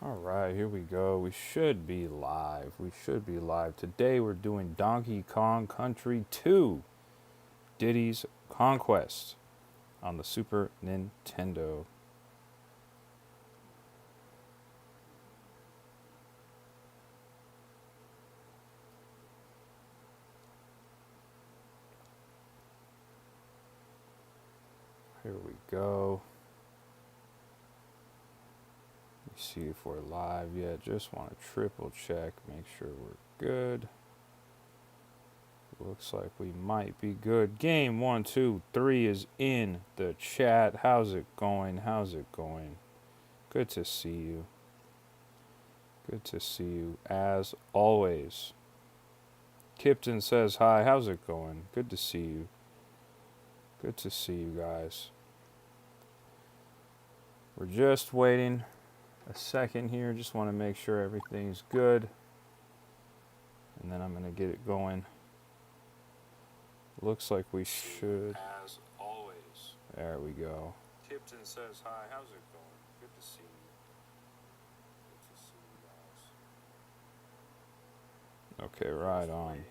All right, here we go. We should be live. We should be live. Today we're doing Donkey Kong Country 2, Diddy's Conquest on the Super Nintendo. Here we go. Let me see if we're live yet. Just want to triple check, make sure we're good. Looks like we might be good. Game 1, 2, 3 is in the chat. How's it going? How's it going? Good to see you. Good to see you as always. Kipton says hi. How's it going? Good to see you. Good to see you guys. We're just waiting a second here. Just want to make sure everything's good. And then I'm going to get it going. Looks like we should. As always. There we go. Kipton says hi. How's it going? Good to see you. Good to see you guys. Okay, right on.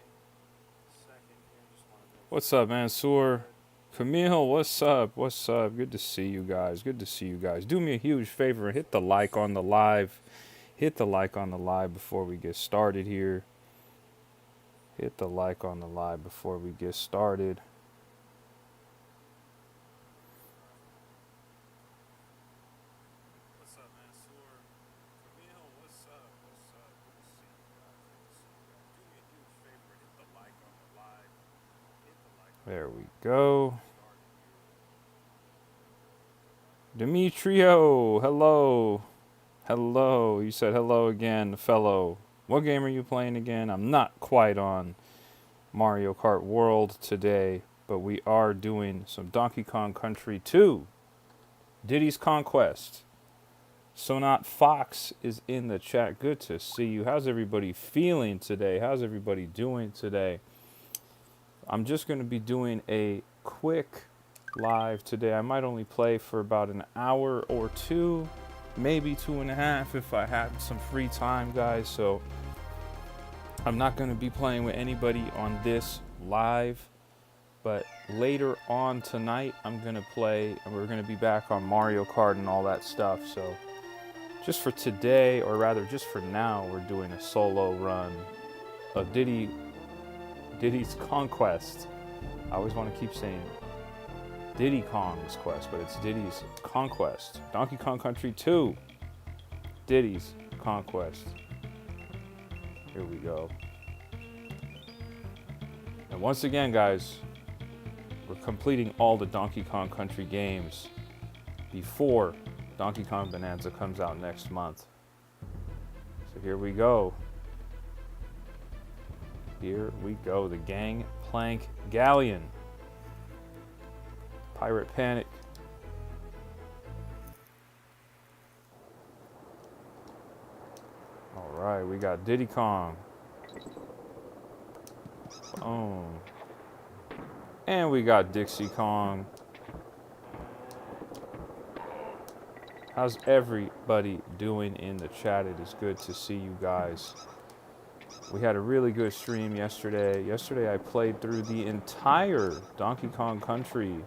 What's up, Mansoor? Camille, what's up? What's up? Good to see you guys. Good to see you guys. Do me a huge favor and hit the like on the live. Hit the like on the live before we get started here. Hit the like on the live before we get started. What's up, Mansoor? Camille, what's up? What's up? Good to see you guys. Good to see you guys. Do me a huge favor and hit the like on the live. Hit the like. There we go. Demetrio, hello. Hello. You said hello again, fellow. What game are you playing again? I'm not quite on Mario Kart World today, but we are doing some Donkey Kong Country 2, Diddy's Conquest. Sonat Fox is in the chat. Good to see you. How's everybody feeling today? How's everybody doing today? I'm just going to be doing a quick live today. I might only play for about an hour or two, maybe 2.5 if I have some free time, guys. So I'm not going to be playing with anybody on this live, but later on tonight I'm going to play, and we're going to be back on Mario Kart and all that stuff. So just for today, or rather just for now, we're doing a solo run of Diddy's Conquest. I always want to keep saying Diddy Kong's Quest, but it's Diddy's Conquest. Donkey Kong Country 2, Diddy's Conquest. Here we go. And once again, guys, we're completing all the Donkey Kong Country games before Donkey Kong Bonanza comes out next month. So here we go. Here we go. The Gangplank Galleon. Pirate Panic. Alright, we got Diddy Kong. Boom. And we got Dixie Kong. How's everybody doing in the chat? It is good to see you guys. We had a really good stream yesterday. Yesterday I played through the entire Donkey Kong Country,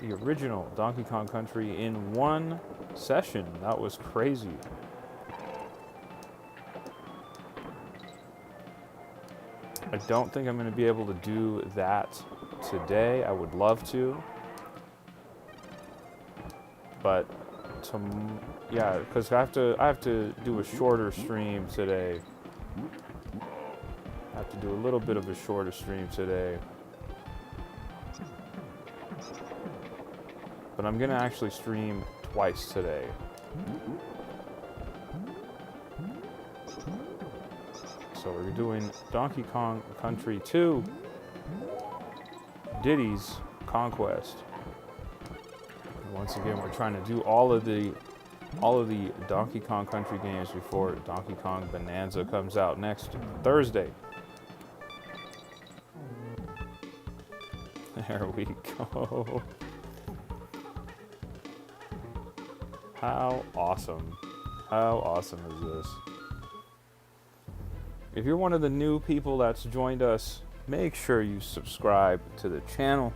the original Donkey Kong Country, in one session. That was crazy. I don't think I'm going to be able to do that today. I would love to, but yeah, because I have to do a shorter stream today. I have to do a little bit of a shorter stream today. But I'm going to actually stream twice today. So we're doing Donkey Kong Country 2, Diddy's Conquest. And once again, we're trying to do all of the Donkey Kong Country games before Donkey Kong Bonanza comes out next Thursday. There we go. How awesome. How awesome is this? If you're one of the new people that's joined us, make sure you subscribe to the channel.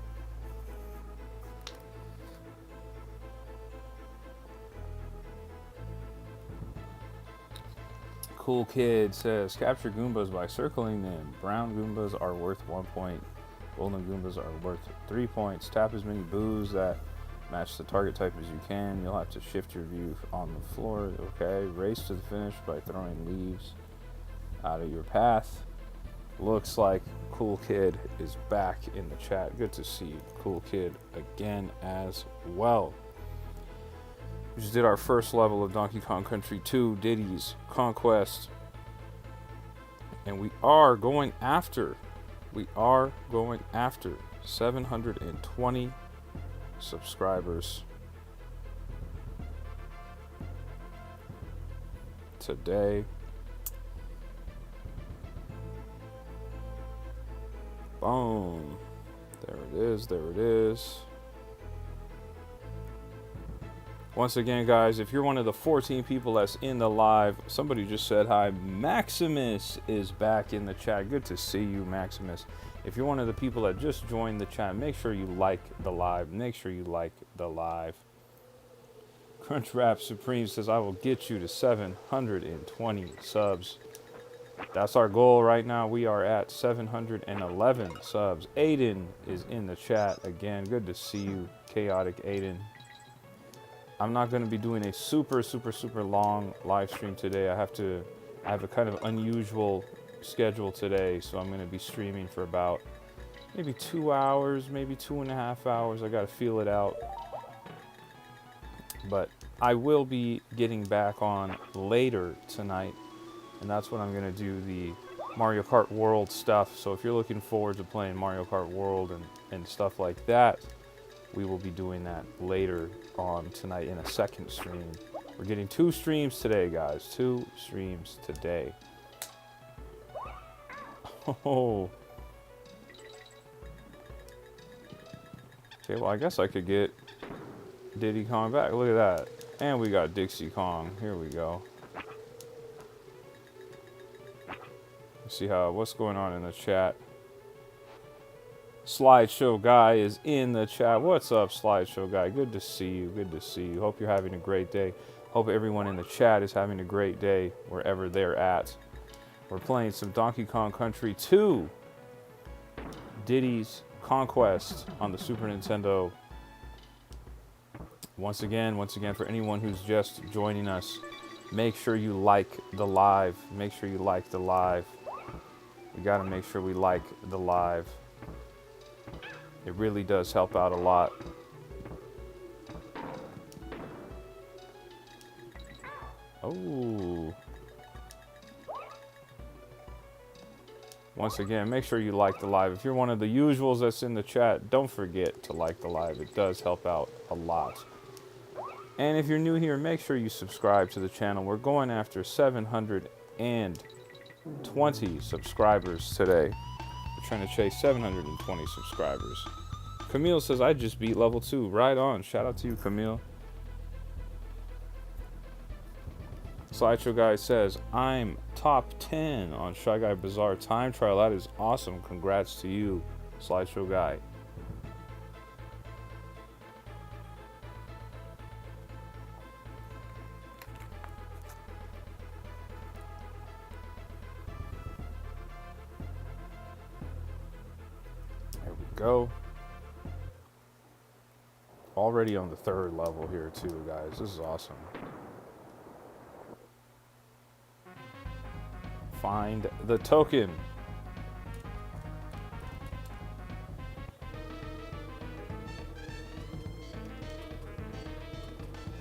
Cool Kid says, capture Goombas by circling them. Brown Goombas are worth 1 point. Golden Goombas are worth 3 points. Tap as many boos that match the target type as you can. You'll have to shift your view on the floor. Okay. Race to the finish by throwing leaves out of your path. Looks like Cool Kid is back in the chat. Good to see Cool Kid again as well. We just did our first level of Donkey Kong Country 2, Diddy's Conquest. And we are going after 720 subscribers today. Boom. There it is. There it is. Once again, guys, if you're one of the 14 people that's in the live, somebody just said hi. Maximus is back in the chat. Good to see you, Maximus. If you're one of the people that just joined the chat, make sure you like the live. Make sure you like the live. Crunchwrap Supreme says, I will get you to 720 subs. That's our goal right now. We are at 711 subs. Aiden is in the chat again. Good to see you, Chaotic Aiden. I'm not going to be doing a super long live stream today. I have a kind of unusual schedule today, so I'm going to be streaming for about maybe 2 hours, maybe 2.5 hours. I got to feel it out. But I will be getting back on later tonight, and that's when I'm going to do the Mario Kart World stuff. So if you're looking forward to playing Mario Kart World and stuff like that, we will be doing that later on tonight in a second stream. We're getting 2 streams today, guys. 2 streams today. Oh. Okay, well, I guess I could get Diddy Kong back. Look at that. And we got Dixie Kong. Here we go. Let's see what's going on in the chat. Slideshow Guy is in the chat. What's up, Slideshow Guy? Good to see you. Good to see you. Hope you're having a great day. Hope everyone in the chat is having a great day wherever they're at. We're playing some Donkey Kong Country 2, Diddy's Conquest on the Super Nintendo. Once again, for anyone who's just joining us, make sure you like the live. Make sure you like the live. We got to make sure we like the live. It really does help out a lot. Oh. Once again, make sure you like the live. If you're one of the usuals that's in the chat, don't forget to like the live. It does help out a lot. And if you're new here, make sure you subscribe to the channel. We're going after 720 subscribers today. We're trying to chase 720 subscribers. Camille says, I just beat level 2. Right on. Shout out to you, Camille. Slideshow Guy says, I'm top 10 on Shy Guy Bazaar time trial. That is awesome. Congrats to you, Slideshow Guy. There we go. Already on the 3rd level here too, guys. This is awesome. Find the token.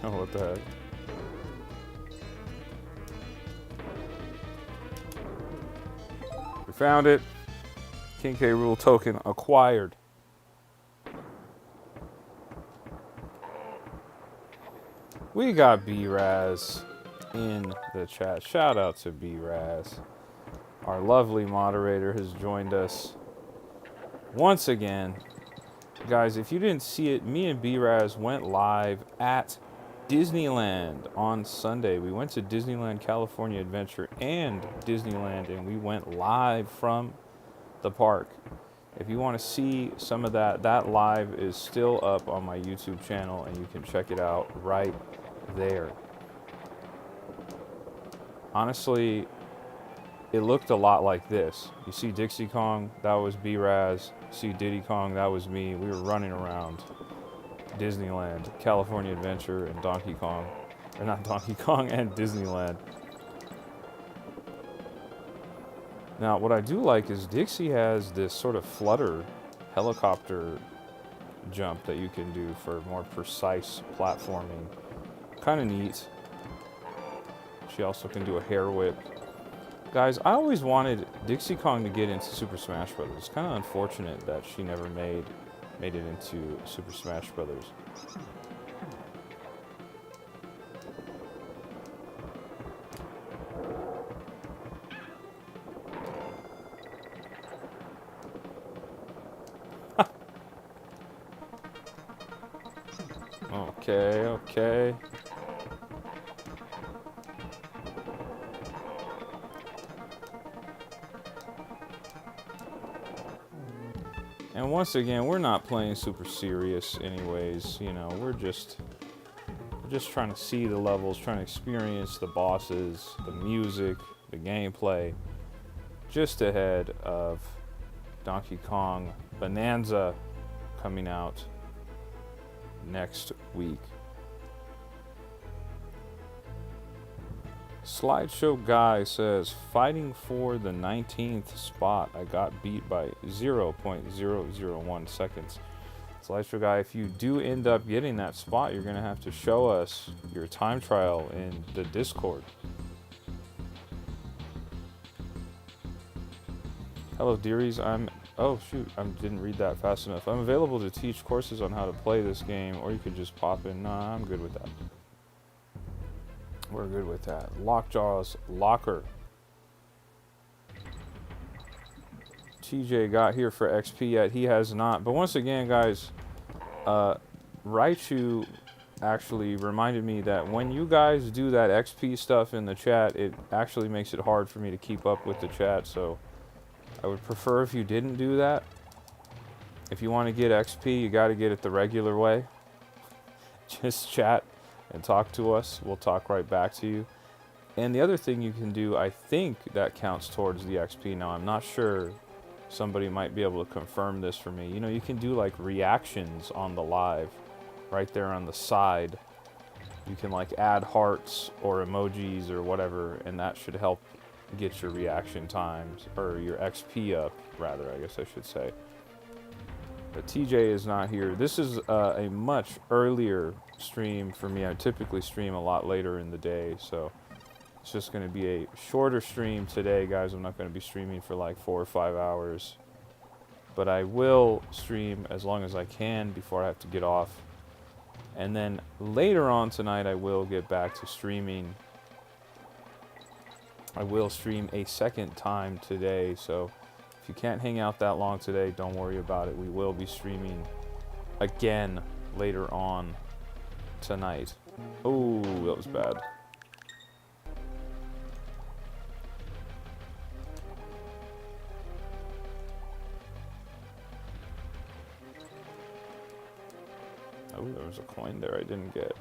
Oh, what the heck? We found it. King K. Rool token acquired. We got B-Raz in the chat. Shout out to B-Raz. Our lovely moderator has joined us once again. Guys, if you didn't see it, me and B-Raz went live at Disneyland on Sunday. We went to Disneyland California Adventure and Disneyland, and we went live from the park. If you want to see some of that, that live is still up on my YouTube channel, and you can check it out right there. Honestly, it looked a lot like this. You see Dixie Kong, that was B-Raz. You see Diddy Kong, that was me. We were running around Disneyland, California Adventure, and Donkey Kong. Or not Donkey Kong, and Disneyland. Now, what I do like is Dixie has this sort of flutter helicopter jump that you can do for more precise platforming. Kind of neat. She also can do a hair whip. Guys, I always wanted Dixie Kong to get into Super Smash Bros. It's kind of unfortunate that she never made it into Super Smash Bros. Okay. And once again, we're not playing super serious anyways, you know, we're just trying to see the levels, trying to experience the bosses, the music, the gameplay, just ahead of Donkey Kong Bonanza coming out next week. Slideshow Guy says, fighting for the 19th spot. I got beat by 0.001 seconds. Slideshow Guy, if you do end up getting that spot, you're going to have to show us your time trial in the Discord. Hello, dearies. Oh, shoot. I didn't read that fast enough. I'm available to teach courses on how to play this game, or you could just pop in. Nah, I'm good with that. We're good with that. Lockjaw's Locker. TJ got here for XP yet. He has not. But once again, guys, Raichu actually reminded me that when you guys do that XP stuff in the chat, it actually makes it hard for me to keep up with the chat. So I would prefer if you didn't do that. If you want to get XP, you got to get it the regular way. Just chat and talk to us. We'll talk right back to you. And the other thing you can do, I think that counts towards the XP. Now, I'm not sure. Somebody might be able to confirm this for me. You know, you can do like reactions on the live right there on the side. You can like add hearts or emojis or whatever, and that should help get your reaction times, or your XP up, rather, I guess I should say. But TJ is not here. This is a much earlier stream for me. I typically stream a lot later in the day, so it's just going to be a shorter stream today, guys. I'm not going to be streaming for like 4 or 5 hours, but I will stream as long as I can before I have to get off. And then later on tonight, I will get back to streaming. I will stream a second time today, so if you can't hang out that long today, don't worry about it. We will be streaming again later on tonight. Oh, that was bad. Oh, there was a coin there I didn't get.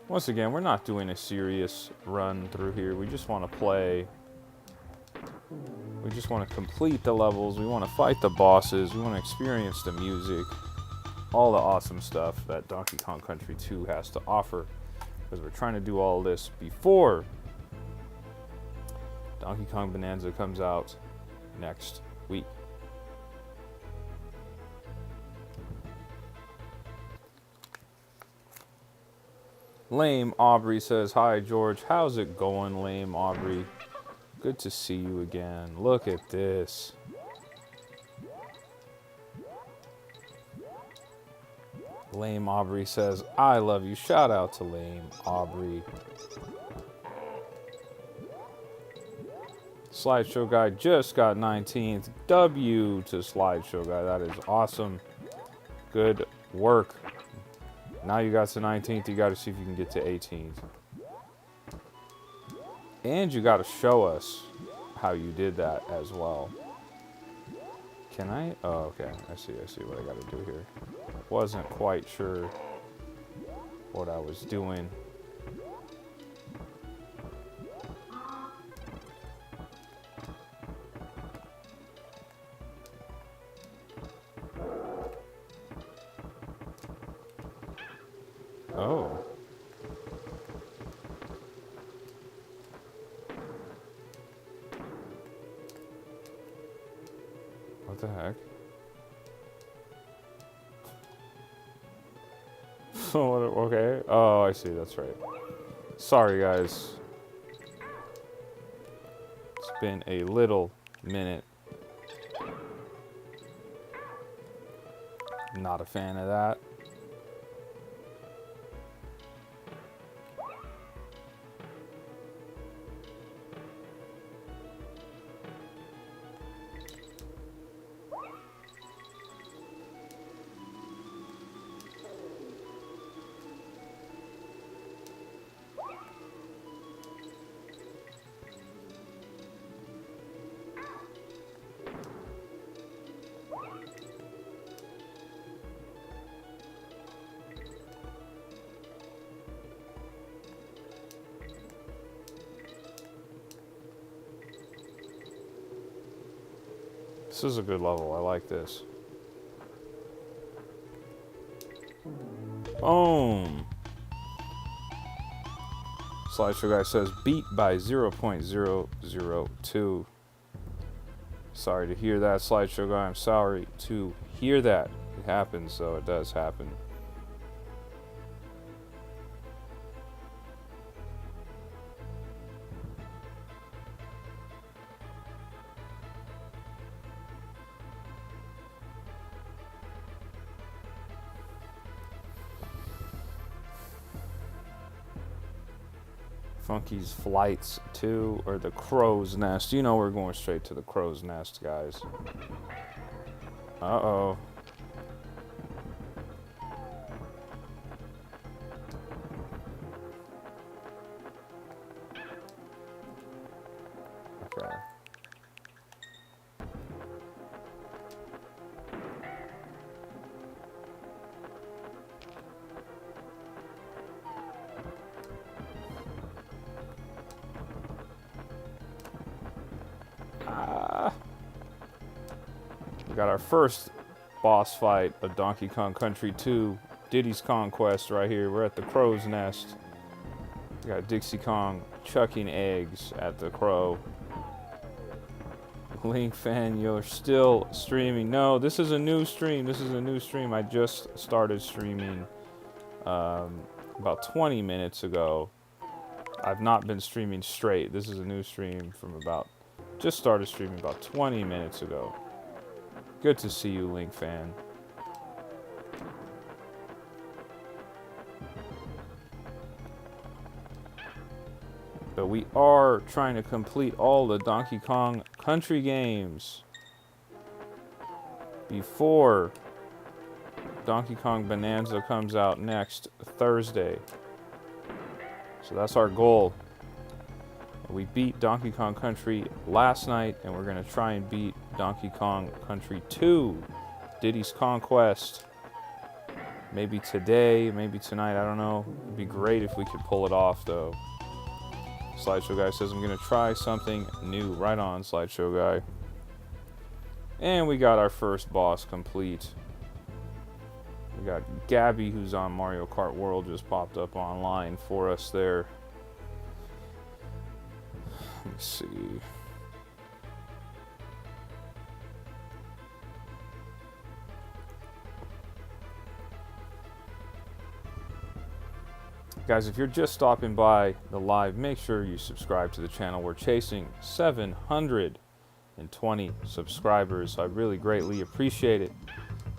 Once again, we're not doing a serious run through here. We just want to play. We just want to complete the levels. We want to fight the bosses. We want to experience the music. All the awesome stuff that Donkey Kong Country 2 has to offer. Because we're trying to do all this before Donkey Kong Bonanza comes out next week. Lame Aubrey says, hi George, how's it going, Lame Aubrey? Good to see you again. Look at this. Lame Aubrey says, I love you. Shout out to Lame Aubrey. Slideshow Guy just got 19th. W to Slideshow Guy. That is awesome. Good work. Now you got to 19th. You got to see if you can get to 18th. And you got to show us how you did that as well. Can I? Oh, okay. I see what I got to do here. Wasn't quite sure what I was doing. Oh. What the heck? Okay. Oh, I see. That's right. Sorry, guys. It's been a little minute. Not a fan of that. This is a good level. I like this. Boom. Slideshow guy says beat by 0.002. Sorry to hear that, Slideshow guy. I'm sorry to hear that. It happens, though. It does happen. Funky's Flights 2 or the Crow's Nest. You know we're going straight to the Crow's Nest, guys. Uh-oh. Okay. We got our first boss fight of Donkey Kong Country 2, Diddy's Conquest right here. We're at the Crow's Nest. We got Dixie Kong chucking eggs at the crow. Link fan, you're still streaming. No, this is a new stream. I just started streaming about 20 minutes ago. I've not been streaming straight. This is a new stream from just started streaming about 20 minutes ago. Good to see you, Link fan. But we are trying to complete all the Donkey Kong Country games before Donkey Kong Bonanza comes out next Thursday. So that's our goal. We beat Donkey Kong Country last night, and we're going to try and beat Donkey Kong Country 2, Diddy's Conquest. Maybe today, maybe tonight, I don't know. It'd be great if we could pull it off, though. Slideshow Guy says, I'm going to try something new. Right on, Slideshow Guy. And we got our first boss complete. We got Gabby, who's on Mario Kart World, just popped up online for us there. Let me see. Guys, if you're just stopping by the live, make sure you subscribe to the channel. We're chasing 720 subscribers. I really greatly appreciate it.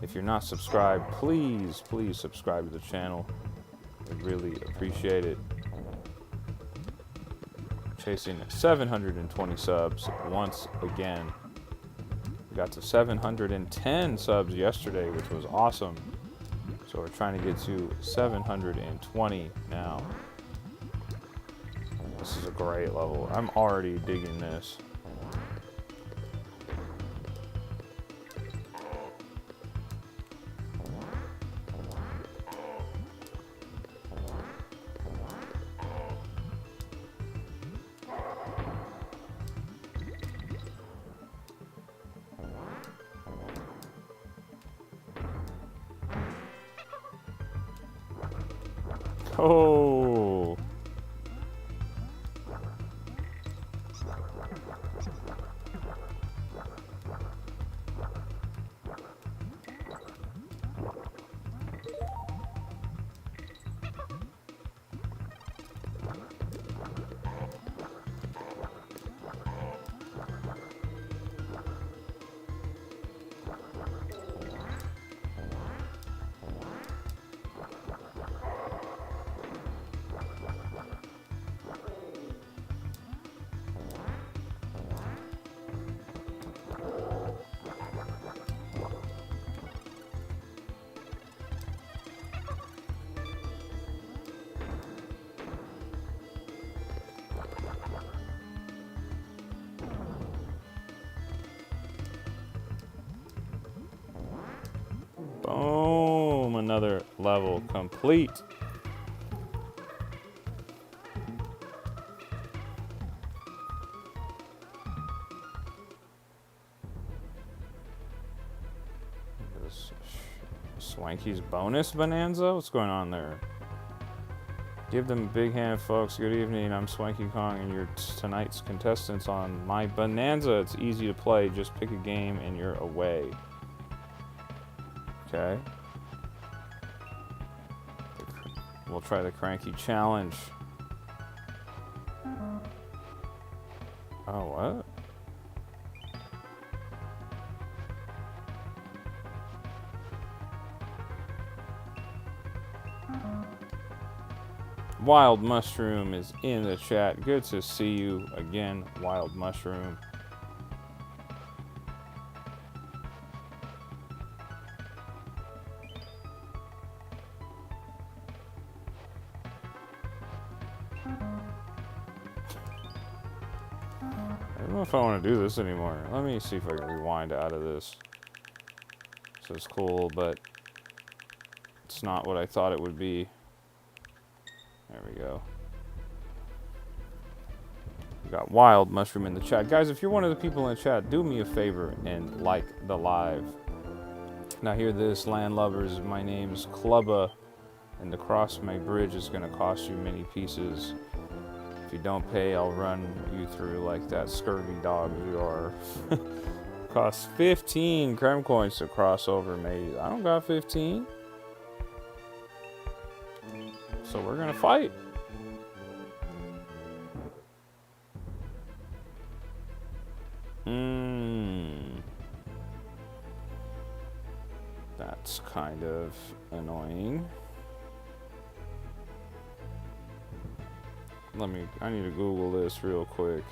If you're not subscribed, please subscribe to the channel. I really appreciate it. Chasing 720 subs once again. We got to 710 subs yesterday, which was awesome. So we're trying to get to 720 now. This is a great level. I'm already digging this. Oh! Boom! Another level complete. This Swanky's bonus bonanza? What's going on there? Give them a big hand, folks. Good evening. I'm Swanky Kong, and you're tonight's contestants on my bonanza. It's easy to play. Just pick a game, and you're away. Okay. We'll try the cranky challenge. Oh, what? Wild Mushroom is in the chat. Good to see you again, Wild Mushroom. I don't know if I want to do this anymore. Let me see if I can rewind out of this. This is cool, but it's not what I thought it would be. There we go. We got Wild Mushroom in the chat. Guys, if you're one of the people in the chat, do me a favor and like the live. Now hear this, landlubbers. My name's Clubba, and to cross my bridge is going to cost you many pieces. If you don't pay, I'll run you through like that scurvy dog you are. Costs 15 creme coins to cross over maze. I don't got 15. So we're gonna fight. That's kind of annoying. I need to Google this real quick.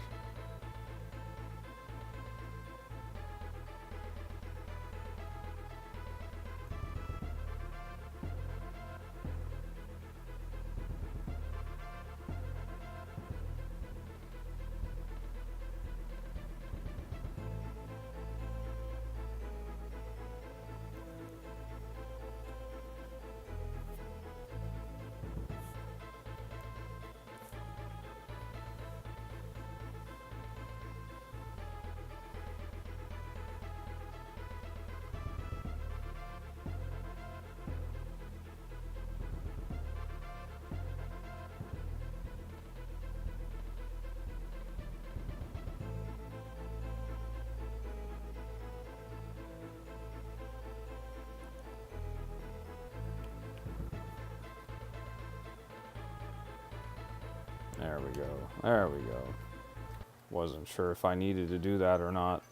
There we go. There we go. Wasn't sure if I needed to do that or not.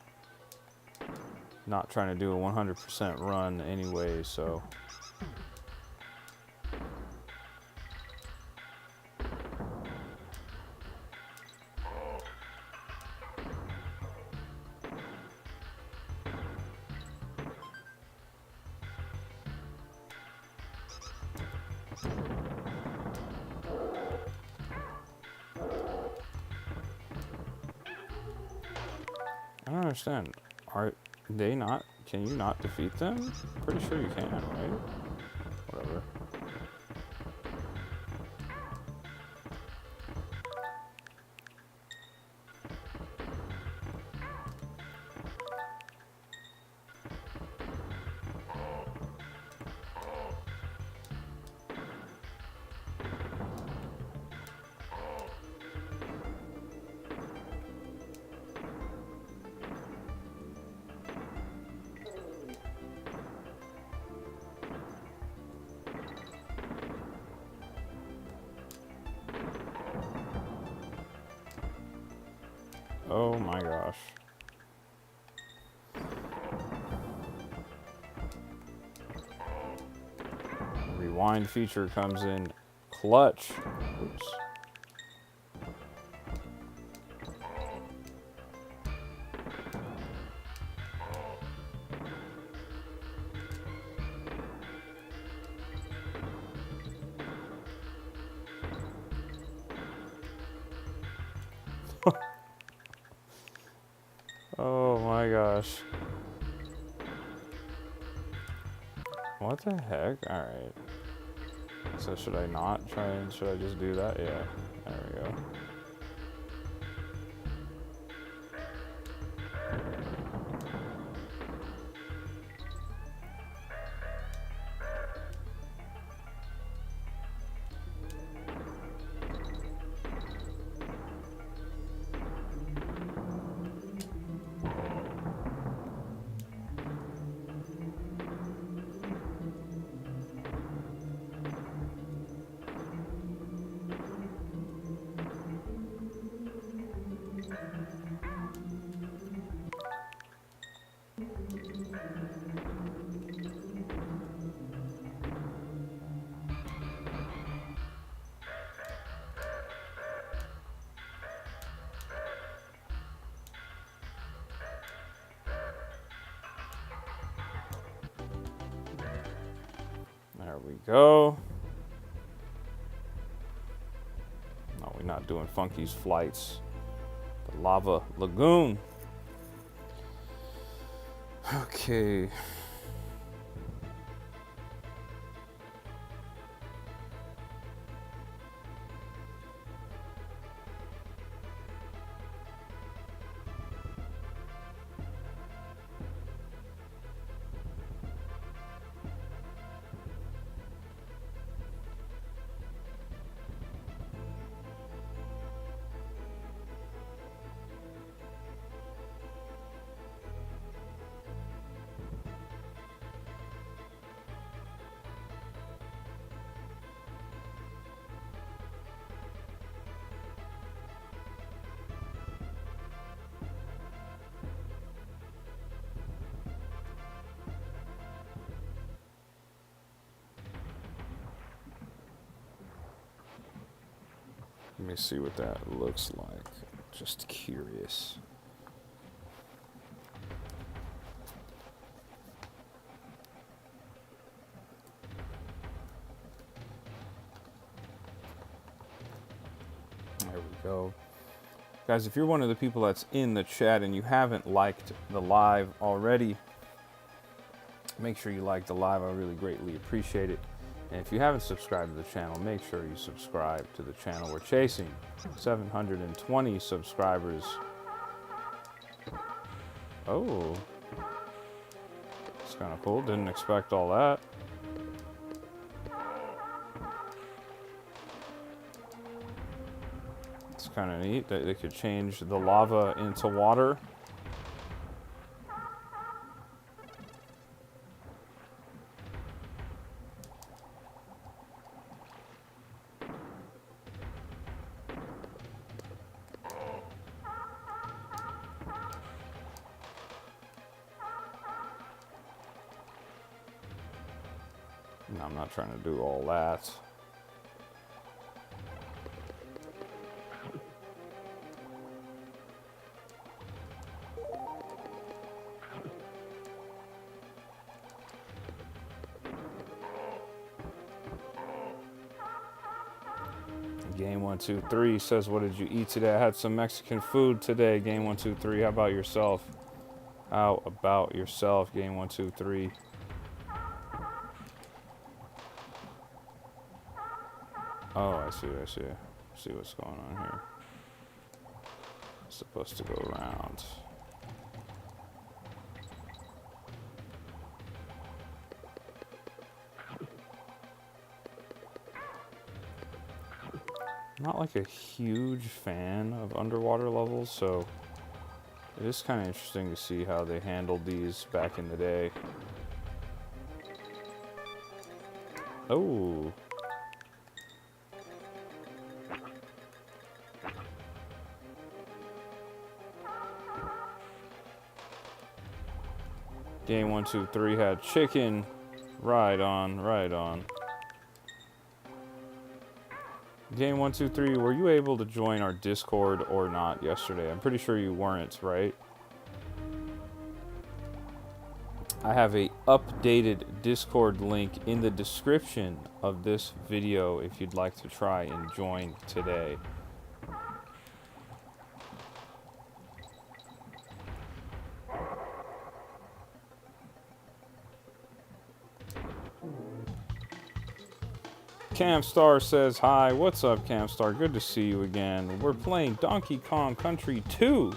Not trying to do a 100% run anyway, so. understand. Are they not? Can you not defeat them? Pretty sure you can, right? Whatever. Oh my gosh. Rewind feature comes in clutch. Oops. Oh my gosh. What the heck? Alright. So should I not try and should I just do that? Yeah. There we go. There we go. No, we're not doing Funky's flights. The lava lagoon. Okay. Let me see what that looks like. Just curious. There we go. Guys, if you're one of the people that's in the chat and you haven't liked the live already, make sure you like the live. I really greatly appreciate it. And if you haven't subscribed to the channel, make sure you subscribe to the channel. We're chasing 720 subscribers. Oh. It's kind of cool. Didn't expect all that. It's kind of neat that they could change the lava into water. No, I'm not trying to do all that. Game 123 says, what did you eat today? I had some Mexican food today. Game 123, how about yourself? How about yourself? Game 1, 2, 3. Oh, I see. See what's going on here. It's supposed to go around. I'm not like a huge fan of underwater levels, so it is kind of interesting to see how they handled these back in the day. Oh. Game 1, 2, 3 had chicken. Right on, right on. Game 1, 2, 3, were you able to join our Discord or not yesterday? I'm pretty sure you weren't, right? I have a updated Discord link in the description of this video if you'd like to try and join today. Camstar says hi. What's up, Camstar? Good to see you again. We're playing Donkey Kong Country 2.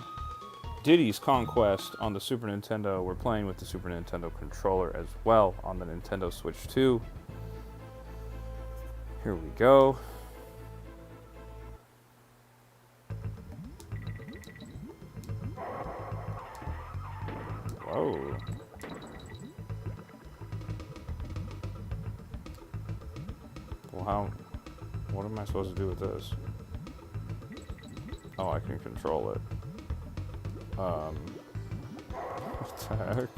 Diddy's Conquest on the Super Nintendo. We're playing with the Super Nintendo controller as well on the Nintendo Switch 2. Here we go. Whoa. Well, what am I supposed to do with this? Oh, I can control it. What the heck?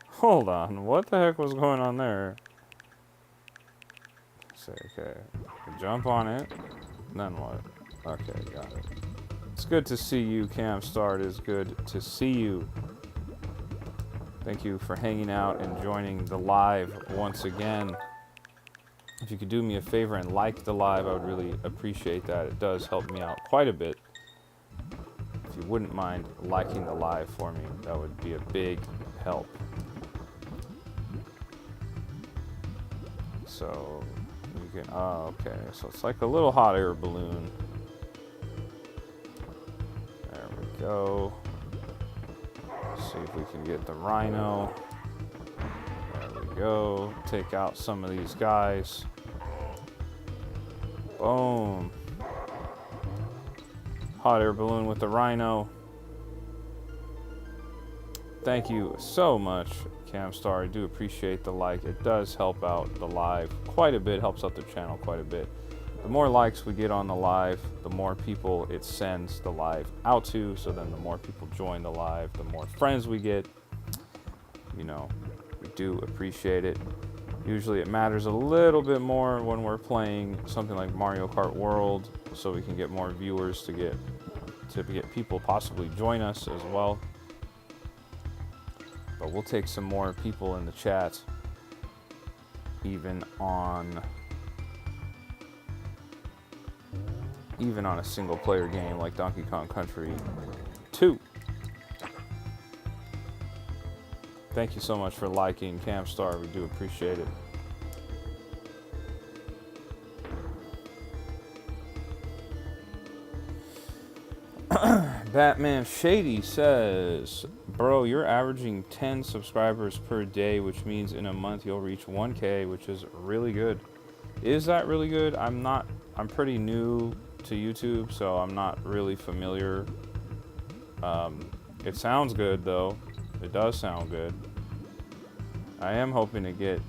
Hold on, what the heck was going on there? Say, okay, jump on it, then what? Okay, got it. It's good to see you, Camstar. It is good to see you. Thank you for hanging out and joining the live once again. If you could do me a favor and like the live, I would really appreciate that. It does help me out quite a bit. If you wouldn't mind liking the live for me, that would be a big help. So, you can, oh, okay. So it's like a little hot air balloon. There we go. See if we can get the rhino. There we go. Take out some of these guys. Boom. Hot air balloon with the rhino. Thank you so much, Camstar. I do appreciate the like. It does help out the live quite a bit. Helps out the channel quite a bit. The more likes we get on the live, the more people it sends the live out to. So then the more people join the live, the more friends we get. You know, we do appreciate it. Usually it matters a little bit more when we're playing something like Mario Kart World, so we can get more viewers to get people possibly join us as well. But we'll take some more people in the chat, even on a single player game like Donkey Kong Country 2. Thank you so much for liking, Camstar. We do appreciate it. Batman Shady says, bro, you're averaging 10 subscribers per day, which means in a month you'll reach 1K, which is really good. Is that really good? I'm pretty new to YouTube, so I'm not really familiar. It sounds good, though. It does sound good. I am hoping to get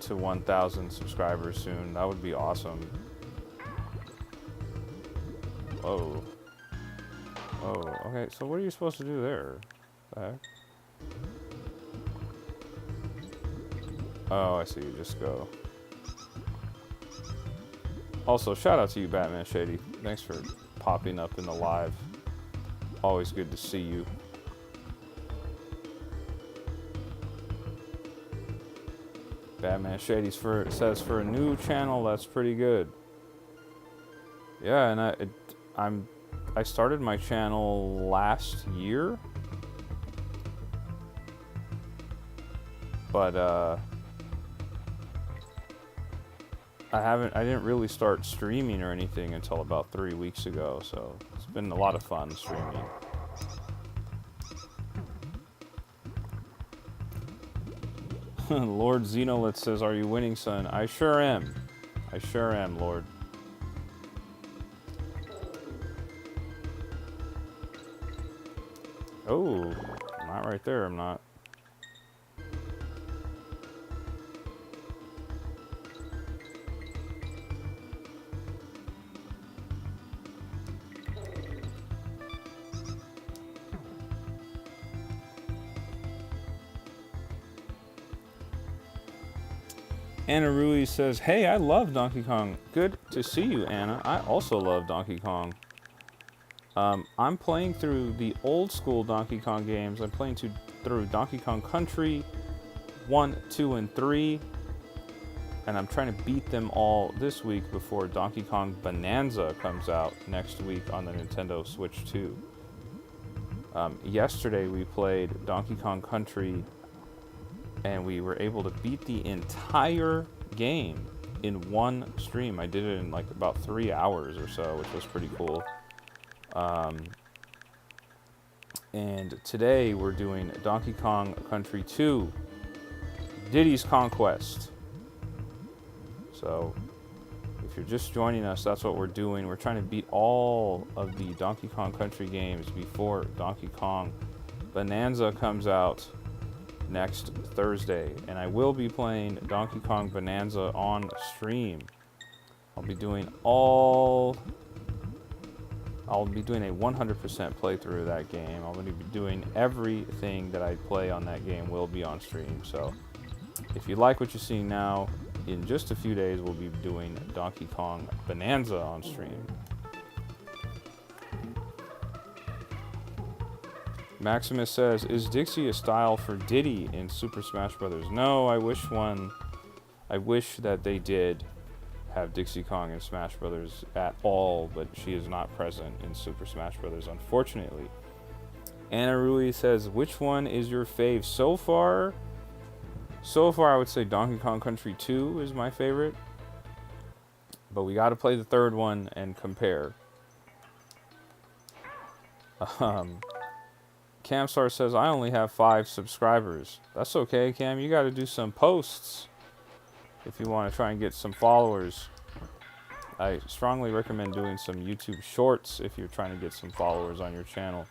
to 1,000 subscribers soon. That would be awesome. Whoa. Oh, okay, so what are you supposed to do there? The heck? Oh, I see, you just go. Also, shout out to you, Batman Shady. Thanks for popping up in the live. Always good to see you. Batman Shady says for a new channel, that's pretty good. Yeah, and I started my channel last year, But I didn't really start streaming or anything until about 3 weeks ago, so it's been a lot of fun streaming. Lord Xenolith says, "Are you winning, son?" I sure am. I sure am, Lord. Oh, not right there, I'm not. Anna Rui says, "Hey, I love Donkey Kong." Good to see you, Anna. I also love Donkey Kong. I'm playing through the old school Donkey Kong games. I'm playing through Donkey Kong Country 1, 2, and 3. And I'm trying to beat them all this week before Donkey Kong Bonanza comes out next week on the Nintendo Switch 2. Yesterday we played Donkey Kong Country and we were able to beat the entire game in one stream. I did it in like about 3 hours or so, which was pretty cool. And today we're doing Donkey Kong Country 2, Diddy's Conquest. So if you're just joining us, that's what we're doing. We're trying to beat all of the Donkey Kong Country games before Donkey Kong Bonanza comes out next Thursday. And I will be playing Donkey Kong Bonanza on stream. I'll be doing a 100% playthrough of that game. I'm going to be doing everything that I play on that game will be on stream. So if you like what you're seeing now, in just a few days we'll be doing Donkey Kong Bonanza on stream. Maximus says, "Is Dixie a style for Diddy in Super Smash Bros.?" No, I wish that they did have Dixie Kong in Smash Brothers at all, but she is not present in Super Smash Brothers, unfortunately. Anna Rui says, "Which one is your fave so far?" So far, I would say Donkey Kong Country 2 is my favorite, but we got to play the third one and compare. Camstar says, "I only have 5 subscribers." That's okay, Cam. You got to do some posts if you want to try and get some followers. I strongly recommend doing some YouTube shorts if you're trying to get some followers on your channel.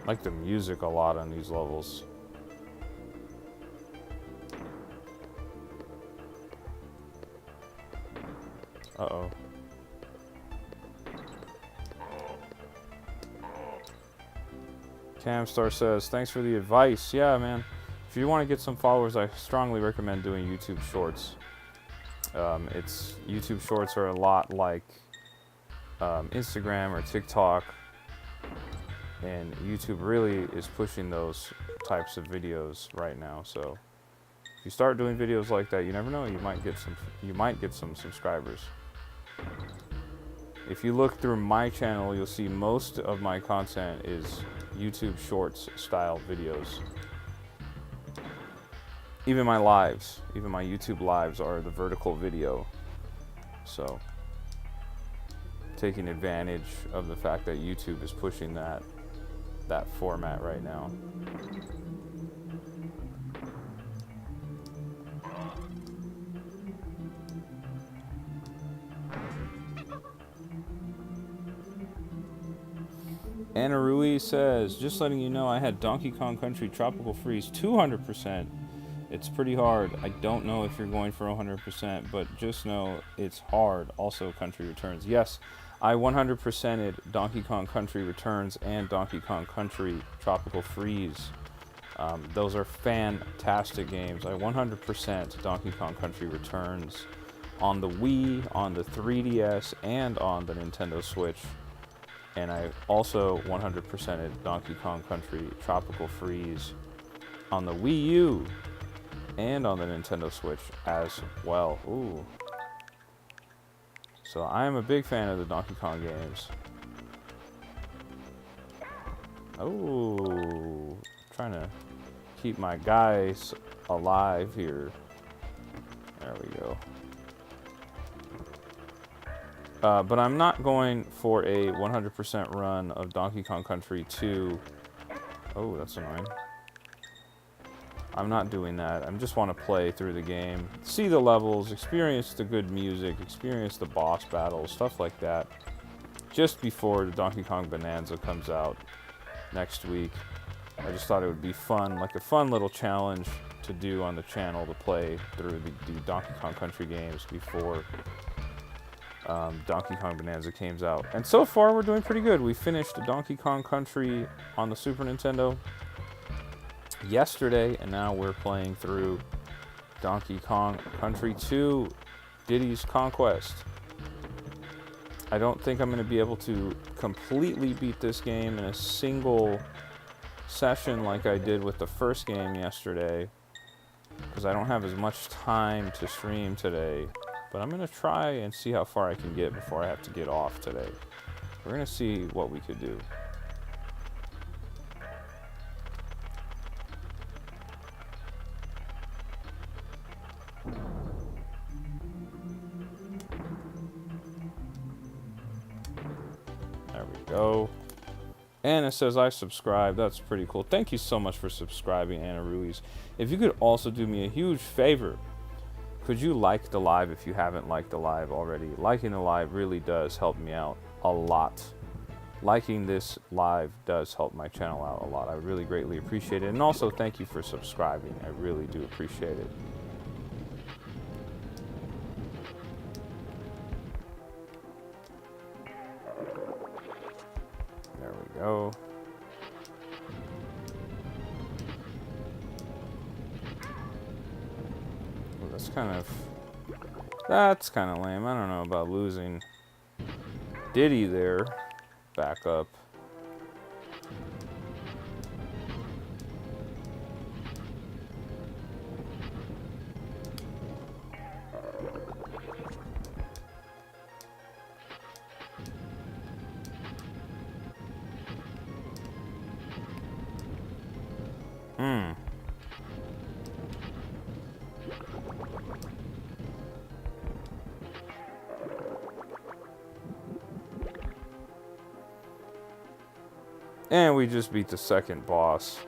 I like the music a lot on these levels. Uh-oh. Camstar says, "Thanks for the advice." Yeah, man. If you want to get some followers, I strongly recommend doing YouTube Shorts. YouTube Shorts are a lot like Instagram or TikTok. And YouTube really is pushing those types of videos right now. So if you start doing videos like that, you never know, you might get some subscribers. If you look through my channel, you'll see most of my content is YouTube Shorts style videos. Even my lives, even my YouTube lives are the vertical video. So taking advantage of the fact that YouTube is pushing that format right now. Anna Rui says, "Just letting you know, I had Donkey Kong Country Tropical Freeze 200%. It's pretty hard. I don't know if you're going for 100%, but just know it's hard. Also, Country Returns." Yes, I 100%ed Donkey Kong Country Returns and Donkey Kong Country Tropical Freeze. Those are fantastic games. I 100% Donkey Kong Country Returns on the Wii, on the 3DS, and on the Nintendo Switch. And I also 100%ed Donkey Kong Country Tropical Freeze on the Wii U and on the Nintendo Switch as well. Ooh. So I am a big fan of the Donkey Kong games. Oh, trying to keep my guys alive here. There we go. But I'm not going for a 100% run of Donkey Kong Country 2. Oh, that's annoying. I'm not doing that. I just want to play through the game, see the levels, experience the good music, experience the boss battles, stuff like that. Just before the Donkey Kong Bonanza comes out next week. I just thought it would be fun, like a fun little challenge to do on the channel to play through the Donkey Kong Country games before Donkey Kong Bonanza comes out. And so far, we're doing pretty good. We finished Donkey Kong Country on the Super Nintendo yesterday, and now we're playing through Donkey Kong Country 2, Diddy's Conquest. I don't think I'm going to be able to completely beat this game in a single session like I did with the first game yesterday, because I don't have as much time to stream today. But I'm going to try and see how far I can get before I have to get off today. We're going to see what we could do. There we go. And it says I subscribe. That's pretty cool. Thank you so much for subscribing, Anna Ruiz. If you could also do me a huge favor, could you like the live if you haven't liked the live already? Liking the live really does help me out a lot. Liking this live does help my channel out a lot. I really greatly appreciate it. And also, thank you for subscribing. I really do appreciate it. There we go. Well, that's kind of lame. I don't know about losing Diddy there. Back up. And we just beat the second boss.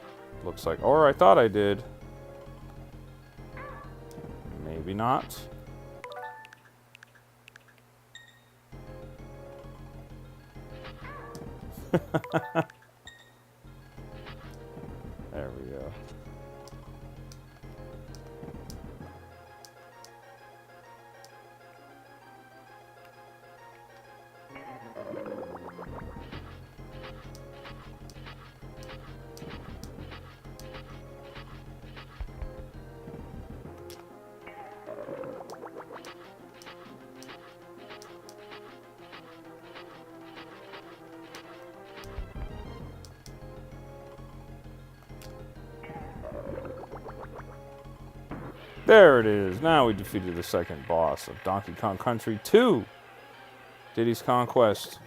Looks like. Or I thought I did. Maybe not. There we go. There it is. Now we defeated the second boss of Donkey Kong Country 2. Diddy's Conquest.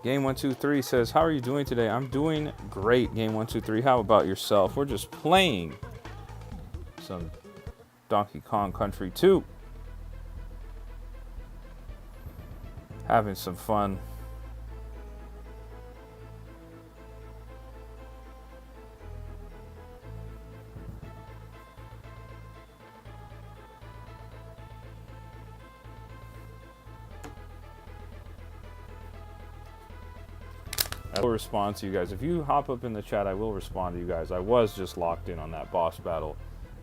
Game123 says, how are you doing today? I'm doing great, Game123. How about yourself? We're just playing some Donkey Kong Country 2. Having some fun. I will respond to you guys. If you hop up in the chat, I will respond to you guys. I was just locked in on that boss battle,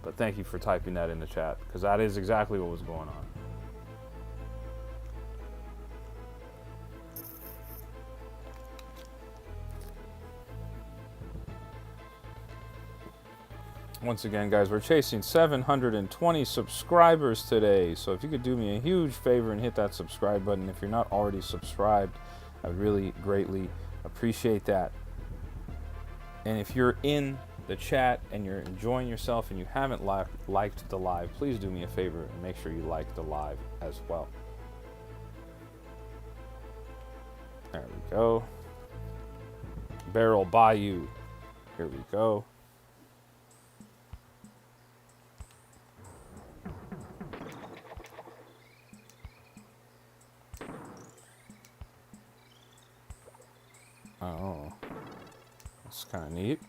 but thank you for typing that in the chat, because that is exactly what was going on. Once again, guys, we're chasing 720 subscribers today. So if you could do me a huge favor and hit that subscribe button if you're not already subscribed, I would really greatly appreciate that. And if you're in the chat and you're enjoying yourself and you haven't liked the live, please do me a favor and make sure you like the live as well. There we go. Barrel Bayou. Here we go. Oh, that's kind of neat.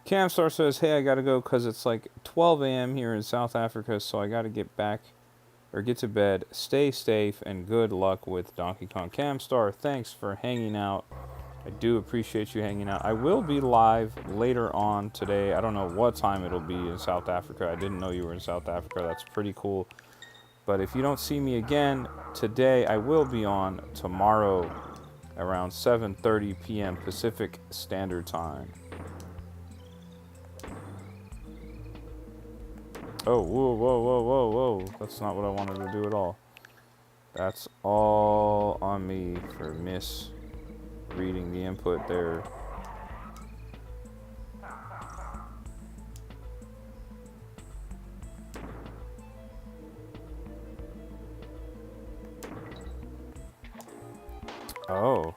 Camstar says, hey, I gotta go because it's like 12 a.m. here in South Africa, so I gotta get back or get to bed. Stay safe and good luck with Donkey Kong. Camstar, thanks for hanging out. I do appreciate you hanging out. I will be live later on today. I don't know what time it'll be in South Africa. I didn't know you were in South Africa. That's pretty cool. But if you don't see me again today, I will be on tomorrow around 7:30 p.m. Pacific Standard Time. Oh, whoa, whoa, whoa, whoa, whoa. That's not what I wanted to do at all. That's all on me for misreading the input there. Oh.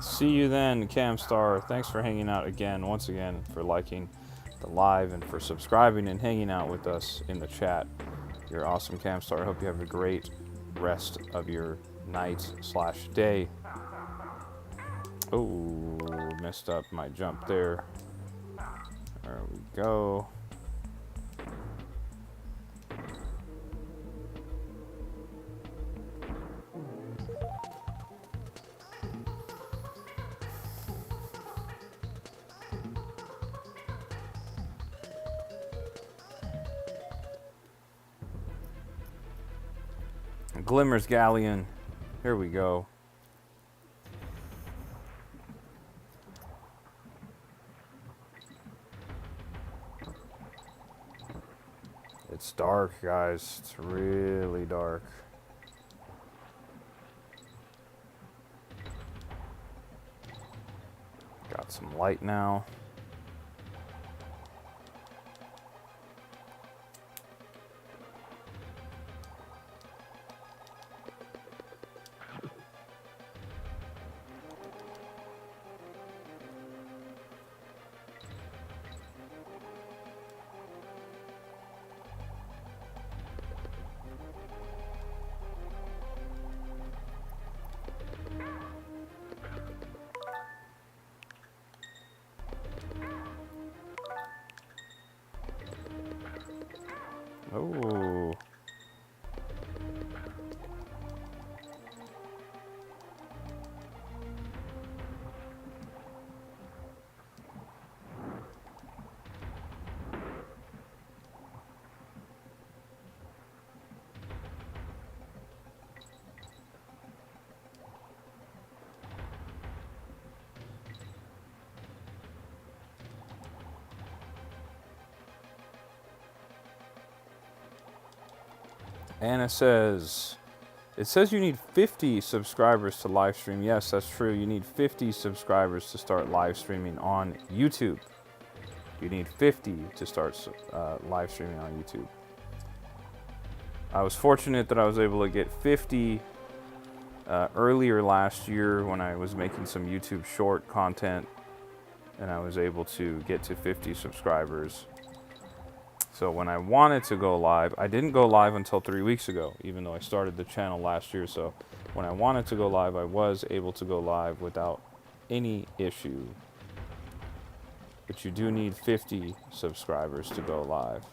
See you then, Camstar. Thanks for hanging out again, once again, for liking the live and for subscribing and hanging out with us in the chat. You're awesome, Camstar. I hope you have a great rest of your night/day. Oh, messed up my jump there. There we go. Glimmer's Galleon. Here we go. It's dark, guys. It's really dark. Got some light now. Anna says, it says you need 50 subscribers to live stream. Yes, that's true. You need 50 subscribers to start live streaming on YouTube. You need 50 to start live streaming on YouTube. I was fortunate that I was able to get 50 earlier last year when I was making some YouTube short content, and I was able to get to 50 subscribers. So when I wanted to go live, I didn't go live until 3 weeks ago, even though I started the channel last year. So when I wanted to go live, I was able to go live without any issue. But you do need 50 subscribers to go live.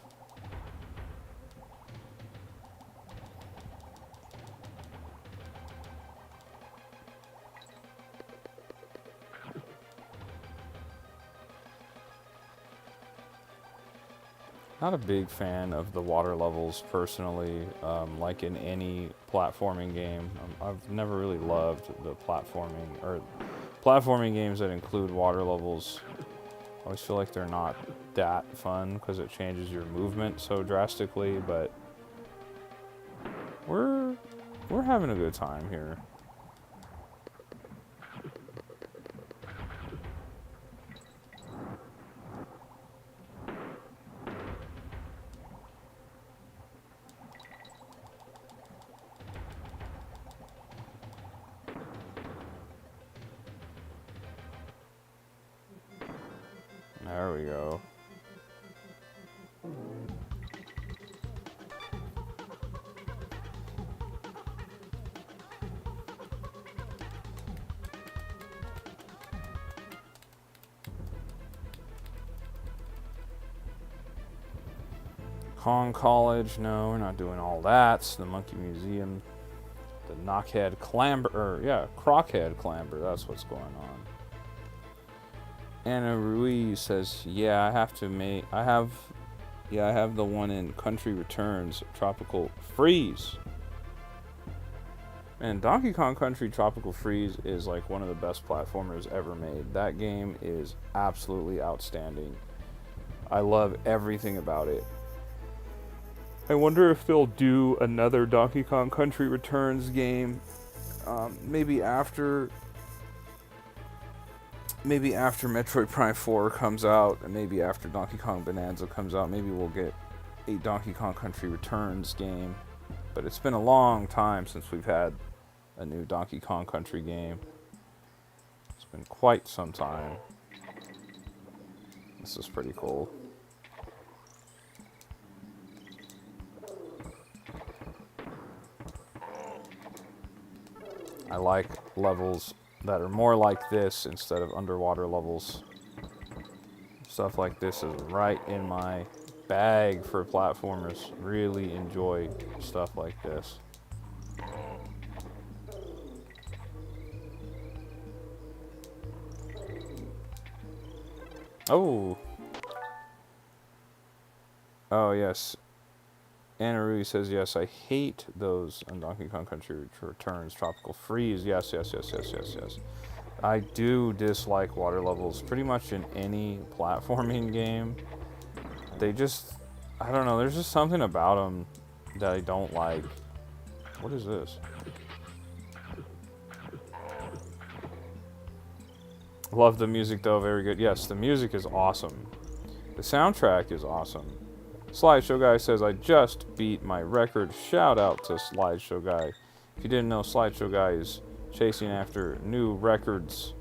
Not a big fan of the water levels personally, like in any platforming game. I've never really loved the platforming games that include water levels. I always feel like they're not that fun because it changes your movement so drastically, but we're having a good time here. There we go. Kong College, no, we're not doing all that. The Monkey Museum, the Crockhead Clamber, that's what's going on. Anna Ruiz says, yeah, I have the one in Country Returns, Tropical Freeze. And Donkey Kong Country Tropical Freeze is like one of the best platformers ever made. That game is absolutely outstanding. I love everything about it. I wonder if they'll do another Donkey Kong Country Returns game, maybe after Metroid Prime 4 comes out, and maybe after Donkey Kong Bonanza comes out. Maybe we'll get a Donkey Kong Country Returns game. But it's been a long time since we've had a new Donkey Kong Country game. It's been quite some time. This is pretty cool. I like levels that are more like this instead of underwater levels. Stuff like this is right in my bag for platformers. Really enjoy stuff like this. Oh yes. Anna Rui says, yes, I hate those on Donkey Kong Country Returns. Tropical Freeze. Yes. I do dislike water levels pretty much in any platforming game. They just, I don't know, there's just something about them that I don't like. What is this? Love the music though, very good. Yes, the music is awesome. The soundtrack is awesome. Slideshow Guy says, I just beat my record. Shout out to Slideshow Guy. If you didn't know, Slideshow Guy is chasing after new records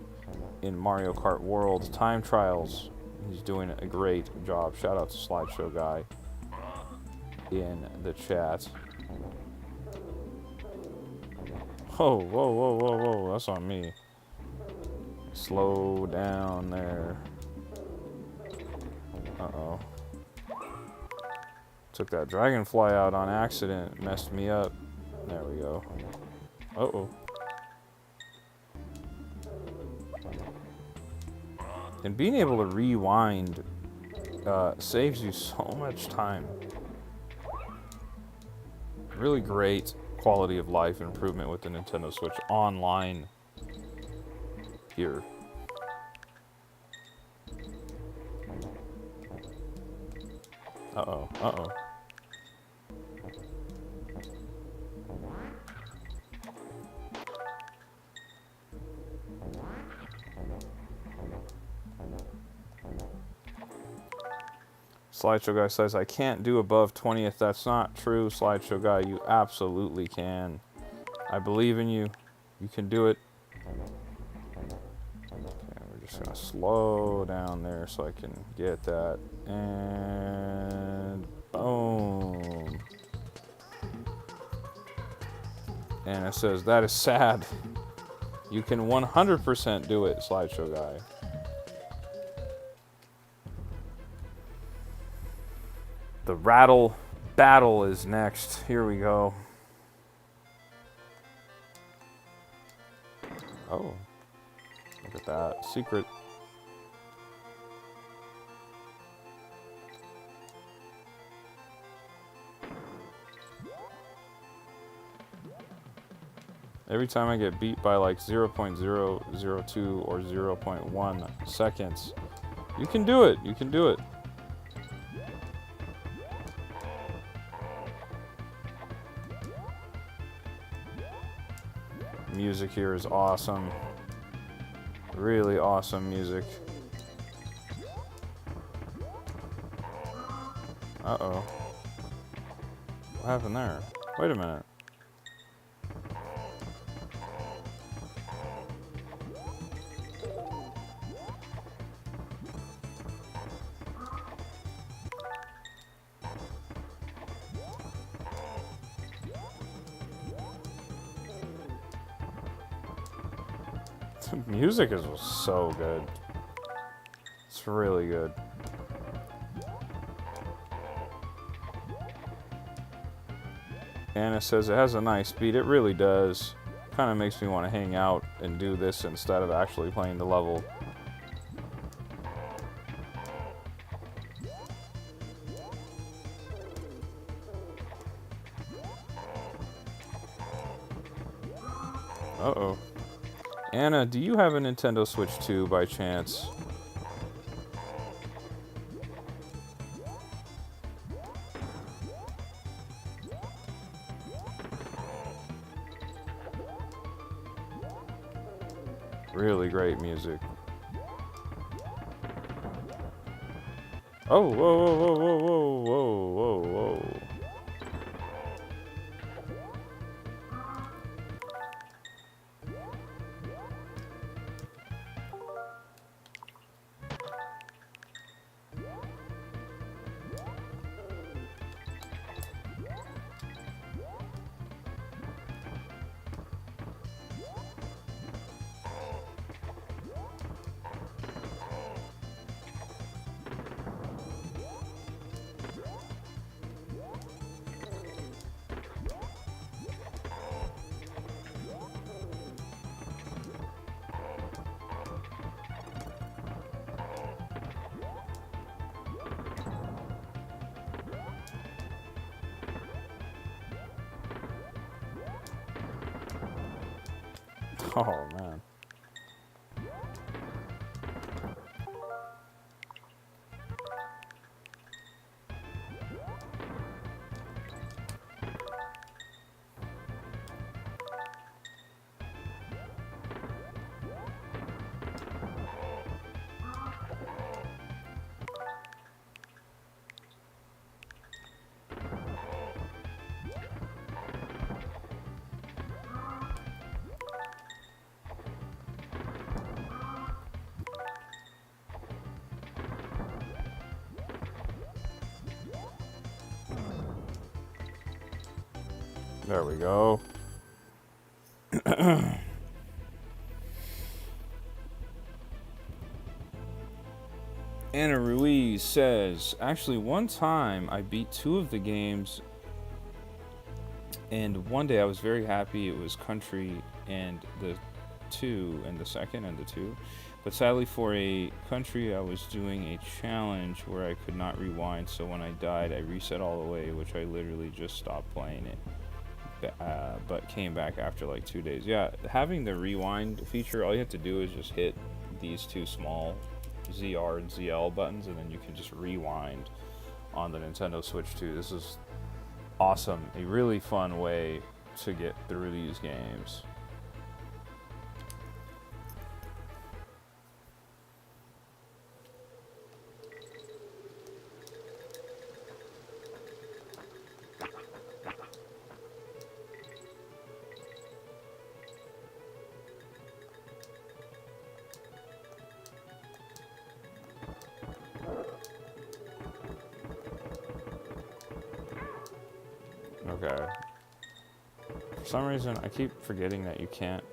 in Mario Kart World time trials. He's doing a great job. Shout out to Slideshow Guy in the chat. Oh, whoa, that's on me. Slow down there. Uh-oh. Took that dragonfly out on accident. Messed me up. There we go. Uh-oh. And being able to rewind saves you so much time. Really great quality of life improvement with the Nintendo Switch Online here. Slideshow Guy says, I can't do above 20th. That's not true, Slideshow Guy. You absolutely can. I believe in you. You can do it. Okay, we're just going to slow down there so I can get that. And boom. And it says, that is sad. You can 100% do it, Slideshow Guy. The rattle battle is next. Here we go. Oh, look at that. Secret. Every time I get beat by like 0.002 or 0.1 seconds, you can do it. You can do it. Music here is awesome. Really awesome music. Uh-oh. What happened there? Wait a minute. The music is so good. It's really good. Anna says it has a nice beat. It really does. Kind of makes me want to hang out and do this instead of actually playing the level. Uh-oh. Anna, do you have a Nintendo Switch 2 by chance? Really great music. Oh, whoa, whoa, whoa, whoa, whoa, whoa, whoa, whoa. Oh, man. There we go. Anna Ruiz says, actually, one time I beat 2 of the games, and one day I was very happy it was Country and the 2, and the second and the 2. But sadly for a Country, I was doing a challenge where I could not rewind, so when I died, I reset all the way, which I literally just stopped playing it. But came back after like 2 days. Yeah, having the rewind feature, all you have to do is just hit these 2 small ZR and ZL buttons, and then you can just rewind on the Nintendo Switch 2. This is awesome. A really fun way to get through these games. Okay. For some reason, I keep forgetting that you can't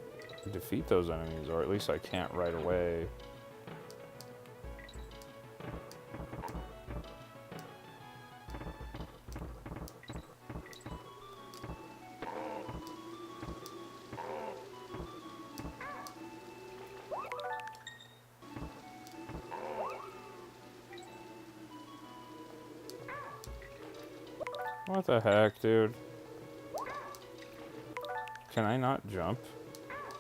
defeat those enemies, or at least I can't right away. What the heck, dude? Can I not jump?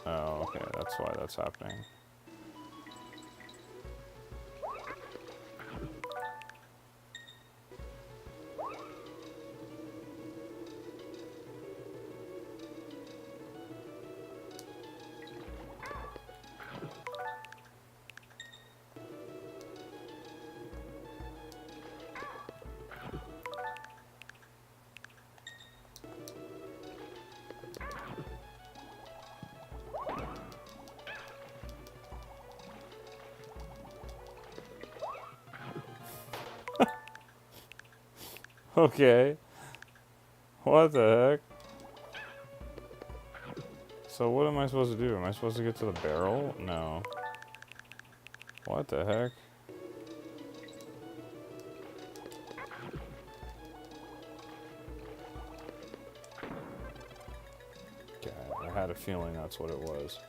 Oh, okay, that's why that's happening. Okay. What the heck? So what am I supposed to do? Am I supposed to get to the barrel? No. What the heck? Okay, I had a feeling that's what it was.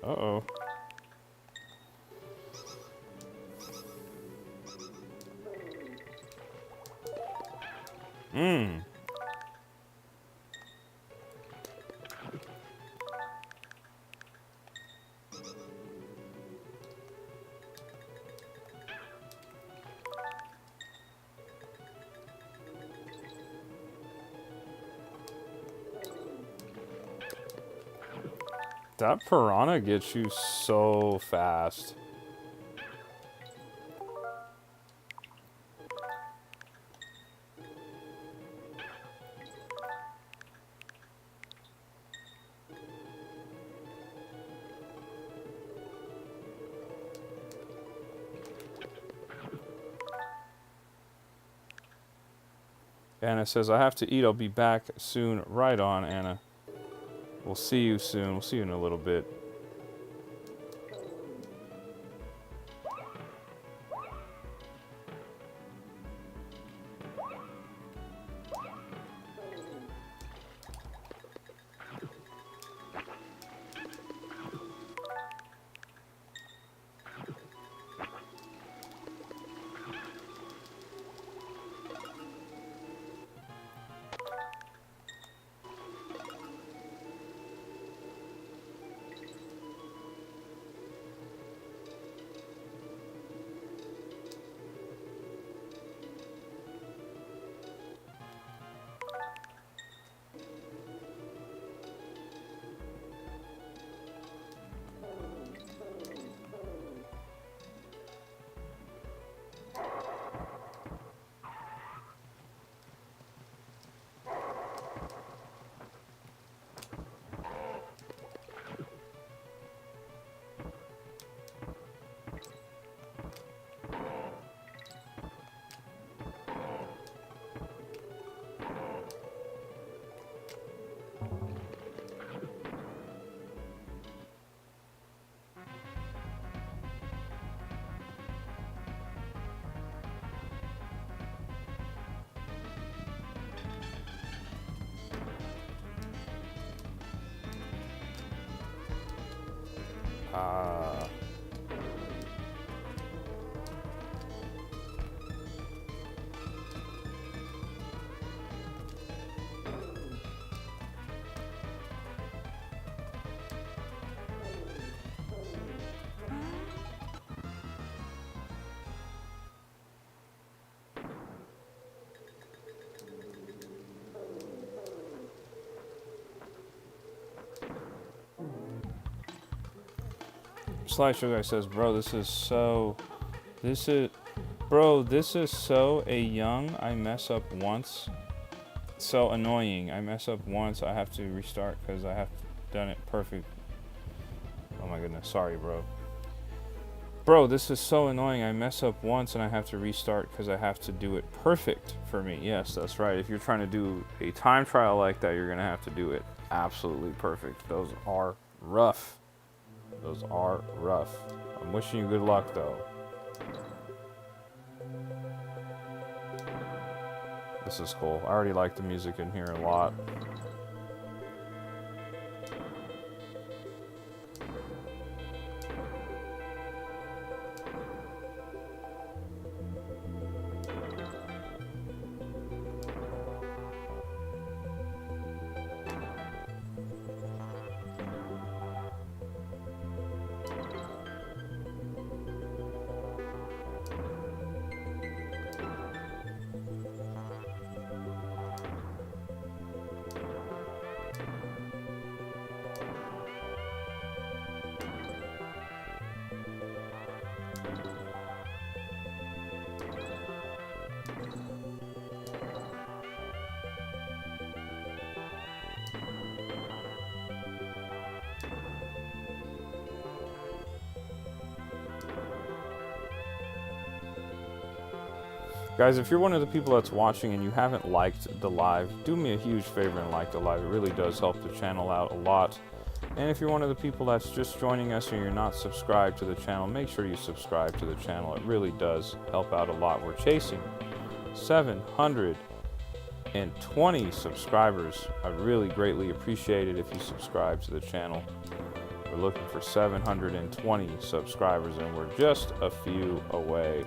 Uh-oh. Mmm. That piranha gets you so fast. Anna says, I have to eat. I'll be back soon. Right on, Anna. We'll see you soon. We'll see you in a little bit. Ah. Slideshow guy says, bro, this is so a young. I mess up once. So annoying. I mess up once. I have to restart because I have done it perfect. Oh my goodness, sorry, bro. Bro, this is so annoying. I mess up once and I have to restart because I have to do it perfect for me. Yes, that's right. If you're trying to do a time trial like that, you're going to have to do it absolutely perfect. Those are rough. Those are rough. I'm wishing you good luck, though. This is cool. I already like the music in here a lot. Guys, if you're one of the people that's watching and you haven't liked the live, do me a huge favor and like the live. It really does help the channel out a lot. And if you're one of the people that's just joining us and you're not subscribed to the channel, make sure you subscribe to the channel. It really does help out a lot. We're chasing 720 subscribers. I really greatly appreciate it if you subscribe to the channel. We're looking for 720 subscribers and we're just a few away.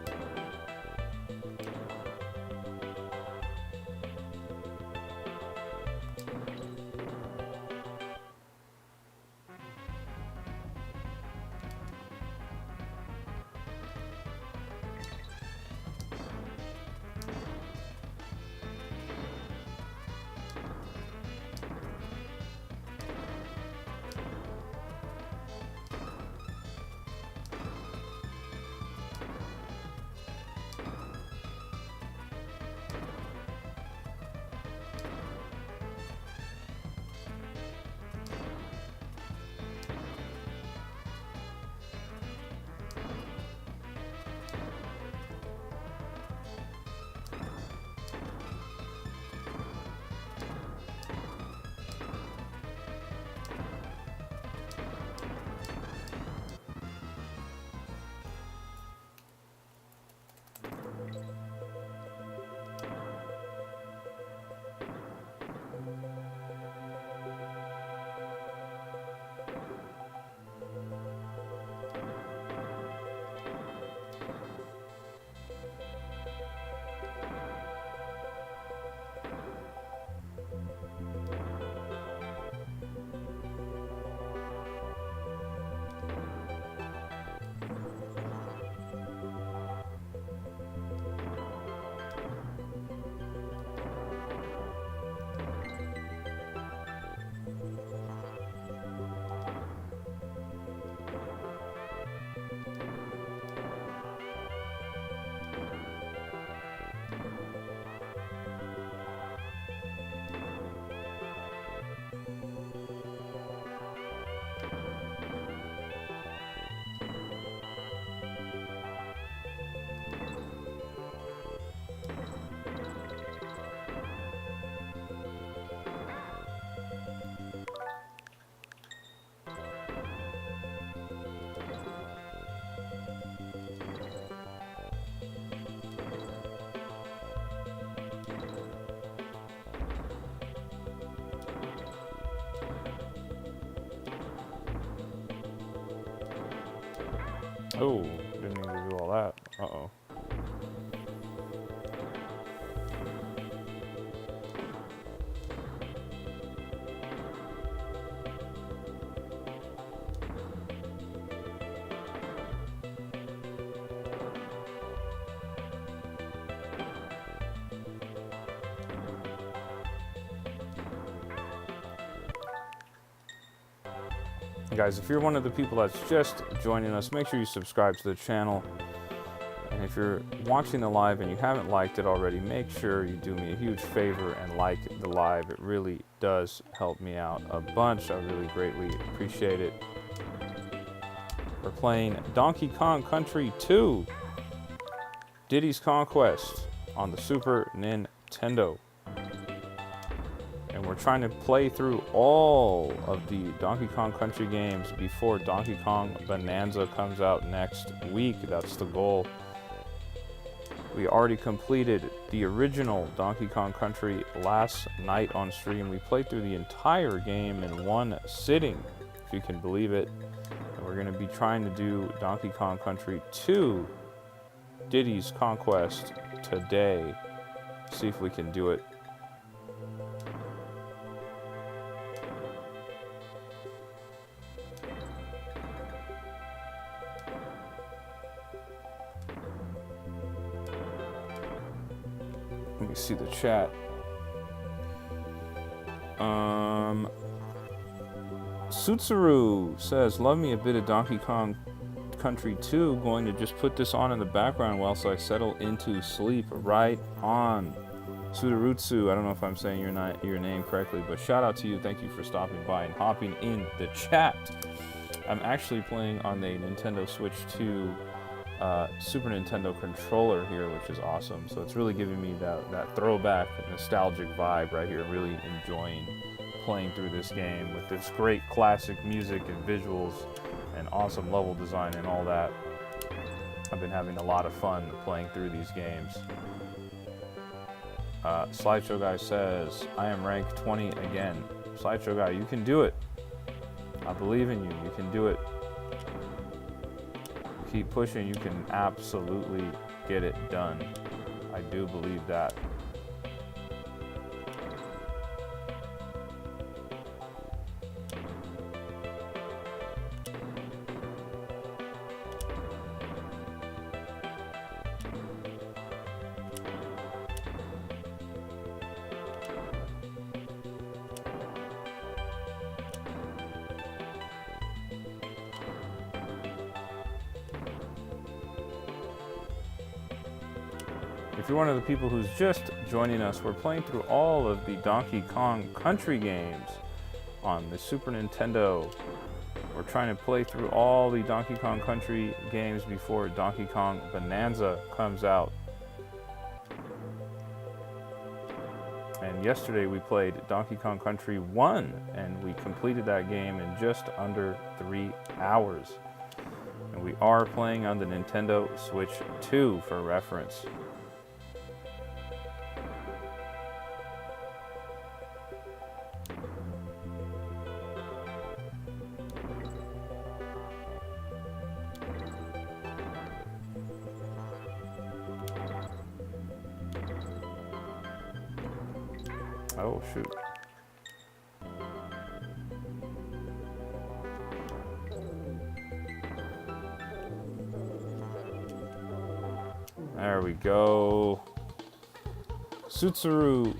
Oh, didn't need to do all that. Uh-oh. Guys, if you're one of the people that's just joining us, make sure you subscribe to the channel. And if you're watching the live and you haven't liked it already, make sure you do me a huge favor and like the live. It really does help me out a bunch. I really greatly appreciate it. We're playing Donkey Kong Country 2, Diddy's Conquest on the Super Nintendo. And we're trying to play through all of the Donkey Kong Country games before Donkey Kong Bonanza comes out next week. That's the goal. We already completed the original Donkey Kong Country last night on stream. We played through the entire game in one sitting, if you can believe it. And we're going to be trying to do Donkey Kong Country 2, Diddy's Conquest, today. See if we can do it. Let me see the chat. Sutsuru says, love me a bit of Donkey Kong Country 2. Going to just put this on in the background whilst I settle into sleep. Right on. Sudarutsu, I don't know if I'm saying your name correctly, but shout out to you. Thank you for stopping by and hopping in the chat. I'm actually playing on the Nintendo Switch 2 Super Nintendo controller here, which is awesome. So it's really giving me that throwback nostalgic vibe right here. Really enjoying playing through this game with this great classic music and visuals and awesome level design and all that. I've been having a lot of fun playing through these games. Slideshow Guy says, I am rank 20 again. Slideshow Guy, you can do it. I believe in you. You can do it. Keep pushing, you can absolutely get it done. I do believe that. If you're one of the people who's just joining us, we're playing through all of the Donkey Kong Country games on the Super Nintendo. We're trying to play through all the Donkey Kong Country games before Donkey Kong Bonanza comes out. And yesterday we played Donkey Kong Country 1, and we completed that game in just under 3 hours. And we are playing on the Nintendo Switch 2 for reference. Oh, shoot. There we go. Sudarusu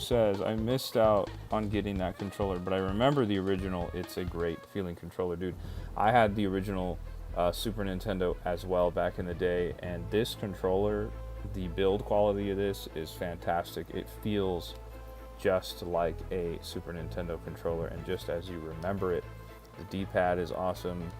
says, I missed out on getting that controller, but I remember the original. It's a great feeling controller, dude. I had the original Super Nintendo as well back in the day, and this controller, the build quality of this is fantastic. It feels just like a Super Nintendo controller, and just as you remember it. The D-pad is awesome.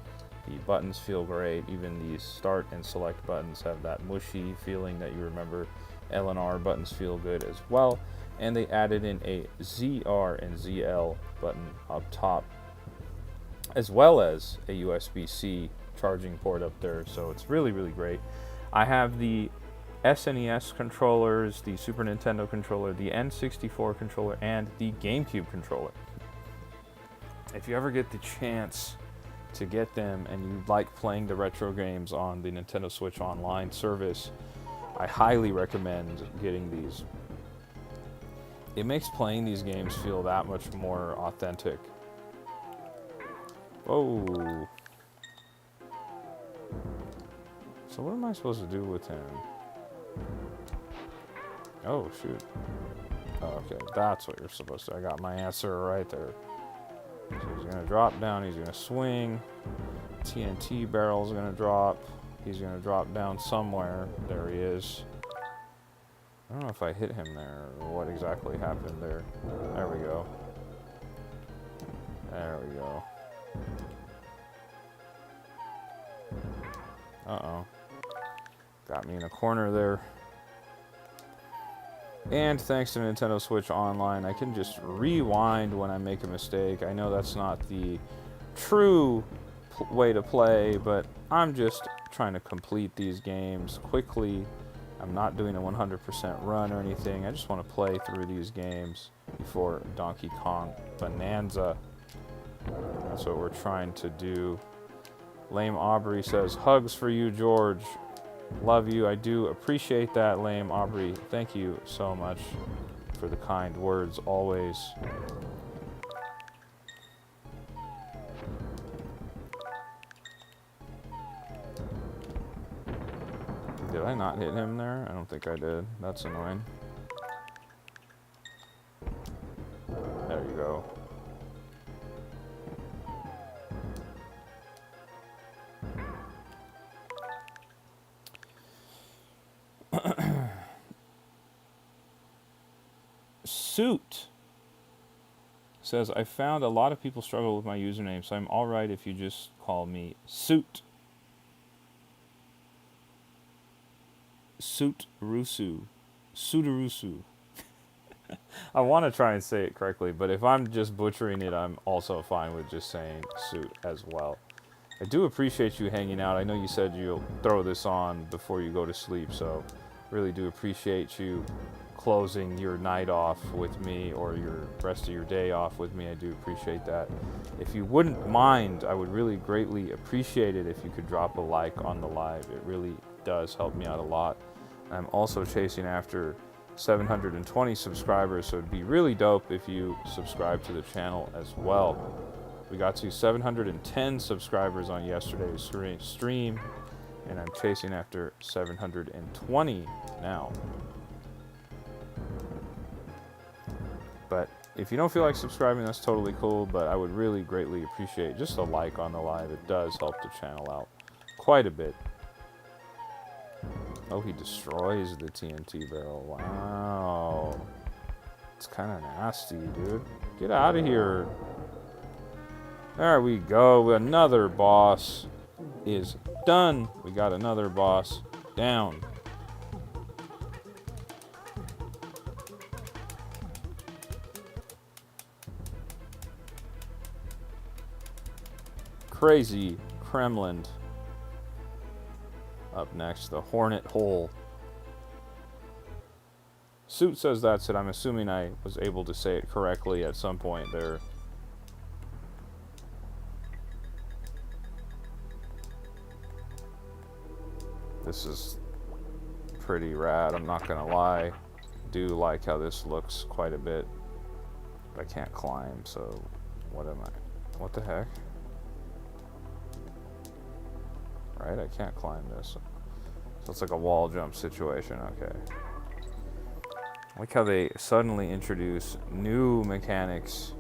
The buttons feel great. Even the start and select buttons have that mushy feeling that you remember. L and R buttons feel good as well. And they added in a ZR and ZL button up top, as well as a USB-C charging port up there. So it's really, really great. I have the SNES controllers, the Super Nintendo controller, the N64 controller, and the GameCube controller. If you ever get the chance to get them and you like playing the retro games on the Nintendo Switch Online service, I highly recommend getting these. It makes playing these games feel that much more authentic. Whoa. So what am I supposed to do with him? Oh, shoot. Oh, okay, that's what you're supposed to. I got my answer right there. So he's going to drop down. He's going to swing. TNT barrel's going to drop. He's going to drop down somewhere. There he is. I don't know if I hit him there or what exactly happened there. There we go. There we go. Uh-oh. Got me in a corner there. And thanks to Nintendo Switch Online, I can just rewind when I make a mistake. I know that's not the true way to play, but I'm just trying to complete these games quickly. I'm not doing a 100% run or anything. I just want to play through these games before Donkey Kong Bonanza. That's what we're trying to do. Lame Aubrey says, hugs for you, George. Love you. I do appreciate that, Lame Aubrey. Thank you so much for the kind words always. Did I not hit him there? I don't think I did. That's annoying. There you go. Suit says, I found a lot of people struggle with my username, so I'm alright if you just call me Suit. Suit-rusu. Sudarusu. I want to try and say it correctly, but if I'm just butchering it, I'm also fine with just saying Suit as well. I do appreciate you hanging out. I know you said you'll throw this on before you go to sleep, so really do appreciate you closing your night off with me or your rest of your day off with me. I do appreciate that. If you wouldn't mind, I would really greatly appreciate it if you could drop a like on the live. It really does help me out a lot. I'm also chasing after 720 subscribers, so it'd be really dope if you subscribe to the channel as well. We got to 710 subscribers on yesterday's stream, and I'm chasing after 720 now. But if you don't feel like subscribing, that's totally cool, but I would really greatly appreciate just a like on the live. It does help the channel out quite a bit. Oh, he destroys the TNT barrel. Wow. It's kind of nasty, dude. Get out of here. There we go. Another boss is done. We got another boss down. Crazy Kremlin. Up next, the Hornet Hole. Suit says that's it. I'm assuming I was able to say it correctly at some point there. This is pretty rad, I'm not gonna lie. Do like how this looks quite a bit. But I can't climb, so what am I? What the heck? Right, I can't climb this. So it's like a wall jump situation, okay. I like how they suddenly introduce new mechanics.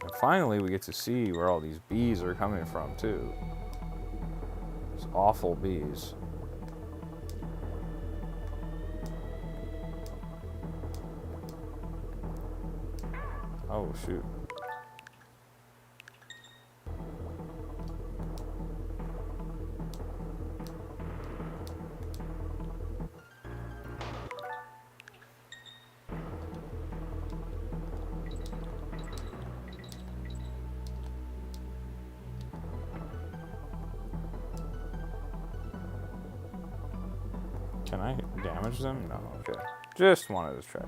And finally, we get to see where all these bees are coming from, too. These awful bees. Oh, shoot. Can I damage them? No, okay. Just wanted to check.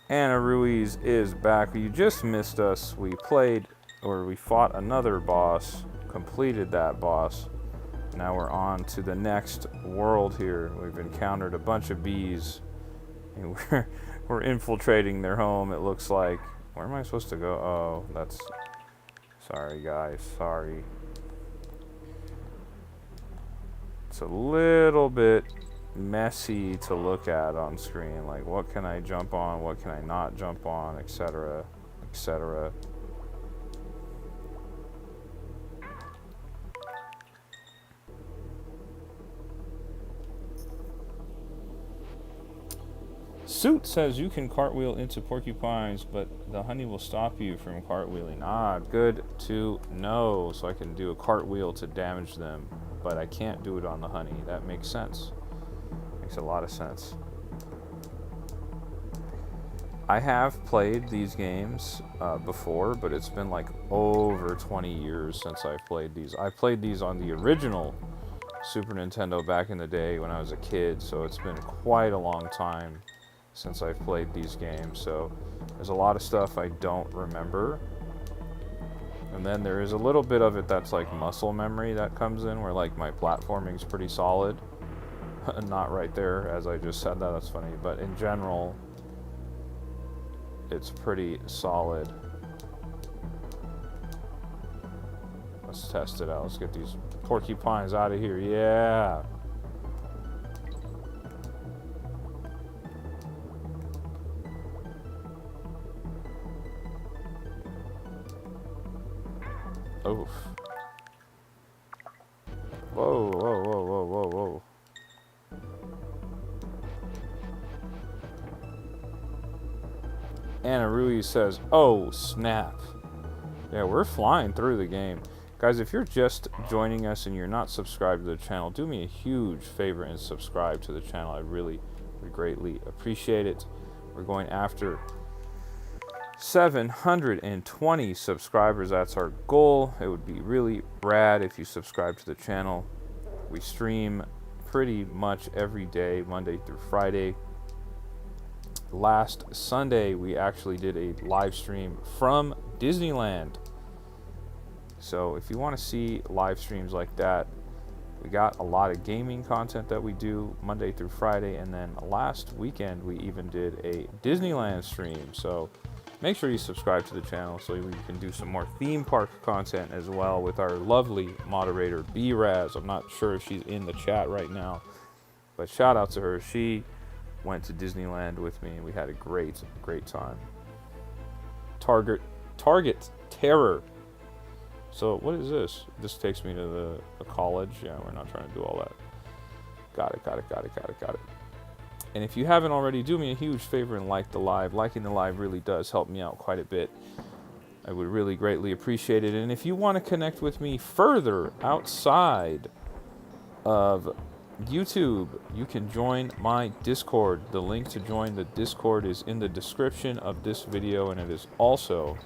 Anna Ruiz is back. You just missed us. We played, or we fought another boss, completed that boss. Now we're on to the next world here. We've encountered a bunch of bees, and we're infiltrating their home, it looks like. Where am I supposed to go? Oh, that's... Sorry, guys. Sorry. it's a little bit messy to look at on screen. Like, what can I jump on, what can I not jump on, etc., etc. Suit says you can cartwheel into porcupines, but the honey will stop you from cartwheeling. Ah, good to know. So I can do a cartwheel to damage them, but I can't do it on the honey. That makes sense. Makes a lot of sense. I have played these games before, but it's been like over 20 years since I've played these. I played these on the original Super Nintendo back in the day when I was a kid, so it's been quite a long time since I've played these games. So there's a lot of stuff I don't remember. And then there is a little bit of it that's like muscle memory that comes in, where like my platforming's pretty solid. Not right there, as I just said that, that's funny. But in general, it's pretty solid. Let's test it out. Let's get these porcupines out of here. Yeah. Oof. Whoa, whoa, whoa, whoa, whoa, whoa. Anna Ruiz says, oh, snap. Yeah, we're flying through the game. Guys, if you're just joining us and you're not subscribed to the channel, do me a huge favor and subscribe to the channel. I really would greatly appreciate it. We're going after 720 subscribers. That's our goal. It would be really rad if you subscribe to the channel. We stream pretty much every day, Monday through Friday. Last Sunday, we actually did a live stream from Disneyland. So if you want to see live streams like that, we got a lot of gaming content that we do Monday through Friday. And then last weekend, we even did a Disneyland stream. So make sure you subscribe to the channel so we can do some more theme park content as well with our lovely moderator, B-Raz. I'm not sure if she's in the chat right now, but shout out to her. She went to Disneyland with me and we had a great time. Target Terror. So what is this? This takes me to the college. Yeah, we're not trying to do all that. Got it. And if you haven't already, do me a huge favor and like the live. Liking the live really does help me out quite a bit. I would really greatly appreciate it. And if you want to connect with me further outside of YouTube, you can join my Discord. The link to join the Discord is in the description of this video, and it is also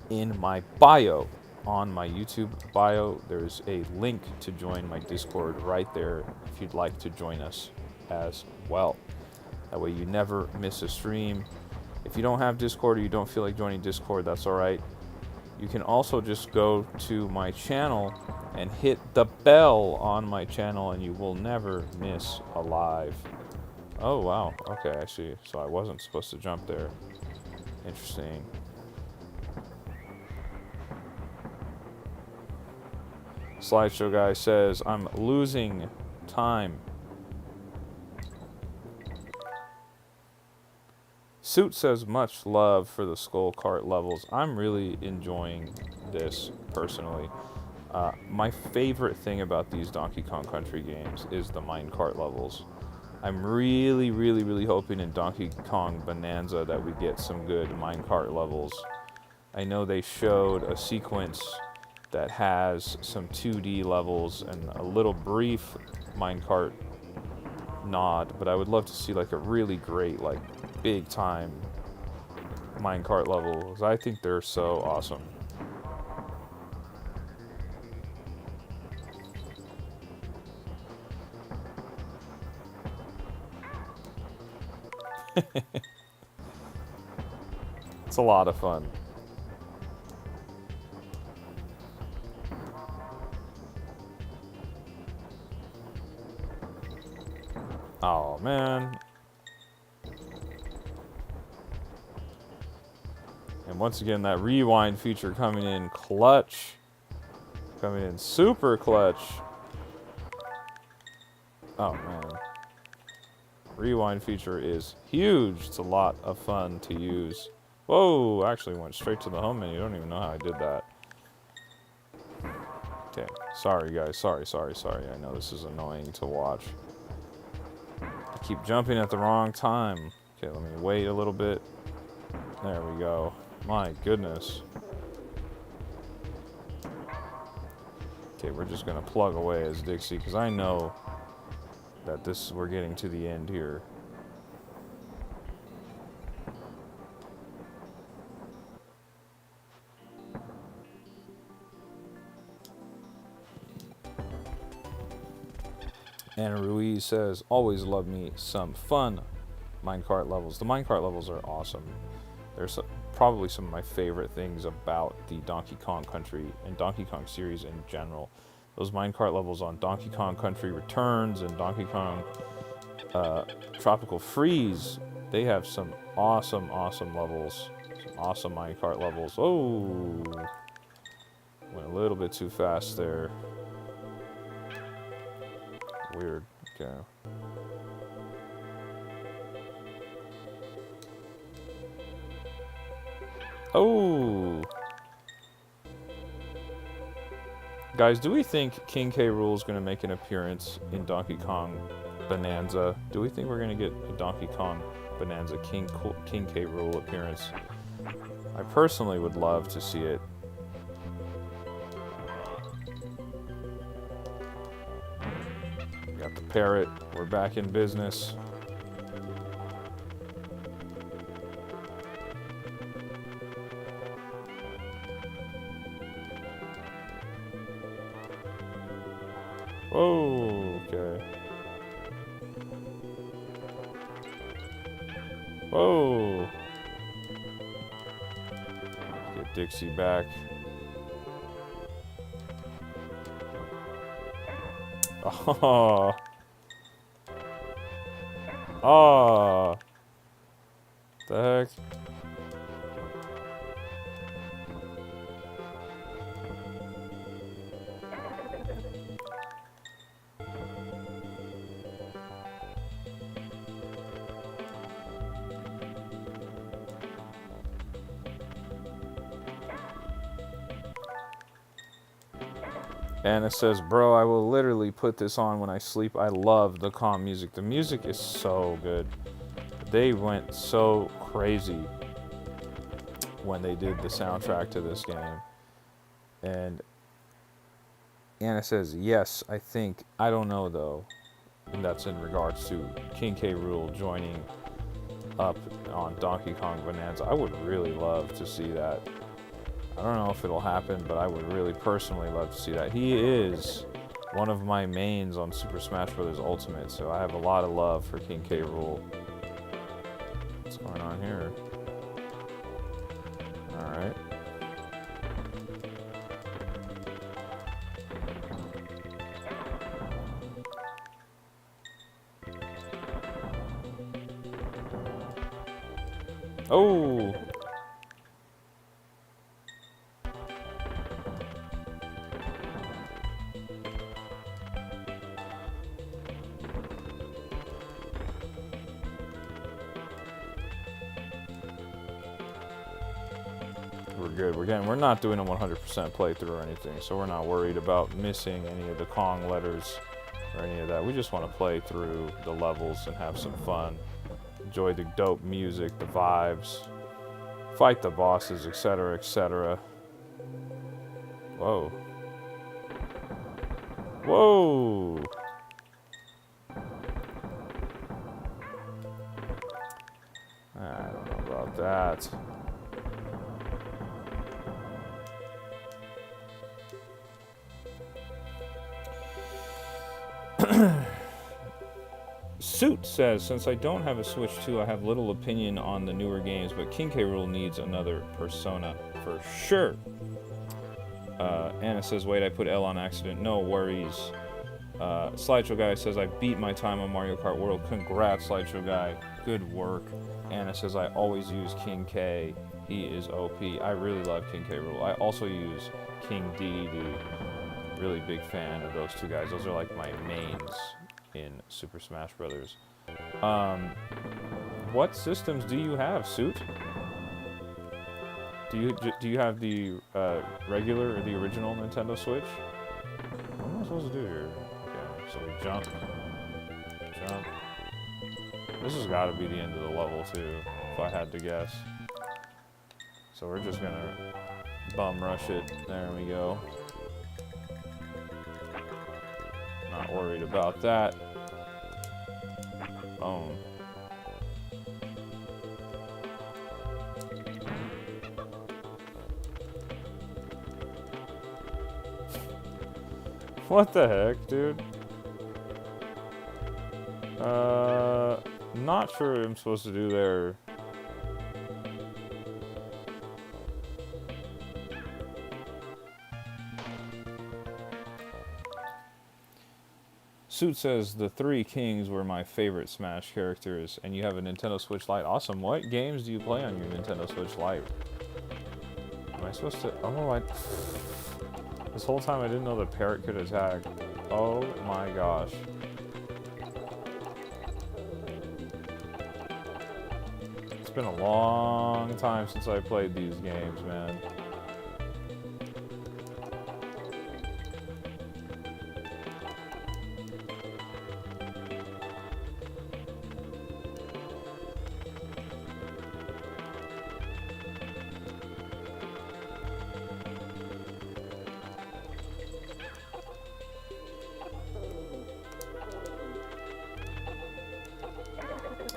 in my bio. On my YouTube bio, there's a link to join my Discord right there if you'd like to join us as well. That way you never miss a stream. If you don't have Discord or you don't feel like joining Discord, that's alright. You can also just go to my channel and hit the bell on my channel and you will never miss a live. Oh wow, okay, I see. So I wasn't supposed to jump there. Interesting. Slideshow guy says, I'm losing time. Suit says, much love for the Skull Kart levels. I'm really enjoying this personally. My favorite thing about these Donkey Kong Country games is the minecart levels. I'm really hoping in Donkey Kong Bonanza that we get some good minecart levels. I know they showed a sequence that has some 2D levels and a little brief minecart nod, but I would love to see like a really great, like big time minecart level, because I think they're so awesome. It's a lot of fun. Oh, man. And once again, that rewind feature coming in clutch. Coming in super clutch. Oh, man. Rewind feature is huge. It's a lot of fun to use. Whoa, I actually went straight to the home menu. I don't even know how I did that. Okay, sorry guys. Sorry. I know this is annoying to watch. I keep jumping at the wrong time. Okay, let me wait a little bit. There we go. My goodness. Okay, we're just gonna plug away as Dixie, because I know that we're getting to the end here. Anna Ruiz says, always love me some fun minecart levels. The minecart levels are awesome. They're probably some of my favorite things about the Donkey Kong Country and Donkey Kong series in general. Those minecart levels on Donkey Kong Country Returns and Donkey Kong Tropical Freeze, they have some awesome levels. Some awesome minecart levels. Oh! Went a little bit too fast there. Weird. Okay. Oh! Guys, do we think King K. Rool is going to make an appearance in Donkey Kong Bonanza? Do we think we're going to get a Donkey Kong Bonanza King K. Rool appearance? I personally would love to see it. Got the parrot. We're back in business. Whoa, okay. Whoa. Get Dixie back. Oh. Oh. The heck? Anna says, bro, I will literally put this on when I sleep. I love the calm music. The music is so good. They went so crazy when they did the soundtrack to this game. And Anna says, yes, I think. I don't know, though. And that's in regards to King K. Rool joining up on Donkey Kong Bonanza. I would really love to see that. I don't know if it'll happen, but I would really personally love to see that. He is one of my mains on Super Smash Bros. Ultimate, so I have a lot of love for King K. Rool. What's going on here? Alright. Oh! We're good. We're not doing a 100% playthrough or anything, so we're not worried about missing any of the Kong letters or any of that. We just want to play through the levels and have some fun. Enjoy the dope music, the vibes, fight the bosses, etc., etc. Whoa. Whoa! I don't know about that. Suit says, since I don't have a Switch 2, I have little opinion on the newer games, but King K. Rool needs another Persona for sure. Anna says, wait, I put L on accident. No worries. Slideshow Guy says, I beat my time on Mario Kart World. Congrats, Slideshow Guy. Good work. Anna says, I always use King K. He is OP. I really love King K. Rool. I also use King Diddy. Really big fan of those two guys. Those are like my mains in Super Smash Brothers. What systems do you have, Suit? Do you have the regular or the original Nintendo Switch? What am I supposed to do here? Okay, so we jump. Jump. This has got to be the end of the level, too, if I had to guess. So we're just gonna bum rush it. There we go. Not worried about that. Boom. What the heck, dude? Not sure what I'm supposed to do there. Suit says the Three Kings were my favorite Smash characters, and you have a Nintendo Switch Lite. Awesome. What games do you play on your Nintendo Switch Lite? Am I supposed to... Oh, this whole time I didn't know the parrot could attack. Oh my gosh. It's been a long time since I played these games, man.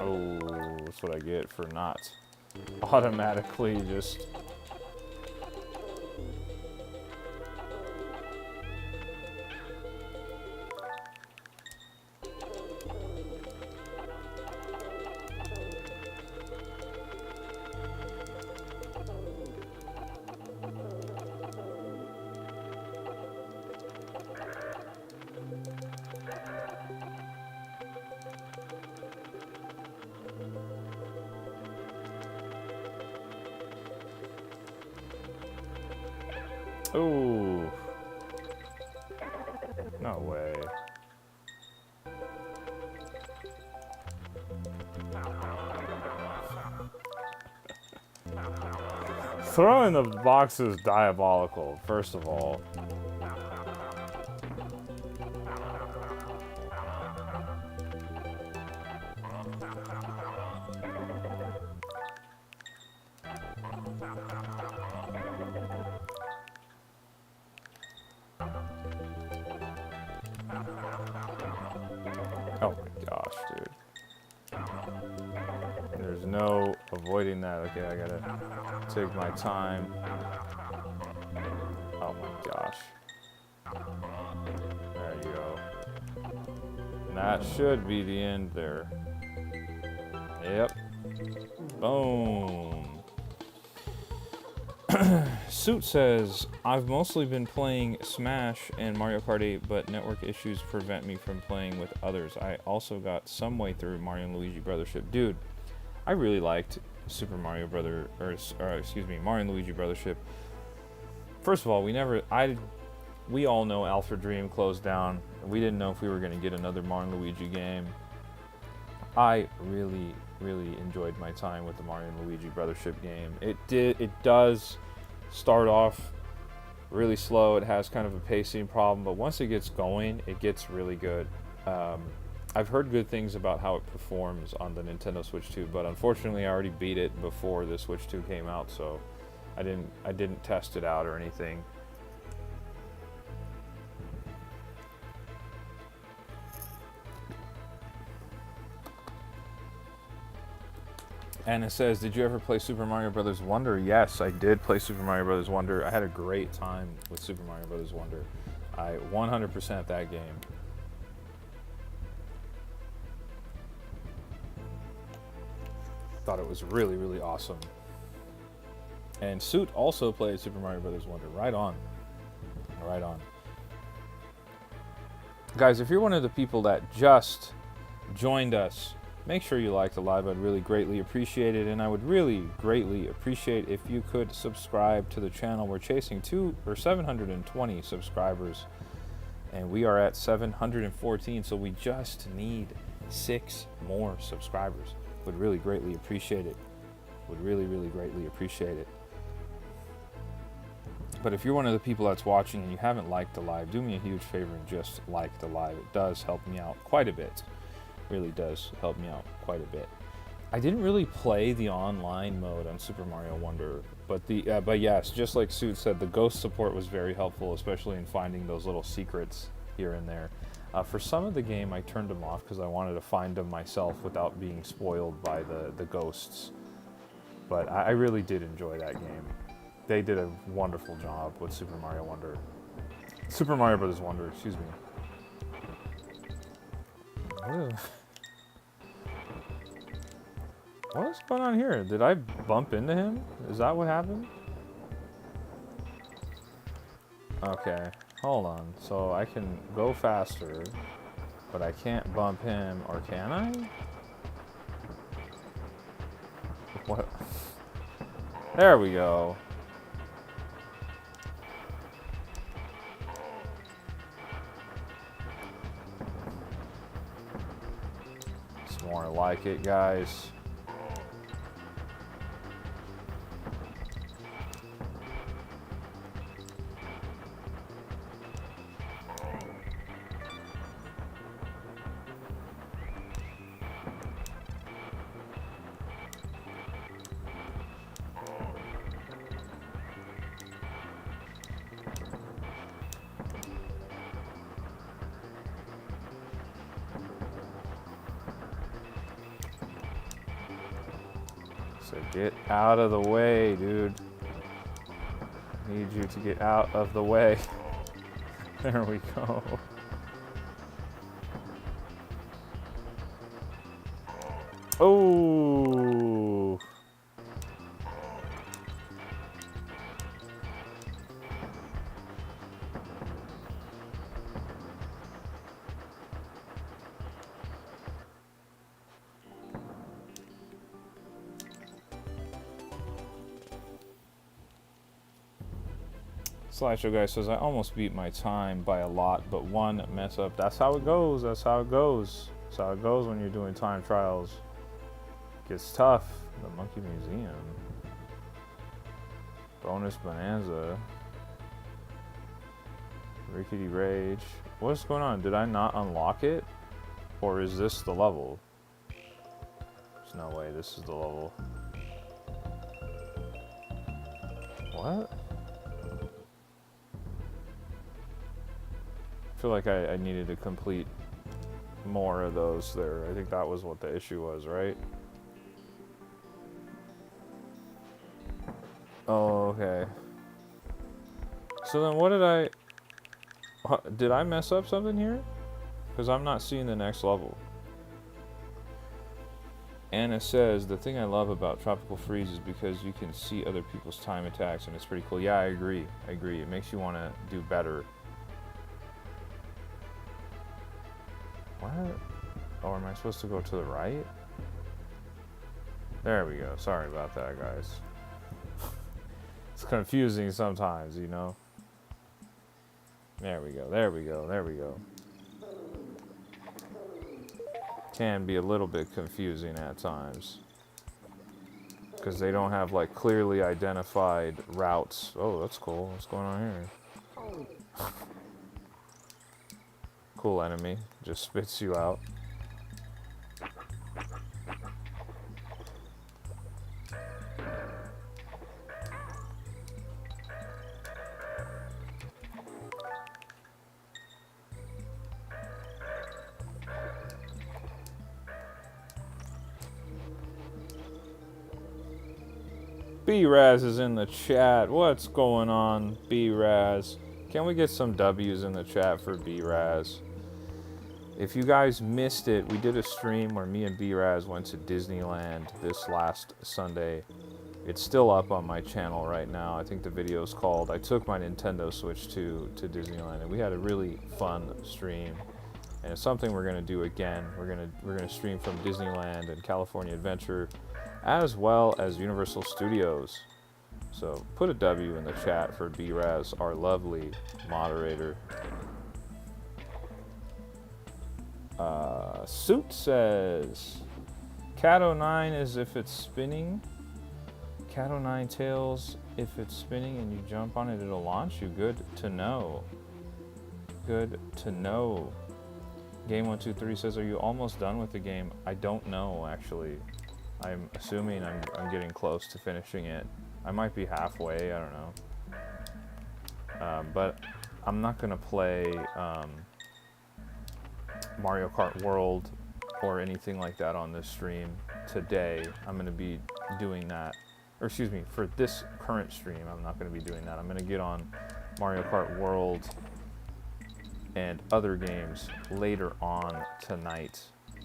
Oh, that's what I get for not automatically just... Ooh. No way. Throwing the box is diabolical, first of all. Oh my gosh, dude. There's no avoiding that. Okay, I gotta take my time. Oh my gosh. There you go. And that should be the end there. Yep. Boom. Suit says, I've mostly been playing Smash and Mario Kart 8, but network issues prevent me from playing with others. I also got some way through Mario and Luigi Brothership. Dude, I really liked Super Mario Brother, or excuse me, Mario and Luigi Brothership. First of all, we all know Alpha Dream closed down. We didn't know if we were going to get another Mario and Luigi game. I really enjoyed my time with the Mario and Luigi Brothership game. It does start off really slow. It has kind of a pacing problem, but once it gets going, it gets really good. I've heard good things about how it performs on the Nintendo Switch 2, but unfortunately I already beat it before the Switch 2 came out, so I didn't test it out or anything. And it says, did you ever play Super Mario Bros. Wonder? Yes, I did play Super Mario Bros. Wonder. I had a great time with Super Mario Bros. Wonder. I 100% that game. Thought it was really awesome. And Suit also played Super Mario Bros. Wonder. Right on. Right on. Guys, if you're one of the people that just joined us, make sure you like the live. I'd really greatly appreciate it, and I would really greatly appreciate if you could subscribe to the channel. We're chasing 720 subscribers, And we are at 714, so we just need 6 more subscribers. Would really greatly appreciate it. Would really, really greatly appreciate it. But if you're one of the people that's watching and you haven't liked the live, do me a huge favor and just like the live. It does help me out quite a bit. Really does help me out quite a bit. I didn't really play the online mode on Super Mario Wonder, but but yes, just like Suit said, the ghost support was very helpful, especially in finding those little secrets here and there. For some of the game, I turned them off because I wanted to find them myself without being spoiled by the ghosts. But I really did enjoy that game. They did a wonderful job with Super Mario Wonder. Super Mario Brothers Wonder, excuse me. What's going on here? Did I bump into him? Is that what happened? Okay, hold on. So I can go faster, but I can't bump him, or can I? What? There we go. It's more like it, guys. So get out of the way, dude. Need you to get out of the way. There we go. Oh. Slideshow guy says, I almost beat my time by a lot, but one mess up. That's how it goes. That's how it goes. That's how it goes when you're doing time trials. Gets tough. The Monkey Museum. Bonus Bonanza. Rickety Rage. What's going on? Did I not unlock it? Or is this the level? There's no way this is the level. What? I feel like I needed to complete more of those there. I think that was what the issue was, right? Oh, okay. So then what did I mess up something here? Because I'm not seeing the next level. Anna says, the thing I love about Tropical Freeze is because you can see other people's time attacks and it's pretty cool. Yeah, I agree. I agree. It makes you want to do better. What? Oh, am I supposed to go to the right? There we go. Sorry about that, guys. It's confusing sometimes, you know? There we go. There we go. There we go. Can be a little bit confusing at times. Because they don't have, like, clearly identified routes. Oh, that's cool. What's going on here? Cool enemy. Just spits you out. B-Raz is in the chat. What's going on, B-Raz? Can we get some W's in the chat for B-Raz? If you guys missed it, we did a stream where me and B-Raz went to Disneyland this last Sunday. It's still up on my channel right now. I think the video's called I Took My Nintendo Switch to Disneyland, and we had a really fun stream. And it's something we're gonna do again. We're gonna stream from Disneyland and California Adventure, as well as Universal Studios. So put a W in the chat for B-Raz, our lovely moderator. Suit says, Cat 09 is if it's spinning. Cat 09 tails, if it's spinning and you jump on it, it'll launch you. Good to know. Good to know. Game 123 says, are you almost done with the game? I don't know, actually. I'm assuming I'm getting close to finishing it. I might be halfway, I don't know. But I'm not going to play Mario Kart World or anything like that on this stream today. I'm going to be doing that, or excuse me, for this current stream, I'm not going to be doing that. I'm going to get on Mario Kart World and other games later on tonight,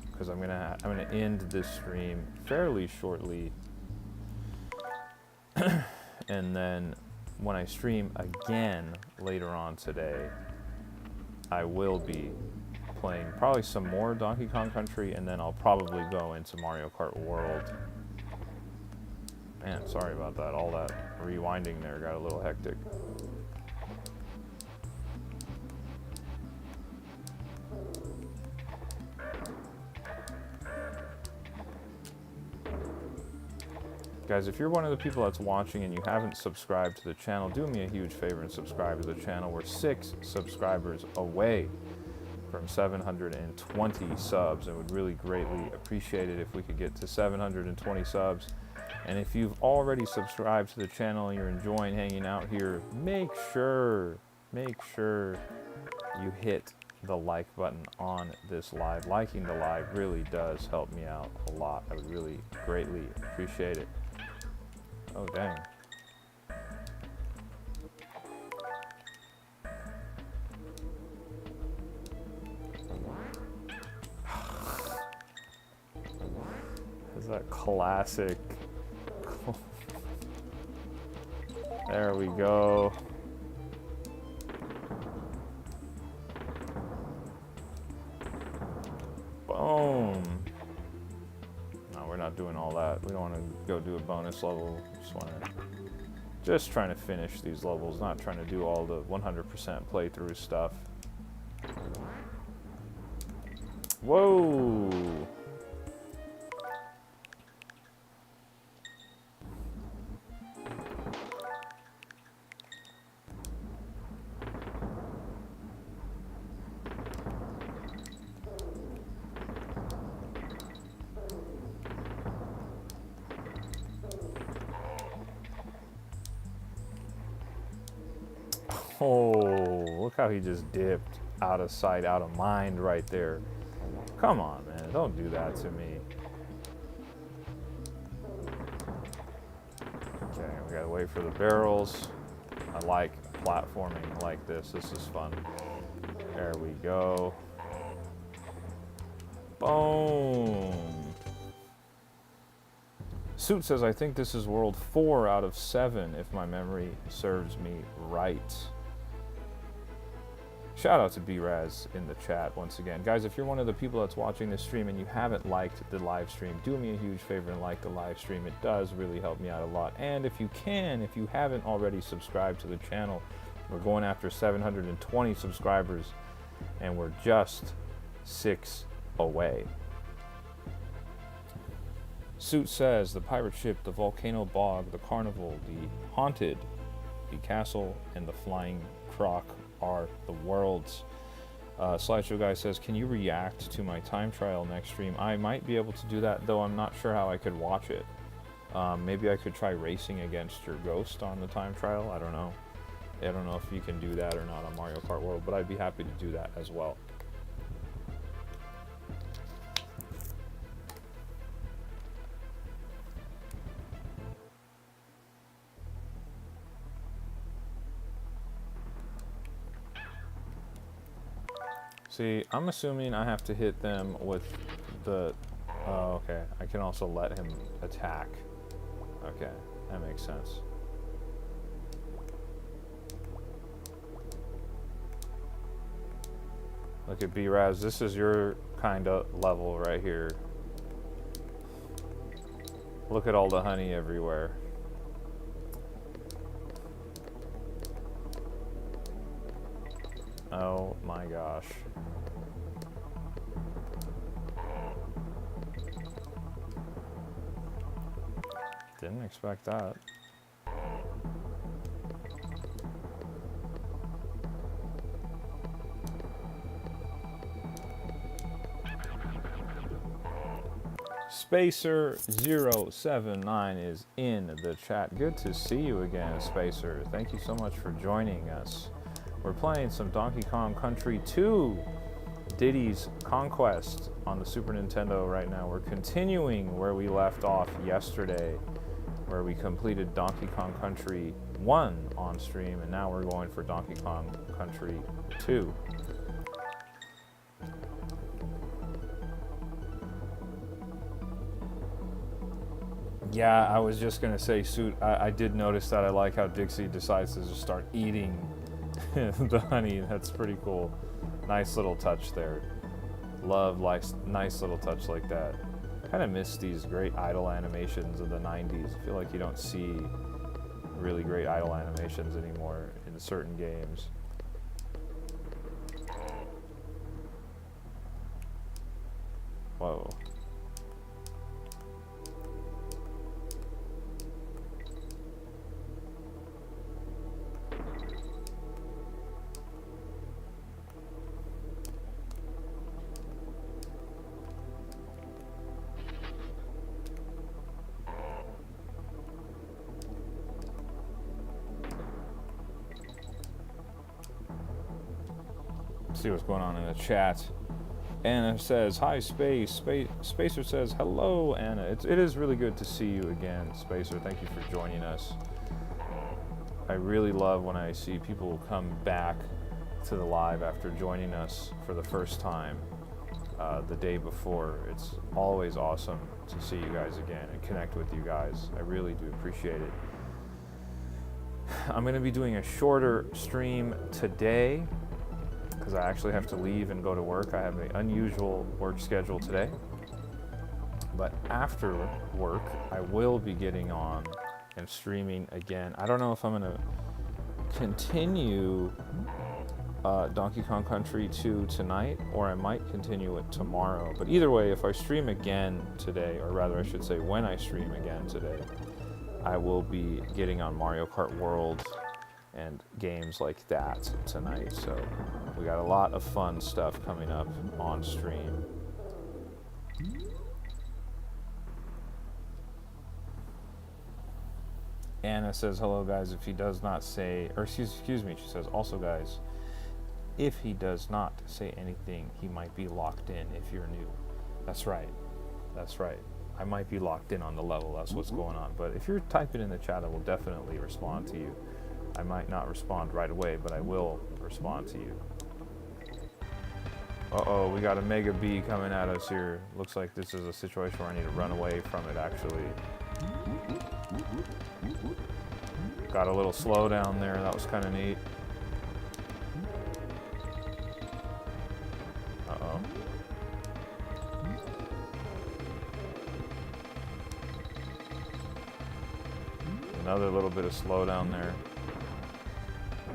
because I'm gonna end this stream fairly shortly, and then when I stream again later on today, I will be playing probably some more Donkey Kong Country, and then I'll probably go into Mario Kart World. Man, sorry about that. All that rewinding there got a little hectic. Guys, if you're one of the people that's watching and you haven't subscribed to the channel, do me a huge favor and subscribe to the channel. We're 6 subscribers away from 720 subs, and would really greatly appreciate it if we could get to 720 subs. And if you've already subscribed to the channel and you're enjoying hanging out here, make sure you hit the like button on this live. Liking the live really does help me out a lot. I would really greatly appreciate it. Oh, dang. Is that classic? There we go. Boom. No, we're not doing all that. We don't want to go do a bonus level. Just trying to finish these levels, not trying to do all the 100% playthrough stuff. Whoa. Oh, look how he just dipped out of sight, out of mind right there. Come on, man. Don't do that to me. Okay, we gotta wait for the barrels. I like platforming like this. This is fun. There we go. Boom. Suit says, I think this is world 4 out of 7, if my memory serves me right. Shout out to B-Raz in the chat once again. Guys, if you're one of the people that's watching this stream and you haven't liked the live stream, do me a huge favor and like the live stream. It does really help me out a lot. And if you haven't already subscribed to the channel, we're going after 720 subscribers, and we're just 6 away. Suit says, the pirate ship, the volcano bog, the carnival, the haunted, the castle, and the flying croc are the worlds. Slideshow Guy says, can you react to my time trial next stream? I might be able to do that, though I'm not sure how I could watch it. Maybe I could try racing against your ghost on the time trial. I don't know. I don't know if you can do that or not on Mario Kart World, but I'd be happy to do that as well. See, I'm assuming I have to hit them with the... Oh, okay. I can also let him attack. Okay, that makes sense. Look at B-Raz. This is your kind of level right here. Look at all the honey everywhere. Oh my gosh. Didn't expect that. Spacer079 is in the chat. Good to see you again, Spacer. Thank you so much for joining us. We're playing some Donkey Kong Country 2, Diddy's Conquest on the Super Nintendo right now. We're continuing where we left off yesterday, where we completed Donkey Kong Country 1 on stream, and now we're going for Donkey Kong Country 2. Yeah, I was just gonna say, Suit, I did notice that. I like how Dixie decides to just start eating the honey. That's pretty cool. Nice little touch there. Love, like, nice little touch like that. Kind of miss these great idle animations of the 90s. I feel like you don't see really great idle animations anymore in certain games. Whoa. See what's going on in the chat. Anna says, hi, Spacer says, hello, Anna. It is really good to see you again, Spacer. Thank you for joining us. I really love when I see people come back to the live after joining us for the first time the day before. It's always awesome to see you guys again and connect with you guys. I really do appreciate it. I'm going to be doing a shorter stream today, because I actually have to leave and go to work. I have an unusual work schedule today. But after work, I will be getting on and streaming again. I don't know if I'm going to continue Donkey Kong Country 2 tonight, or I might continue it tomorrow. But either way, if I stream again today, or rather I should say when I stream again today, I will be getting on Mario Kart World and games like that tonight. So we got a lot of fun stuff coming up on stream. Anna says, hello guys, if he does not say, or excuse me, she says, also guys, if he does not say anything, he might be locked in if you're new. That's right. That's right. I might be locked in on the level. That's what's going on. But if you're typing in the chat, I will definitely respond to you. I might not respond right away, but I will respond to you. Uh-oh, we got a Mega Bee coming at us here. Looks like this is a situation where I need to run away from it, actually. Got a little slow down there. That was kind of neat. Uh-oh. Another little bit of slowdown there.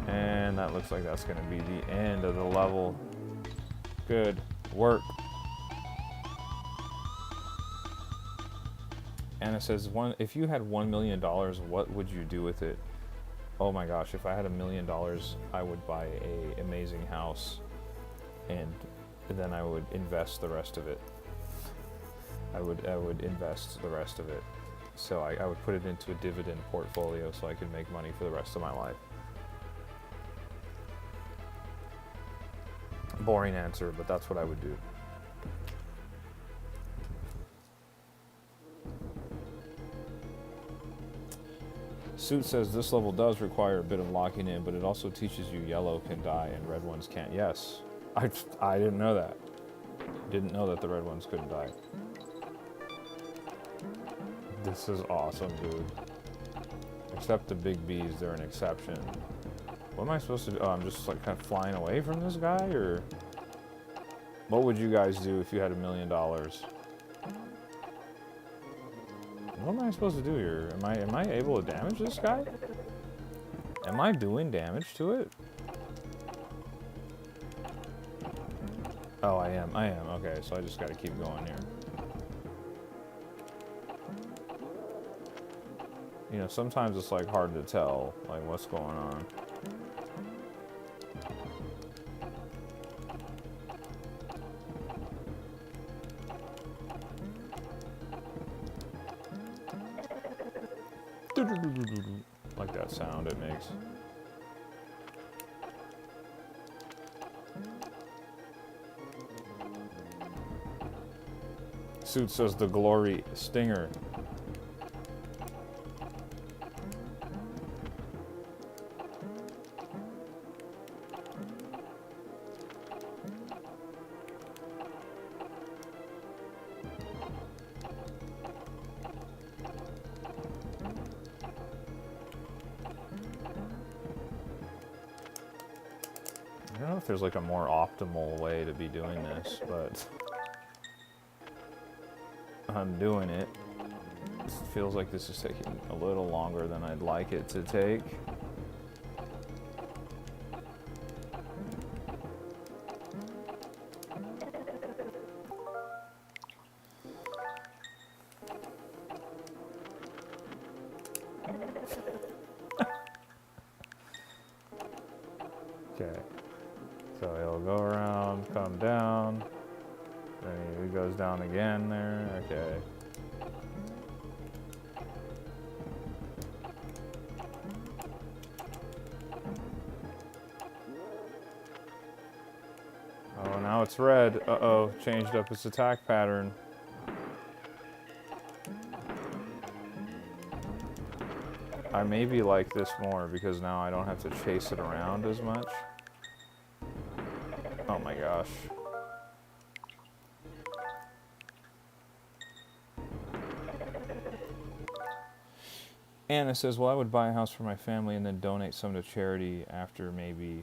And that looks like that's going to be the end of the level. Good work. Anna says, if you had $1 million, what would you do with it? Oh my gosh, if I had $1 million, I would buy an amazing house, and then I would invest the rest of it. I would invest the rest of it. So I would put it into a dividend portfolio so I could make money for the rest of my life. Boring answer, but that's what I would do. Suit says this level does require a bit of locking in, but it also teaches you yellow can die and red ones can't. Yes, I didn't know that. Didn't know that the red ones couldn't die. This is awesome, dude. Except the big bees, they're an exception. What am I supposed to do? Oh, I'm just like kind of flying away from this guy, or what would you guys do if you had $1 million? What am I supposed to do here? Am I able to damage this guy? Am I doing damage to it? Oh, I am. Okay, so I just gotta keep going here. You know, sometimes it's like hard to tell like what's going on. Like that sound it makes. Suit says the glory stinger. I don't know if there's like a more optimal way to be doing this, but I'm doing it. It feels like this is taking a little longer than I'd like it to take. Okay. So he'll go around, come down, then he goes down again there, okay. Oh, now it's red. Uh-oh, changed up its attack pattern. I maybe like this more because now I don't have to chase it around as much. Oh my gosh. Anna says, well, I would buy a house for my family and then donate some to charity after maybe.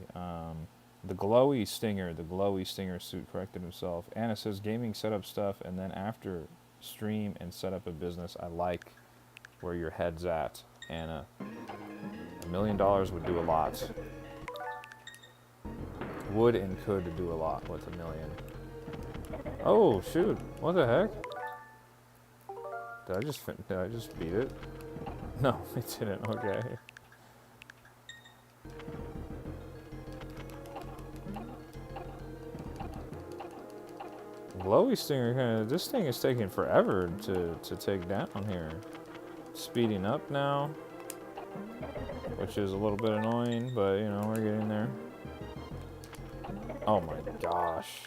The glowy stinger suit corrected himself. Anna says, gaming setup stuff and then after stream and set up a business. I like where your head's at, Anna. $1 million would do a lot. Would and could do a lot with $1 million. Oh shoot! What the heck? Did I just beat it? No, it didn't. Okay. Glowy stinger, this thing is taking forever to take down here. Speeding up now, which is a little bit annoying, but you know, we're getting there. Oh my gosh.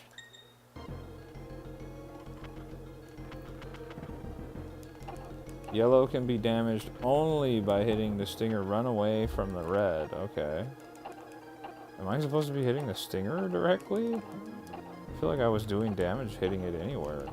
Yellow can be damaged only by hitting the stinger. Run away from the red. Okay. Am I supposed to be hitting the stinger directly? I feel like I was doing damage hitting it anywhere.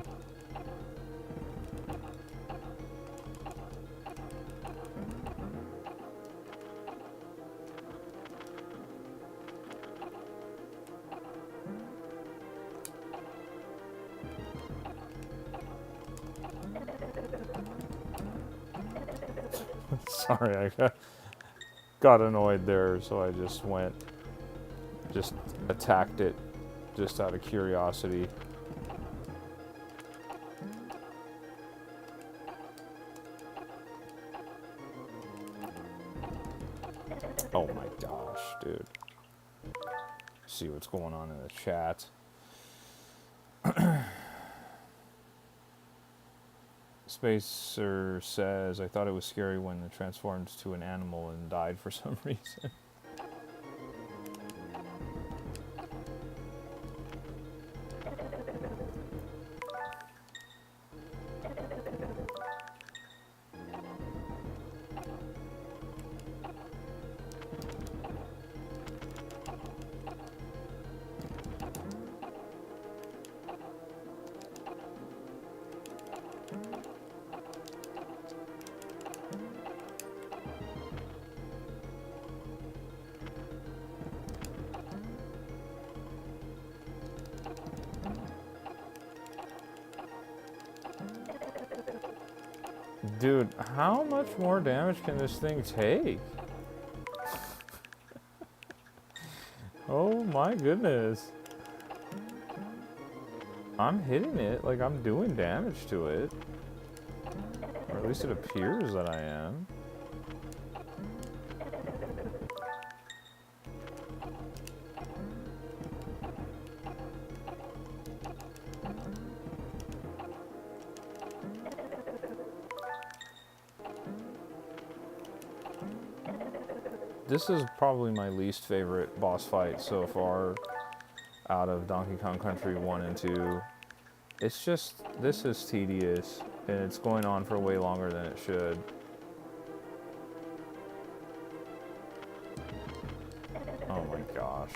Sorry, I got annoyed there, so I just attacked it just out of curiosity. Oh my gosh, dude. See what's going on in the chat. Spacer says, I thought it was scary when it transformed to an animal and died for some reason. Dude, how much more damage can this thing take? Oh my goodness. I'm hitting it, like I'm doing damage to it. Or at least it appears that I am. this is probably my least favorite boss fight so far out of Donkey Kong Country 1 and 2. It's just, this is tedious, and it's going on for way longer than it should. Oh my gosh.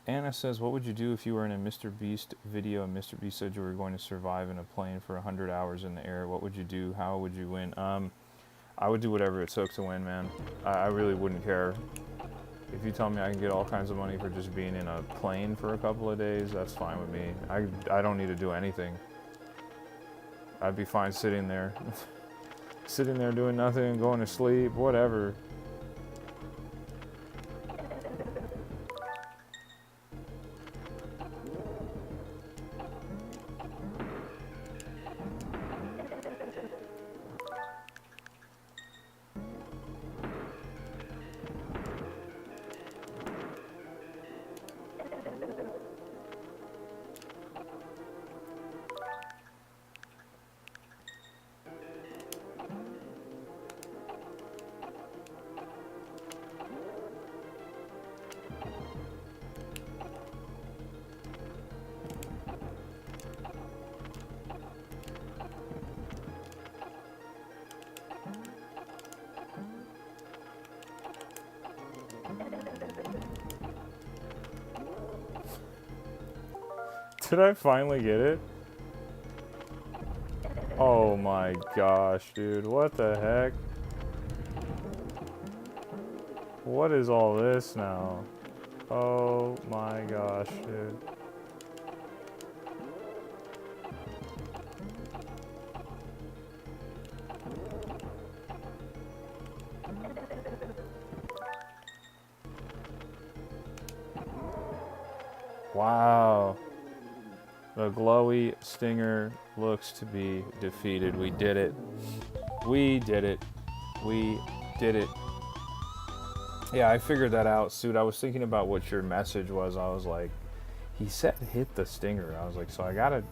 Anna says, what would you do if you were in a Mr. Beast video and Mr. Beast said you were going to survive in a plane for 100 hours in the air? What would you do? How would you win? I would do whatever it took to win, man. I really wouldn't care. If you tell me I can get all kinds of money for just being in a plane for a couple of days, that's fine with me. I don't need to do anything. I'd be fine sitting there. Sitting there doing nothing, going to sleep, whatever. Did I finally get it? Oh my gosh, dude. What the heck? What is all this now? Oh my gosh, dude. Wow. The glowy stinger looks to be defeated. We did it. We did it. We did it. Yeah, I figured that out, Suit. I was thinking about what your message was. I was like, he said hit the stinger. I was like, so I gotta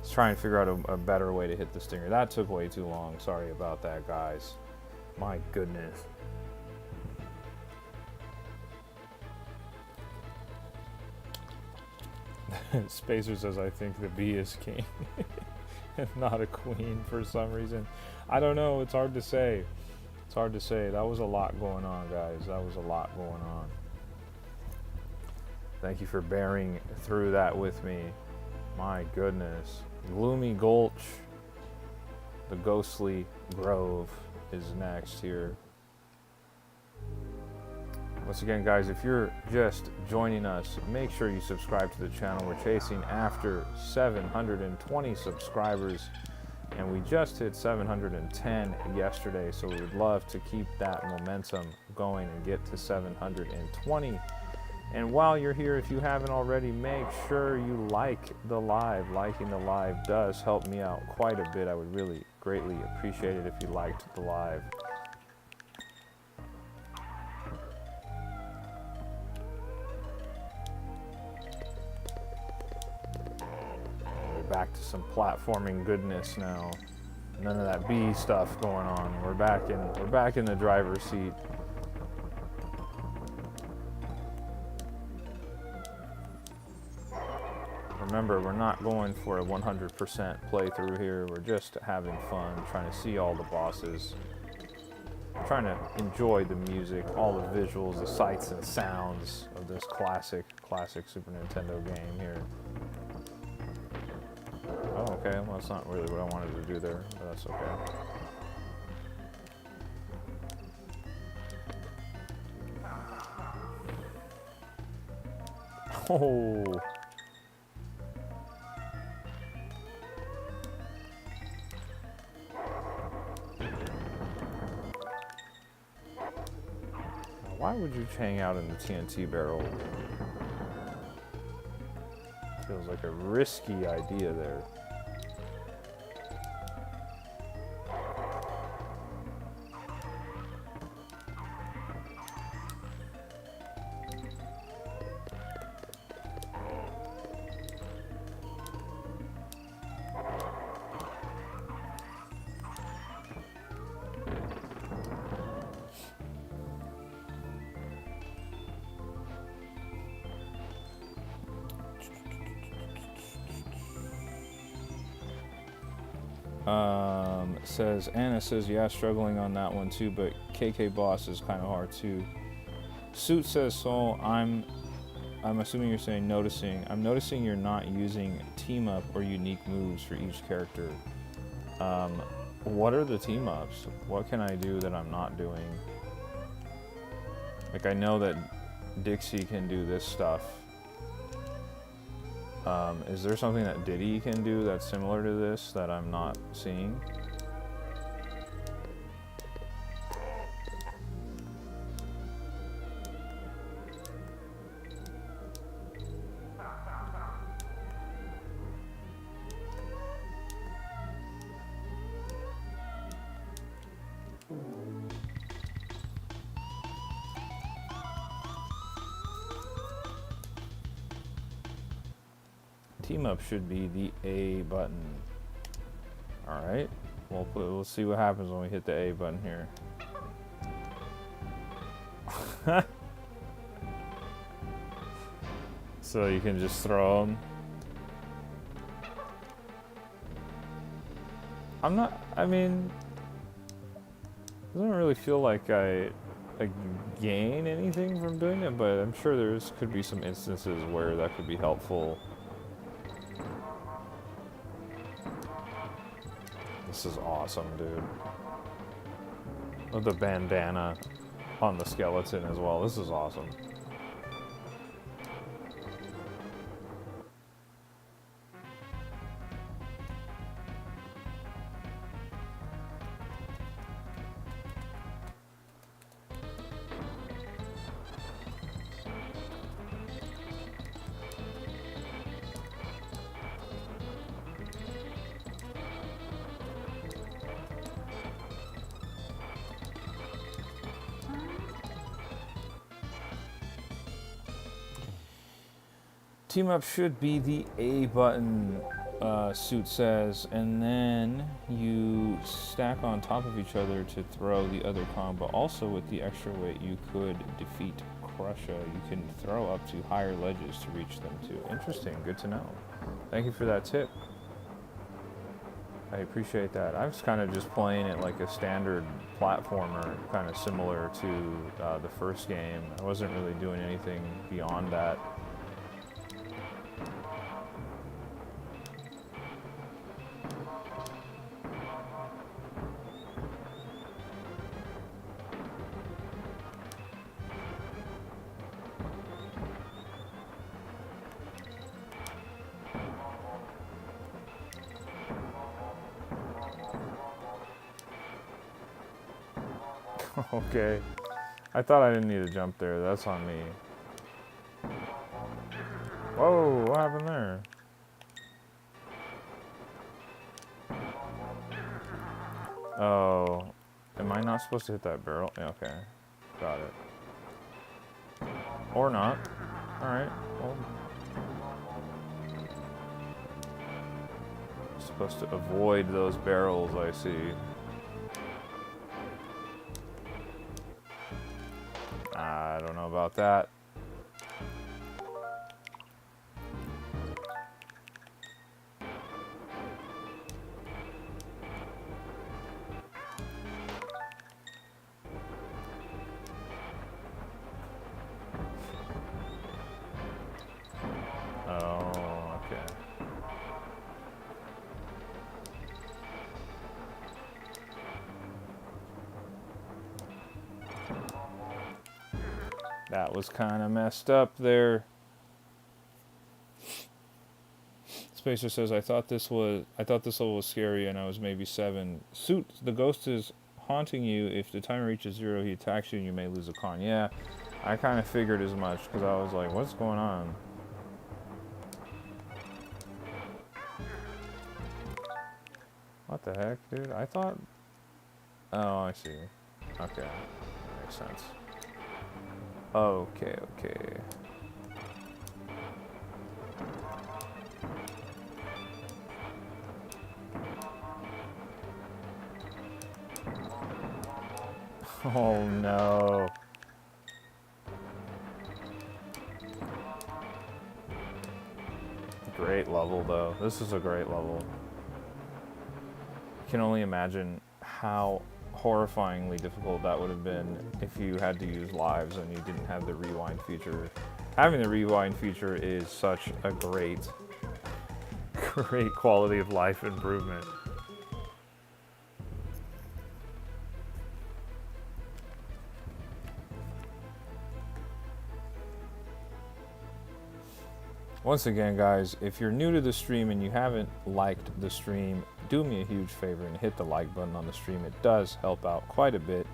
try and figure out a better way to hit the stinger. That took way too long. Sorry about that, guys. My goodness. Spacer says, I think the bee is king and not a queen for some reason. I don't know. It's hard to say. It's hard to say. That was a lot going on, guys. That was a lot going on. Thank you for bearing through that with me. My goodness. Gloomy Gulch. The Ghostly Grove is next here. Once again, guys, if you're just joining us, make sure you subscribe to the channel. We're chasing after 720 subscribers, and we just hit 710 yesterday, so we would love to keep that momentum going and get to 720. And while you're here, if you haven't already, make sure you like the live. Liking the live does help me out quite a bit. I would really greatly appreciate it if you liked the live. Back to some platforming goodness now. None of that bee stuff going on. We're back in the driver's seat. Remember, we're not going for a 100% playthrough here. We're just having fun, trying to see all the bosses, trying to enjoy the music, all the visuals, the sights and sounds of this classic Super Nintendo game here. Oh, okay. Well, that's not really what I wanted to do there, but that's okay. Oh. Why would you hang out in the TNT barrel? Feels like a risky idea there. Says Anna says, yeah, struggling on that one too, but KK Boss is kind of hard too. Suit says, so I'm assuming you're saying noticing. I'm noticing you're not using team up or unique moves for each character. What are the team ups? What can I do that I'm not doing? Like, I know that Dixie can do this stuff. Is there something that Diddy can do that's similar to this that I'm not seeing? Team up should be the A button. Alright, we'll see what happens when we hit the A button here. So you can just throw them. I mean, it doesn't really feel like I gain anything from doing it, but I'm sure could be some instances where that could be helpful. This is awesome, dude. With the bandana on the skeleton as well. This is awesome. Team up should be the A button, Suit says, and then you stack on top of each other to throw the other combo. Also, with the extra weight, you could defeat Crusha. You can throw up to higher ledges to reach them too. Interesting, good to know. Thank you for that tip. I appreciate that. I was kind of just playing it like a standard platformer, kind of similar to the first game. I wasn't really doing anything beyond that. Okay. I thought I didn't need to jump there. That's on me. Whoa, what happened there? Oh. Am I not supposed to hit that barrel? Yeah, okay. Got it. Or not. Alright. Well. Supposed to avoid those barrels, I see. I don't know about that. Oh, okay. That was kind of messed up there. Spacer says, I thought this level was scary and I was maybe 7. Suit, the ghost is haunting you. If the timer reaches 0, he attacks you and you may lose a con. Yeah, I kind of figured as much because I was like, what's going on? What the heck, dude? I thought... Oh, I see. Okay. Makes sense. Okay, okay. Oh no. Great level though. This is a great level. You can only imagine how horrifyingly difficult that would have been if you had to use lives and you didn't have the rewind feature. Having the rewind feature is such a great quality of life improvement. Once again, guys, if you're new to the stream and you haven't liked the stream, do me a huge favor and hit the like button on the stream. It does help out quite a bit.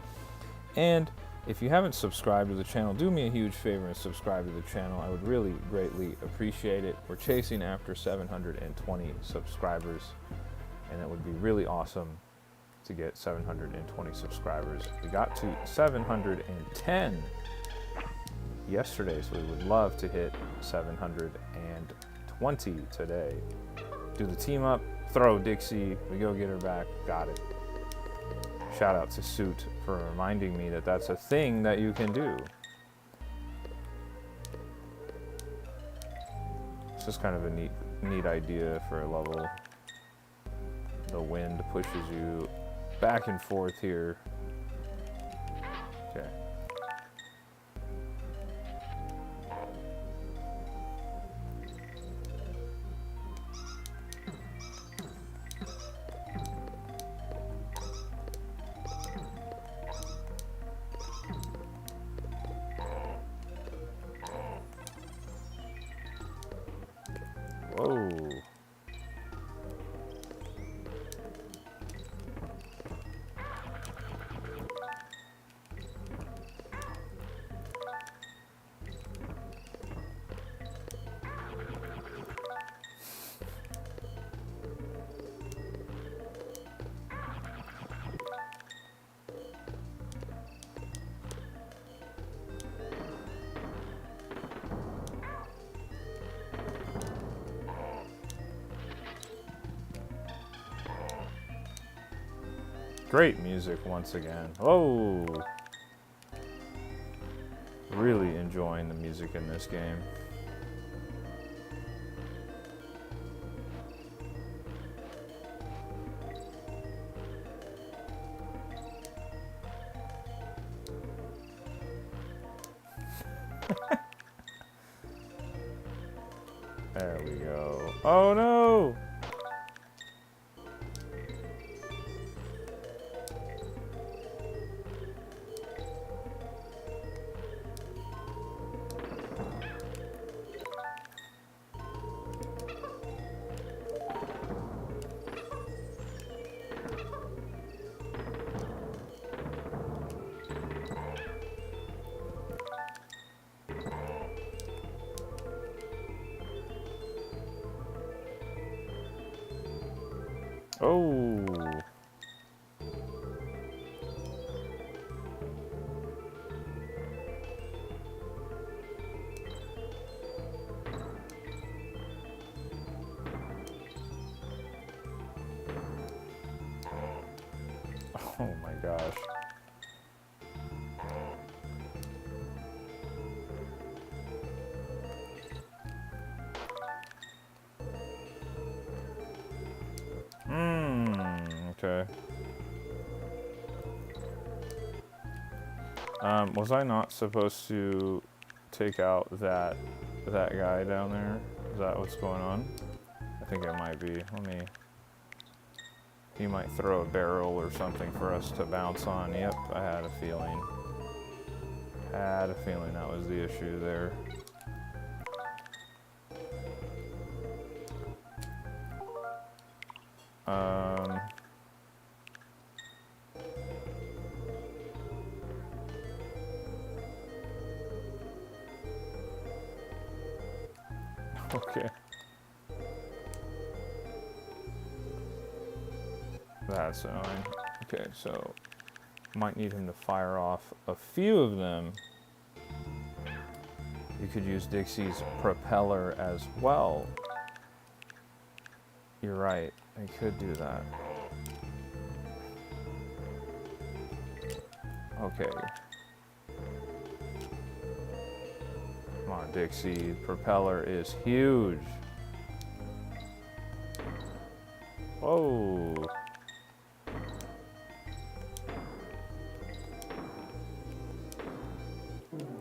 And if you haven't subscribed to the channel, do me a huge favor and subscribe to the channel. I would really greatly appreciate it. We're chasing after 720 subscribers, and it would be really awesome to get 720 subscribers. We got to 710 yesterday, so we would love to hit 720 today. Do the team up, throw Dixie, we go get her back, got it. Shout out to Suit for reminding me that that's a thing that you can do. It's just kind of a neat idea for a level. The wind pushes you back and forth here. Okay. Whoa. Great music once again. Oh, really enjoying the music in this game. There we go. Oh no! Oh. Oh my gosh. Okay. Was I not supposed to take out that guy down there? Is that what's going on? I think it might be. He might throw a barrel or something for us to bounce on. Yep, I had a feeling. Had a feeling that was the issue there. Um, okay. That's annoying. Okay, so might need him to fire off a few of them. You could use Dixie's propeller as well. You're right, I could do that. Okay. Come on, Dixie. Propeller is huge. Whoa.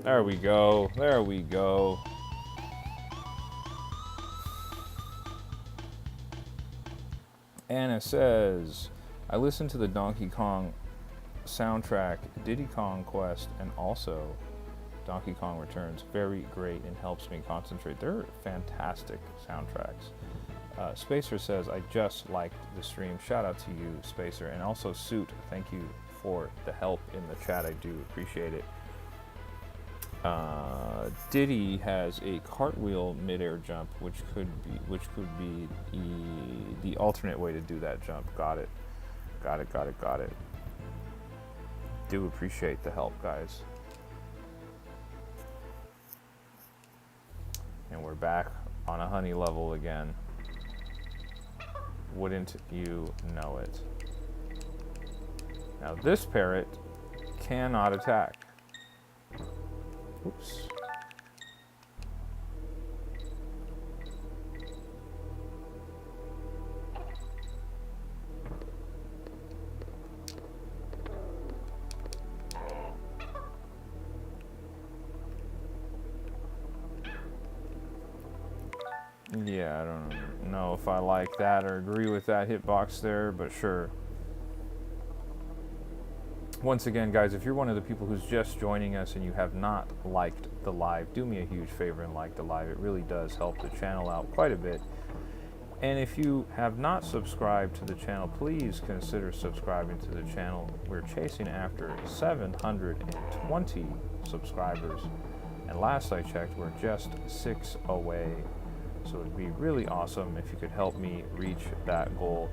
There we go. There we go. Anna says, I listened to the Donkey Kong soundtrack, Diddy Kong Quest, and also Donkey Kong Returns. Very great and helps me concentrate. They're fantastic soundtracks. Spacer says, I just liked the stream. Shout out to you, Spacer. And also, Suit, thank you for the help in the chat. I do appreciate it. Diddy has a cartwheel midair jump, which could be the alternate way to do that jump. Got it. Do appreciate the help, guys. And we're back on a honey level again. Wouldn't you know it? Now this parrot cannot attack. Oops. Yeah, I don't know if I like that or agree with that hitbox there, but sure. Once again, guys, if you're one of the people who's just joining us and you have not liked the live, do me a huge favor and like the live. It really does help the channel out quite a bit. And if you have not subscribed to the channel, please consider subscribing to the channel. We're chasing after 720 subscribers. And last I checked, we're just 6 away. So it'd be really awesome if you could help me reach that goal.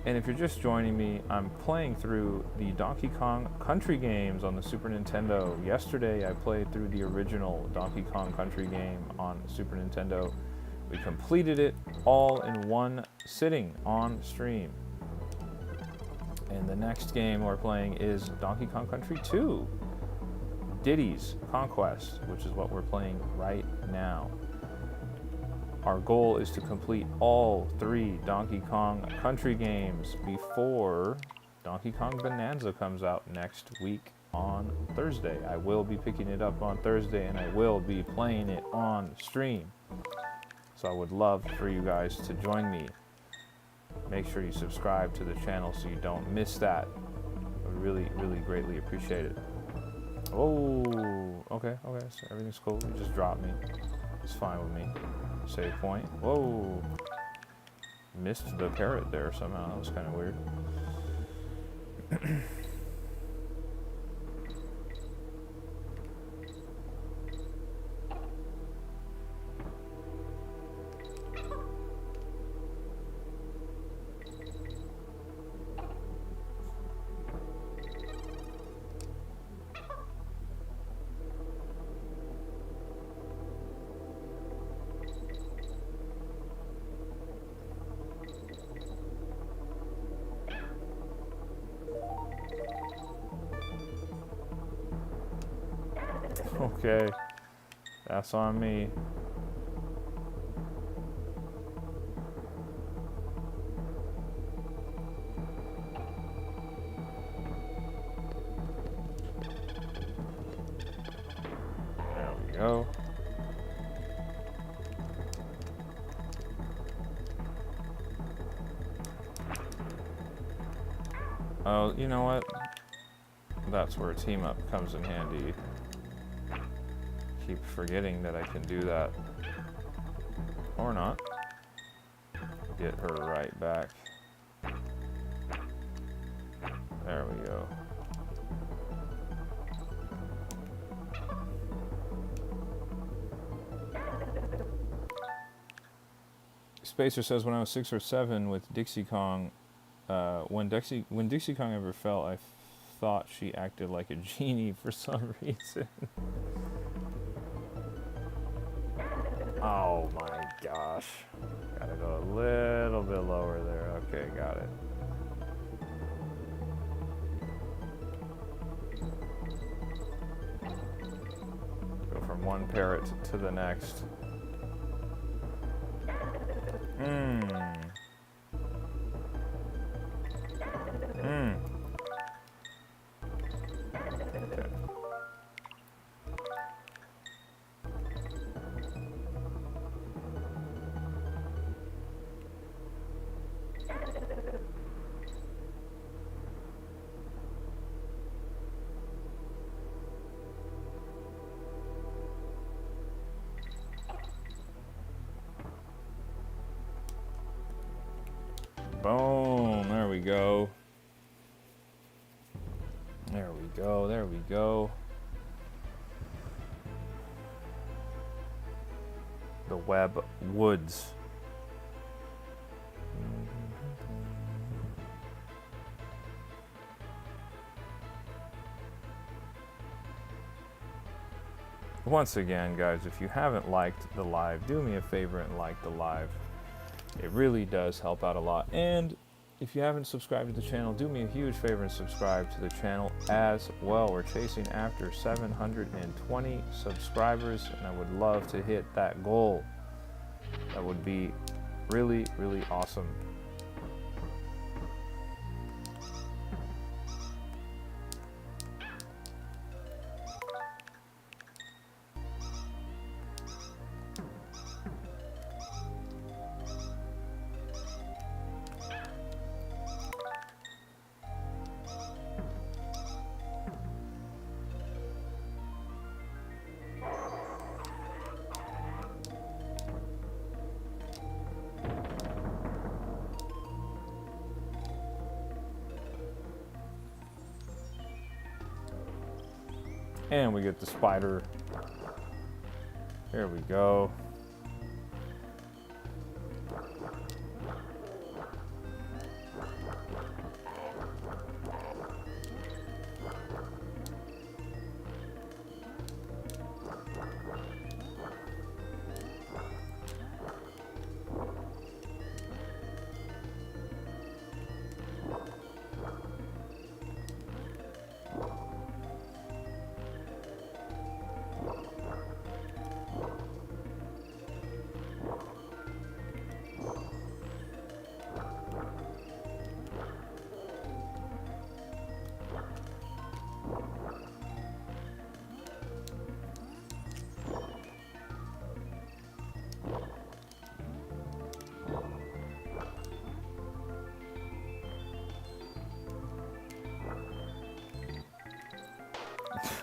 And if you're just joining me, I'm playing through the Donkey Kong Country games on the Super Nintendo. Yesterday, I played through the original Donkey Kong Country game on Super Nintendo. We completed it all in one sitting on stream. And the next game we're playing is Donkey Kong Country 2, Diddy's Conquest, which is what we're playing right now. Our goal is to complete all 3 Donkey Kong Country games before Donkey Kong Bonanza comes out next week on Thursday. I will be picking it up on Thursday and I will be playing it on stream. So I would love for you guys to join me. Make sure you subscribe to the channel so you don't miss that. I would really, really greatly appreciate it. Oh, okay, so everything's cool. You just dropped me. It's fine with me. Save point. Whoa. Missed the parrot there somehow. That was kind of weird. Okay, that's on me. There we go. Oh, you know what? That's where team up comes in handy. Keep forgetting that I can do that. Or not. get her right back. There we go. Spacer says, when I was 6 or 7 with Dixie Kong, when Dixie Kong ever fell, I thought she acted like a genie for some reason. Oh my gosh. Gotta go a little bit lower there. Okay, got it. Go from one parrot to the next. Okay. Boom, there we go. There we go, there we go. The Web Woods. Once again, guys, if you haven't liked the live, do me a favor and like the live. It really does help out a lot. And if you haven't subscribed to the channel, do me a huge favor and subscribe to the channel as well. We're chasing after 720 subscribers, and I would love to hit that goal. That would be really, really awesome. And we get the spider. There we go.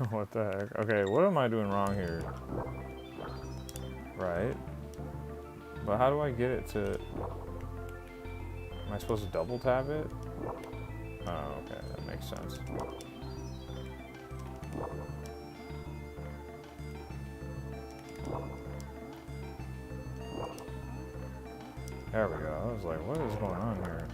What the heck? Okay, what am I doing wrong here? Right. But how do I get it to... Am I supposed to double tap it? Oh, okay, that makes sense. There we go. I was like, what is going on here?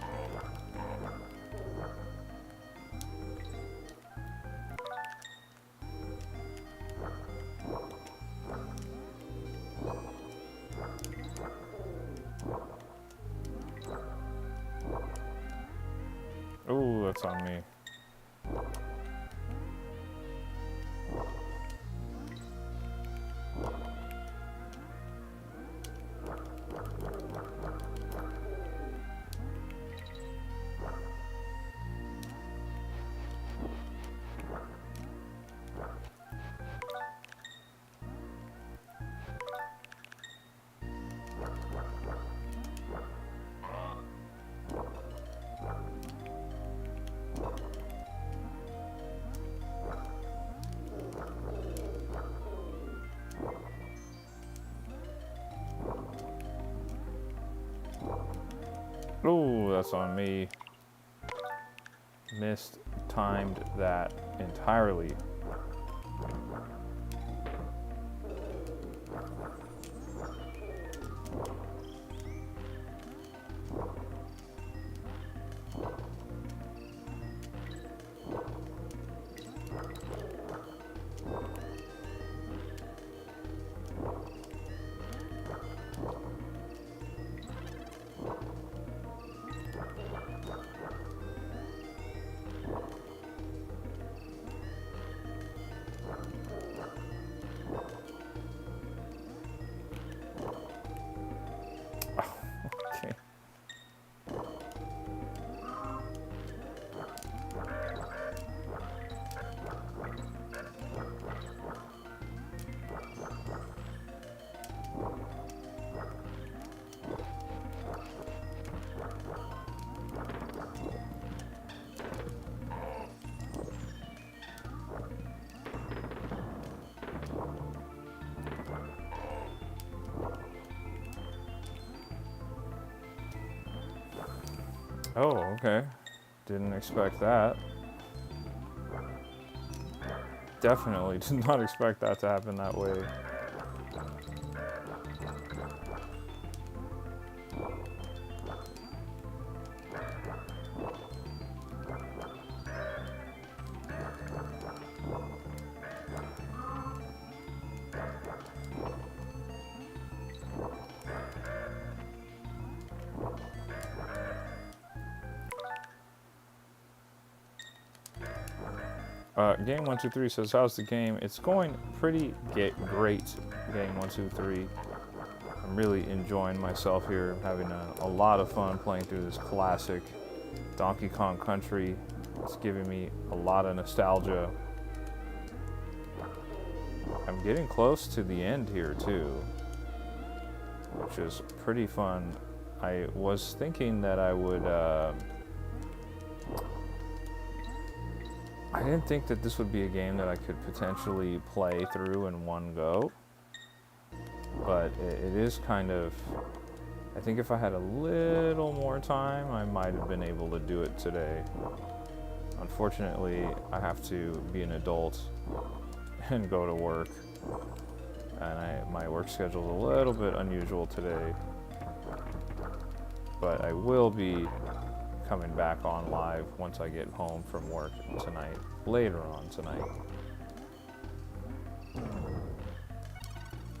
Ooh, that's on me. Oh, that's on me. Timed that entirely. Okay. Oh, okay. Didn't expect that. Definitely did not expect that to happen that way. Game 123 says, how's the game? It's going pretty great, Game 123. I'm really enjoying myself here. I'm having a lot of fun playing through this classic Donkey Kong Country. It's giving me a lot of nostalgia. I'm getting close to the end here too, which is pretty fun. I was thinking that I would... I didn't think that this would be a game that I could potentially play through in one go, but it is kind of, I think if I had a little more time, I might have been able to do it today. Unfortunately, I have to be an adult and go to work, and my work schedule is a little bit unusual today, but I will be coming back on live once I get home from work tonight, later on tonight.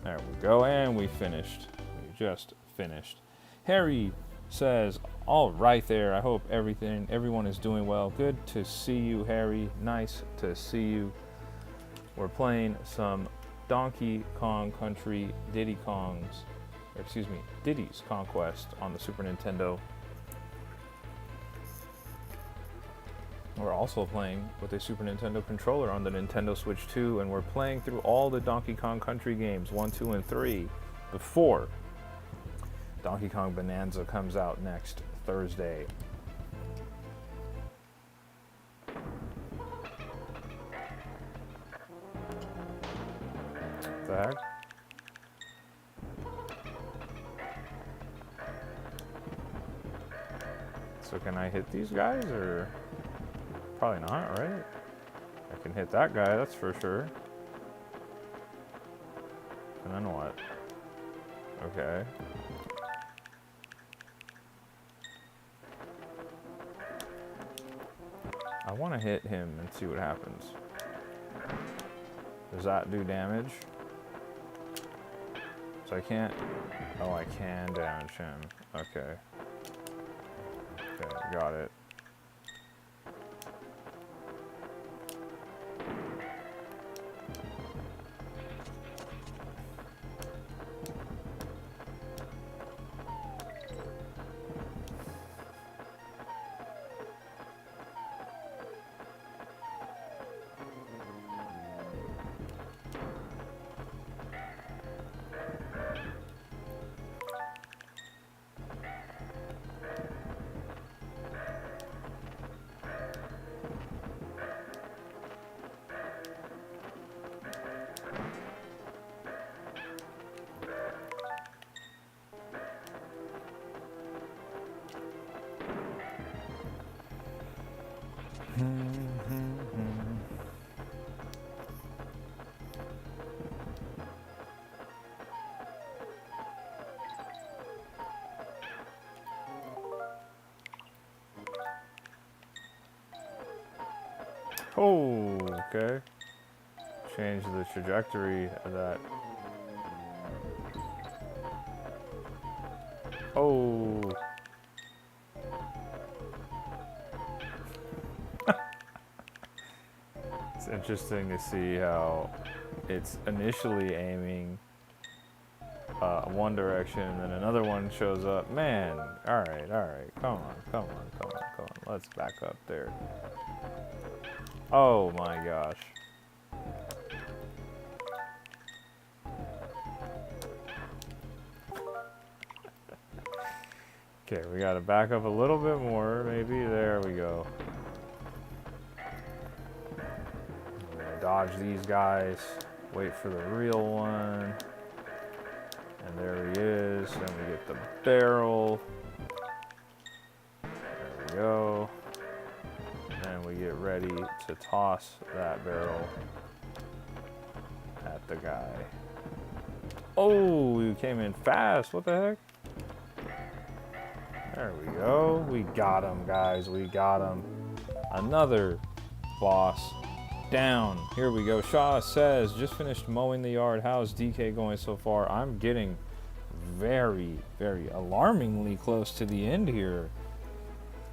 There we go, and we finished. We just finished. Harry says, all right there, I hope everyone is doing well. Good to see you, Harry. Nice to see you. We're playing some Donkey Kong Country Diddy's Conquest on the Super Nintendo. We're also playing with a Super Nintendo controller on the Nintendo Switch 2, and we're playing through all the Donkey Kong Country games, 1, 2, and 3, before Donkey Kong Bonanza comes out next Thursday. What the heck? So can I hit these guys, or... Probably not, right? I can hit that guy, that's for sure. And then what? Okay. I want to hit him and see what happens. Does that do damage? So I can't... Oh, I can damage him. Okay. Okay, got it. Oh, okay. Change the trajectory of that. Oh. It's interesting to see how it's initially aiming one direction and then another one shows up. Man, alright, come on. Let's back up there. Oh my gosh. Okay, we gotta back up a little bit more, maybe. There we go. We're gonna dodge these guys, wait for the real one. And there he is, and we get the barrel. There we go. And we get ready to toss that barrel at the guy. Oh, you came in fast, what the heck? There we go. We got him, guys. We got him. Another boss down. Here we go. Shaw says, just finished mowing the yard. How's DK going so far? I'm getting very, very alarmingly close to the end here.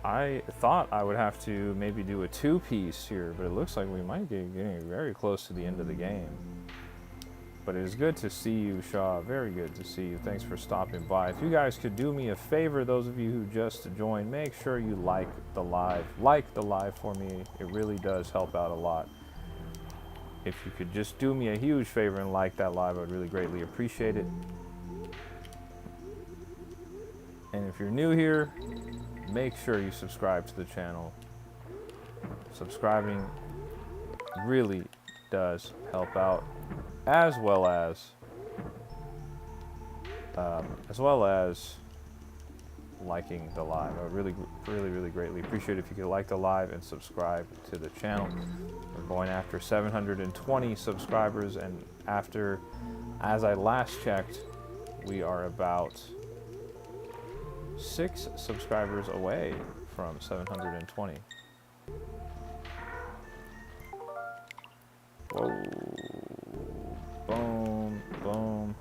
I thought I would have to maybe do a two-piece here, but it looks like we might be getting very close to the end of the game. But it is good to see you, Shaw. Very good to see you. Thanks for stopping by. If you guys could do me a favor, those of you who just joined, make sure you like the live. Like the live for me. It really does help out a lot. If you could just do me a huge favor and like that live, I would really greatly appreciate it. And if you're new here, make sure you subscribe to the channel. Subscribing really does help out. As well as liking the live. I would really greatly appreciate it if you could like the live and subscribe to the channel. We're going after 720 subscribers, and as I last checked, we are about 6 subscribers away from 720. Whoa. Boom, boom.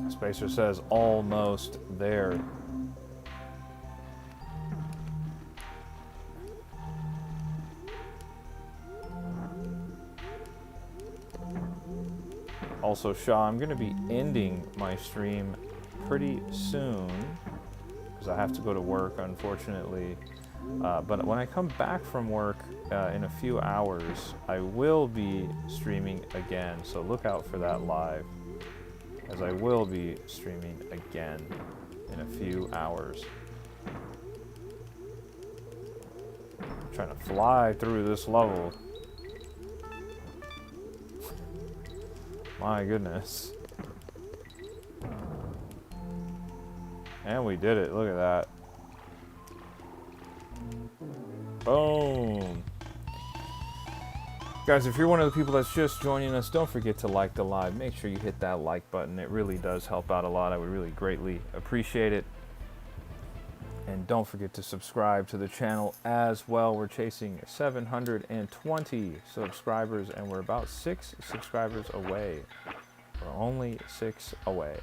Spacer says almost there. Also, Shaw, I'm going to be ending my stream pretty soon because I have to go to work, unfortunately. But when I come back from work in a few hours, I will be streaming again. So look out for that live, as I will be streaming again in a few hours. I'm trying to fly through this level. My goodness. And we did it. Look at that. Boom. Guys, if you're one of the people that's just joining us, don't forget to like the live. Make sure you hit that like button. It really does help out a lot. I would really greatly appreciate it. And don't forget to subscribe to the channel as well. We're chasing 720 subscribers, and we're about 6 subscribers away. We're only 6 away.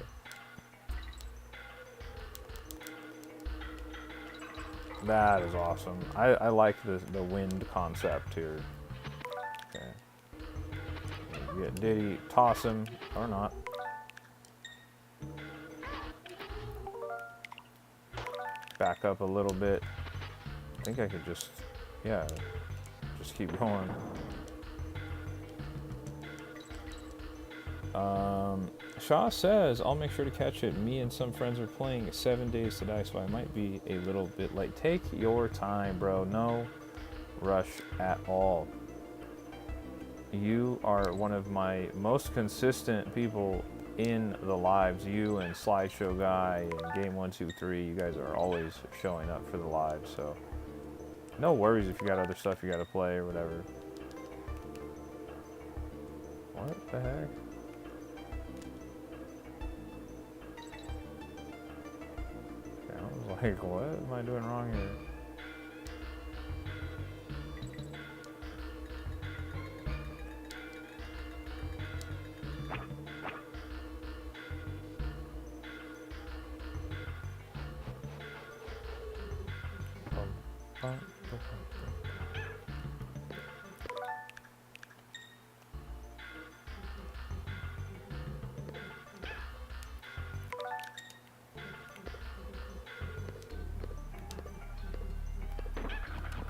That is awesome. I like the wind concept here. Okay. We get Diddy, toss him, or not. Back up a little bit. I think I could just keep going. Shaw says, I'll make sure to catch it. Me and some friends are playing 7 Days to Die, so I might be a little bit late. Take your time, bro. No rush at all. You are one of my most consistent people in the lives. You and Slideshow Guy and Game 123, you guys are always showing up for the lives, so no worries if you got other stuff you gotta play or whatever. What the heck? Okay, I was like, what am I doing wrong here?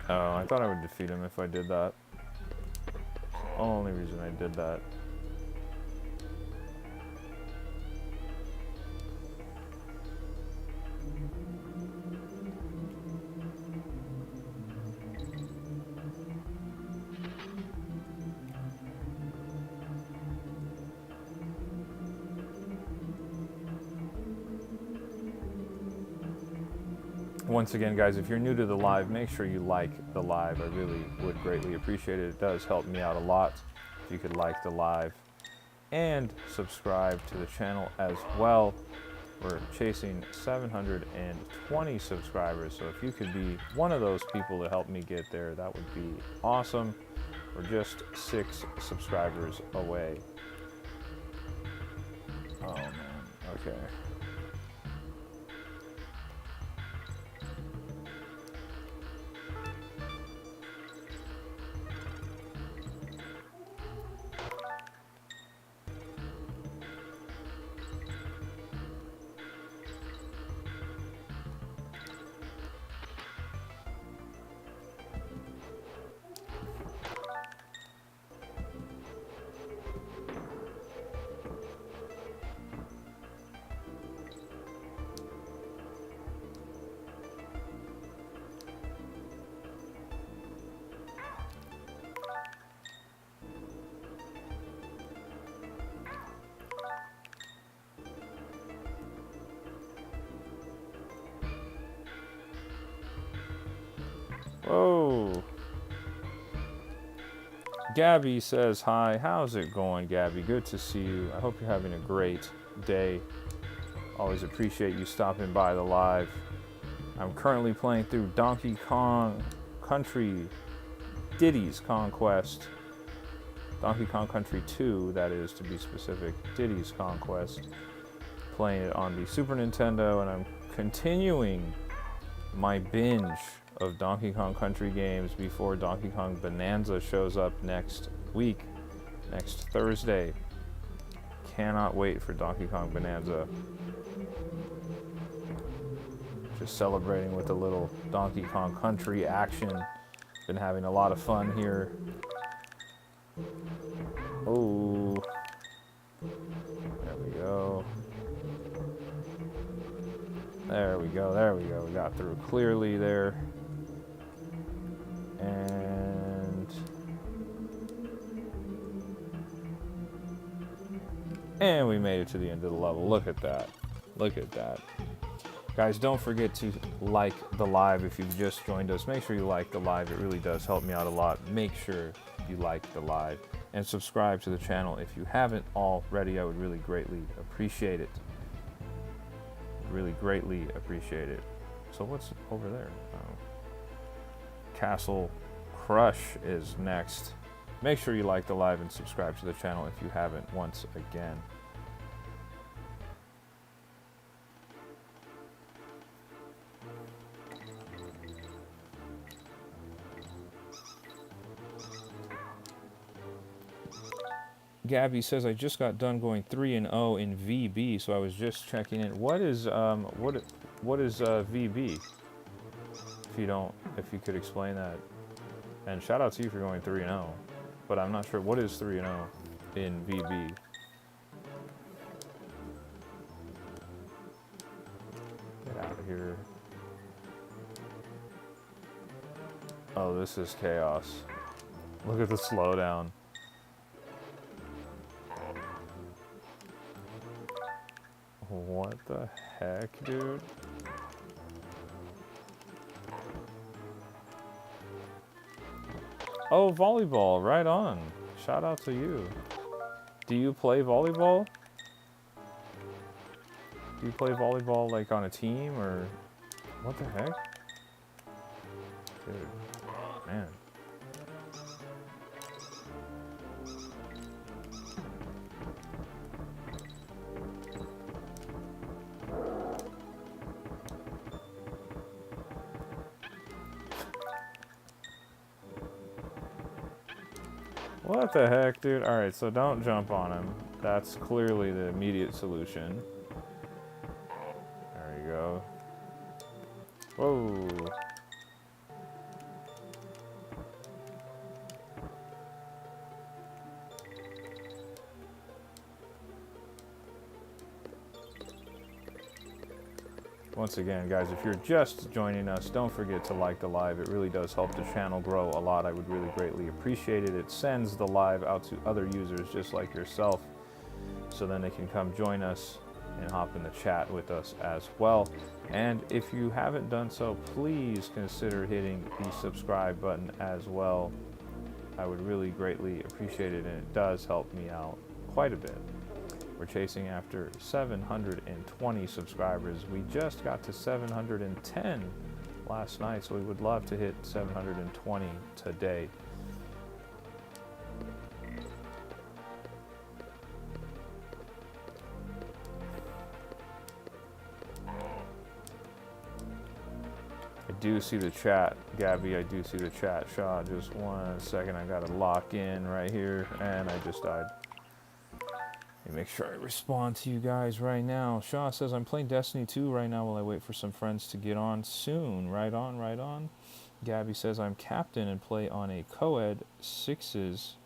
Oh, I thought I would defeat him if I did that. Only reason I did that. Once again, guys, if you're new to the live, make sure you like the live. I really would greatly appreciate it. It does help me out a lot if you could like the live and subscribe to the channel as well. We're chasing 720 subscribers, so if you could be one of those people to help me get there, that would be awesome. We're just 6 subscribers away. Oh man, okay. Whoa. Gabby says hi. How's it going, Gabby? Good to see you. I hope you're having a great day. Always appreciate you stopping by the live. I'm currently playing through Donkey Kong Country Diddy's Conquest. Donkey Kong Country 2, that is to be specific. Diddy's Conquest. Playing it on the Super Nintendo, and I'm continuing my binge of Donkey Kong Country games before Donkey Kong Bonanza shows up next week, next Thursday. Cannot wait for Donkey Kong Bonanza. Just celebrating with a little Donkey Kong Country action. Been having a lot of fun here. Oh, there we go. There we go, there we go. We got through clearly there. And we made it to the end of the level. Look at that. Look at that. Guys, don't forget to like the live if you've just joined us. Make sure you like the live. It really does help me out a lot. Make sure you like the live. And subscribe to the channel if you haven't already. I would really greatly appreciate it. Really greatly appreciate it. So what's over there? Oh. Castle Crush is next. Make sure you like the live and subscribe to the channel if you haven't once again. Gabby says, I just got done going 3-0 in VB, so I was just checking in. What is VB? If you could explain that. And shout out to you for going 3-0, but I'm not sure what is 3-0 in VB. Get out of here. Oh, this is chaos. Look at the slowdown. What the heck, dude? Oh, volleyball, right on. Shout out to you. Do you play volleyball? Do you play volleyball like on a team or what the heck? Dude, man. What the heck, dude? Alright, so don't jump on him. That's clearly the immediate solution. There you go. Whoa. Once again, guys, if you're just joining us, don't forget to like the live. It really does help the channel grow a lot. I would really greatly appreciate it. It sends the live out to other users just like yourself, so then they can come join us and hop in the chat with us as well. And if you haven't done so, please consider hitting the subscribe button as well. I would really greatly appreciate it, and it does help me out quite a bit. We're chasing after 720 subscribers. We just got to 710 last night, so we would love to hit 720 today. I do see the chat, Gabby. I do see the chat. Shaw, just 1 second. I gotta lock in right here, and I just died. Let me make sure I respond to you guys right now. Shaw says, I'm playing Destiny 2 right now while I wait for some friends to get on soon. Right on, right on. Gabby says, I'm captain and play on a co-ed sixes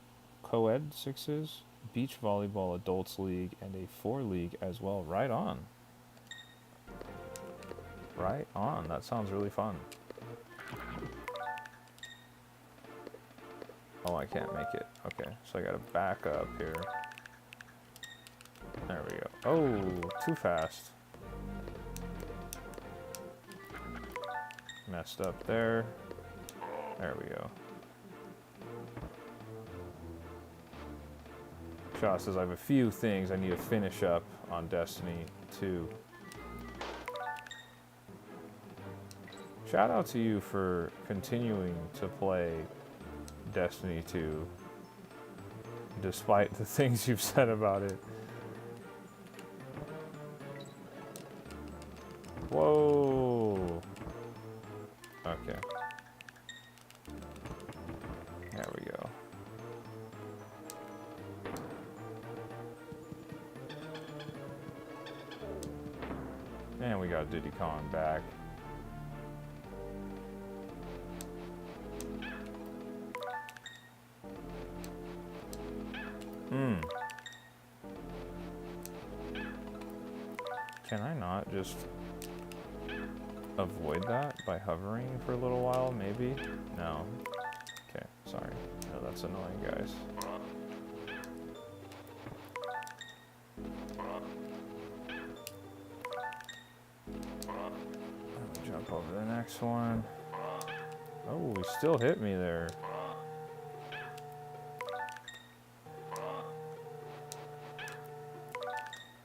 beach volleyball adults league and a 4 league as well. Right on. Right on. That sounds really fun. Oh, I can't make it. Okay, so I gotta back up here. There we go. Oh, too fast. Messed up there. There we go. Shaw says, I have a few things I need to finish up on Destiny 2. Shout out to you for continuing to play Destiny 2, despite the things you've said about it. Whoa. Okay. There we go. And we got Diddy Kong back. Can I not just avoid that by hovering for a little while, maybe? No. Okay, sorry. No, that's annoying, guys. Jump over the next one. Oh, he still hit me there.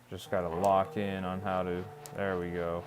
Just gotta lock in on how to... There we go.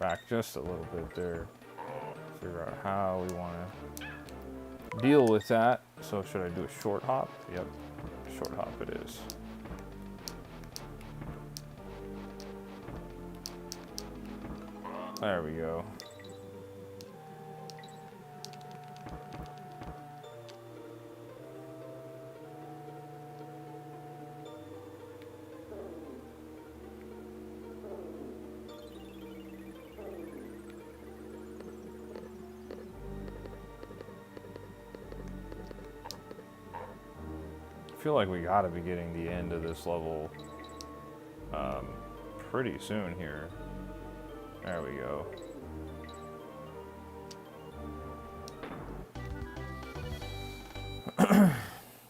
back just a little bit there. Figure out how we want to deal with that. So should I do a short hop? Yep, short hop it is. There we go. I feel like we gotta be getting the end of this level pretty soon here. There we go.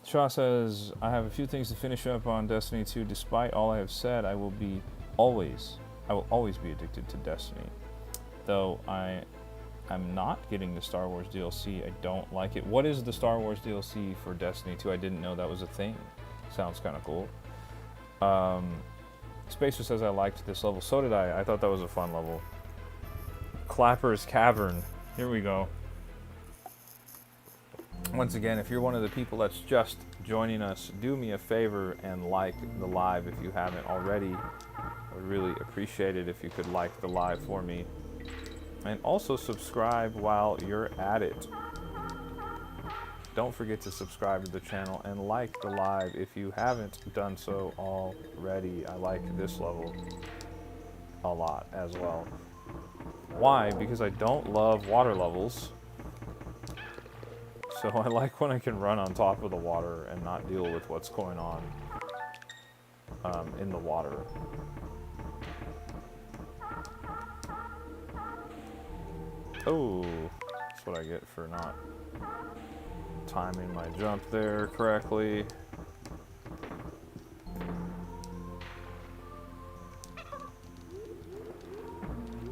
Shaw says, I have a few things to finish up on Destiny 2. Despite all I have said, I will always be addicted to Destiny. Though I'm not getting the Star Wars DLC. I don't like it. What is the Star Wars DLC for Destiny 2? I didn't know that was a thing. Sounds kind of cool. Spacer says, I liked this level. So did I. I thought that was a fun level. Clapper's Cavern. Here we go. Once again, if you're one of the people that's just joining us, do me a favor and like the live if you haven't already. I would really appreciate it if you could like the live for me. And also subscribe while you're at it. Don't forget to subscribe to the channel and like the live if you haven't done so already. I like this level a lot as well. Why? Because I don't love water levels. So I like when I can run on top of the water and not deal with what's going on in the water. Oh, that's what I get for not timing my jump there correctly.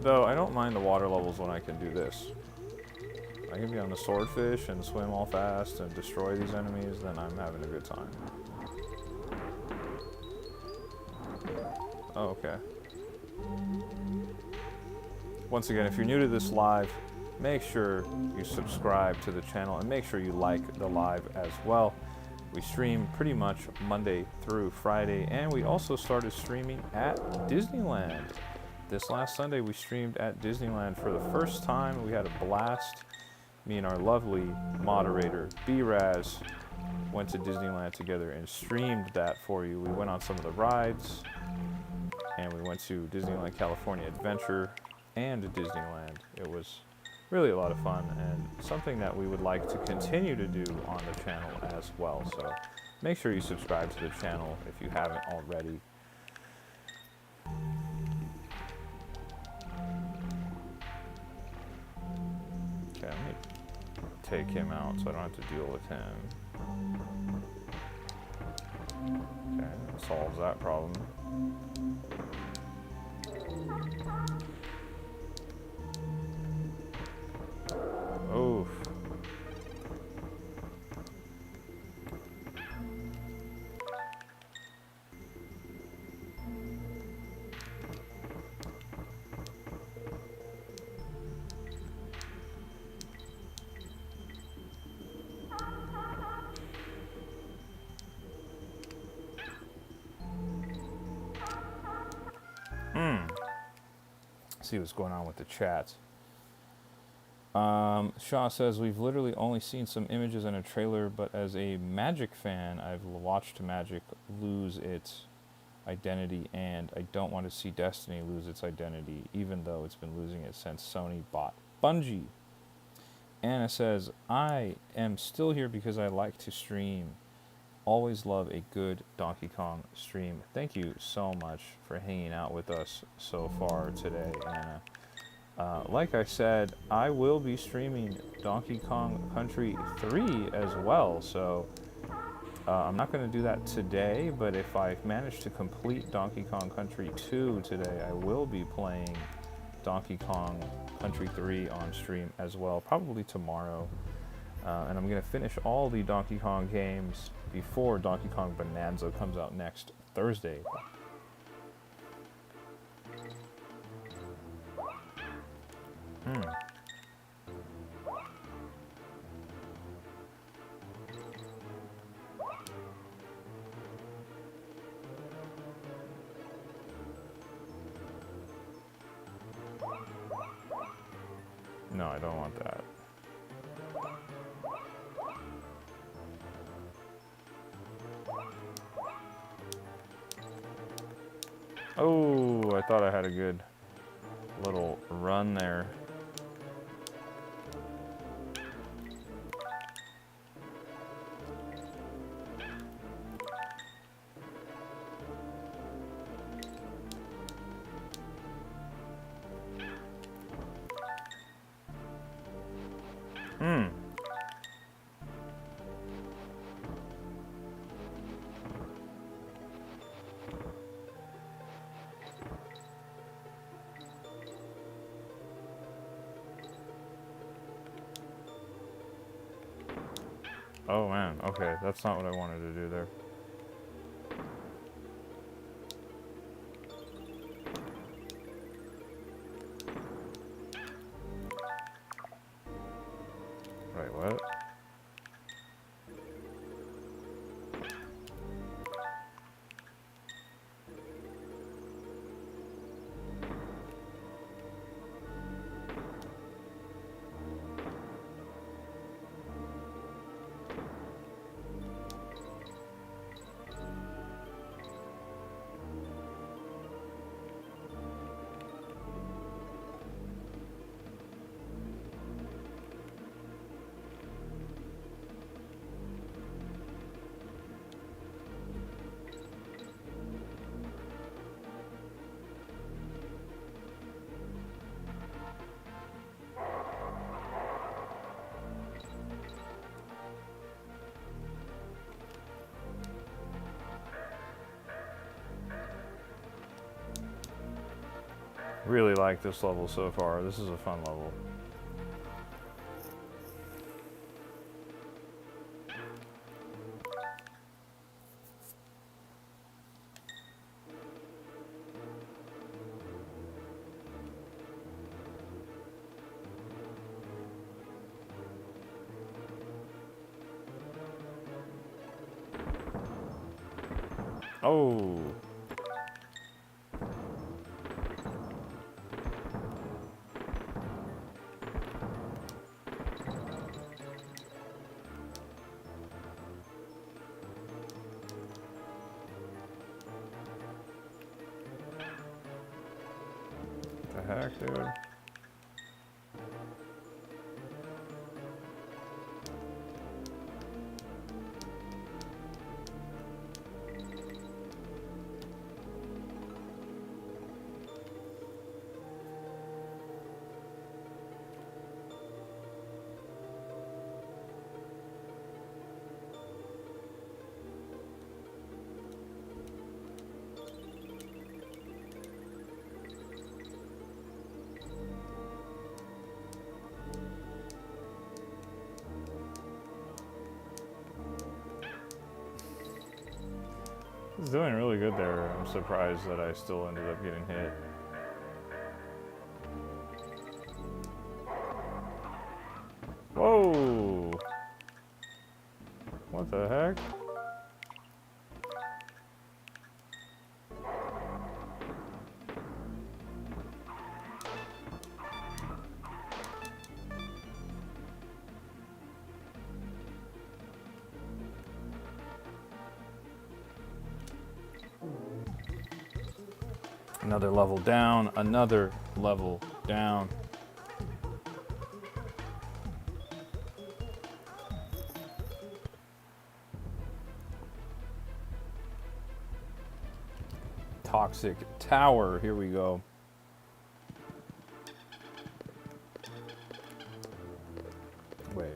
Though I don't mind the water levels when I can do this. I can be on the swordfish and swim all fast and destroy these enemies, then I'm having a good time. Oh, okay. Once again, if you're new to this live, make sure you subscribe to the channel and make sure you like the live as well. We stream pretty much Monday through Friday, and we also started streaming at Disneyland. This last Sunday we streamed at Disneyland for the first time. We had a blast. Me and our lovely moderator, B-Raz, went to Disneyland together and streamed that for you. We went on some of the rides, and we went to Disneyland California Adventure and Disneyland. It was really a lot of fun and something that we would like to continue to do on the channel as well. So make sure you subscribe to the channel if you haven't already. Okay, let me take him out so I don't have to deal with him. Okay, that solves that problem. Oof. See what's going on with the chat. Shaw says, we've literally only seen some images and a trailer, but as a Magic fan, I've watched Magic lose its identity, and I don't want to see Destiny lose its identity, even though it's been losing it since Sony bought Bungie. Anna says, I am still here because I like to stream. Always love a good Donkey Kong stream. Thank you so much for hanging out with us so far today, Anna. Like I said, I will be streaming Donkey Kong Country 3 as well, so I'm not going to do that today, but if I manage to complete Donkey Kong Country 2 today, I will be playing Donkey Kong Country 3 on stream as well, probably tomorrow. And I'm going to finish all the Donkey Kong games before Donkey Kong Bonanza comes out next Thursday. No, I don't want that. Oh, I thought I had a good little run there. Oh man, okay, that's not what I wanted to do there. Wait, what? Really like this level so far. This is a fun level. Oh. What the heck, dude? He's doing really good there. I'm surprised that I still ended up getting hit. Whoa! What the heck? Another level down, another level down. Toxic Tower, here we go. Wait,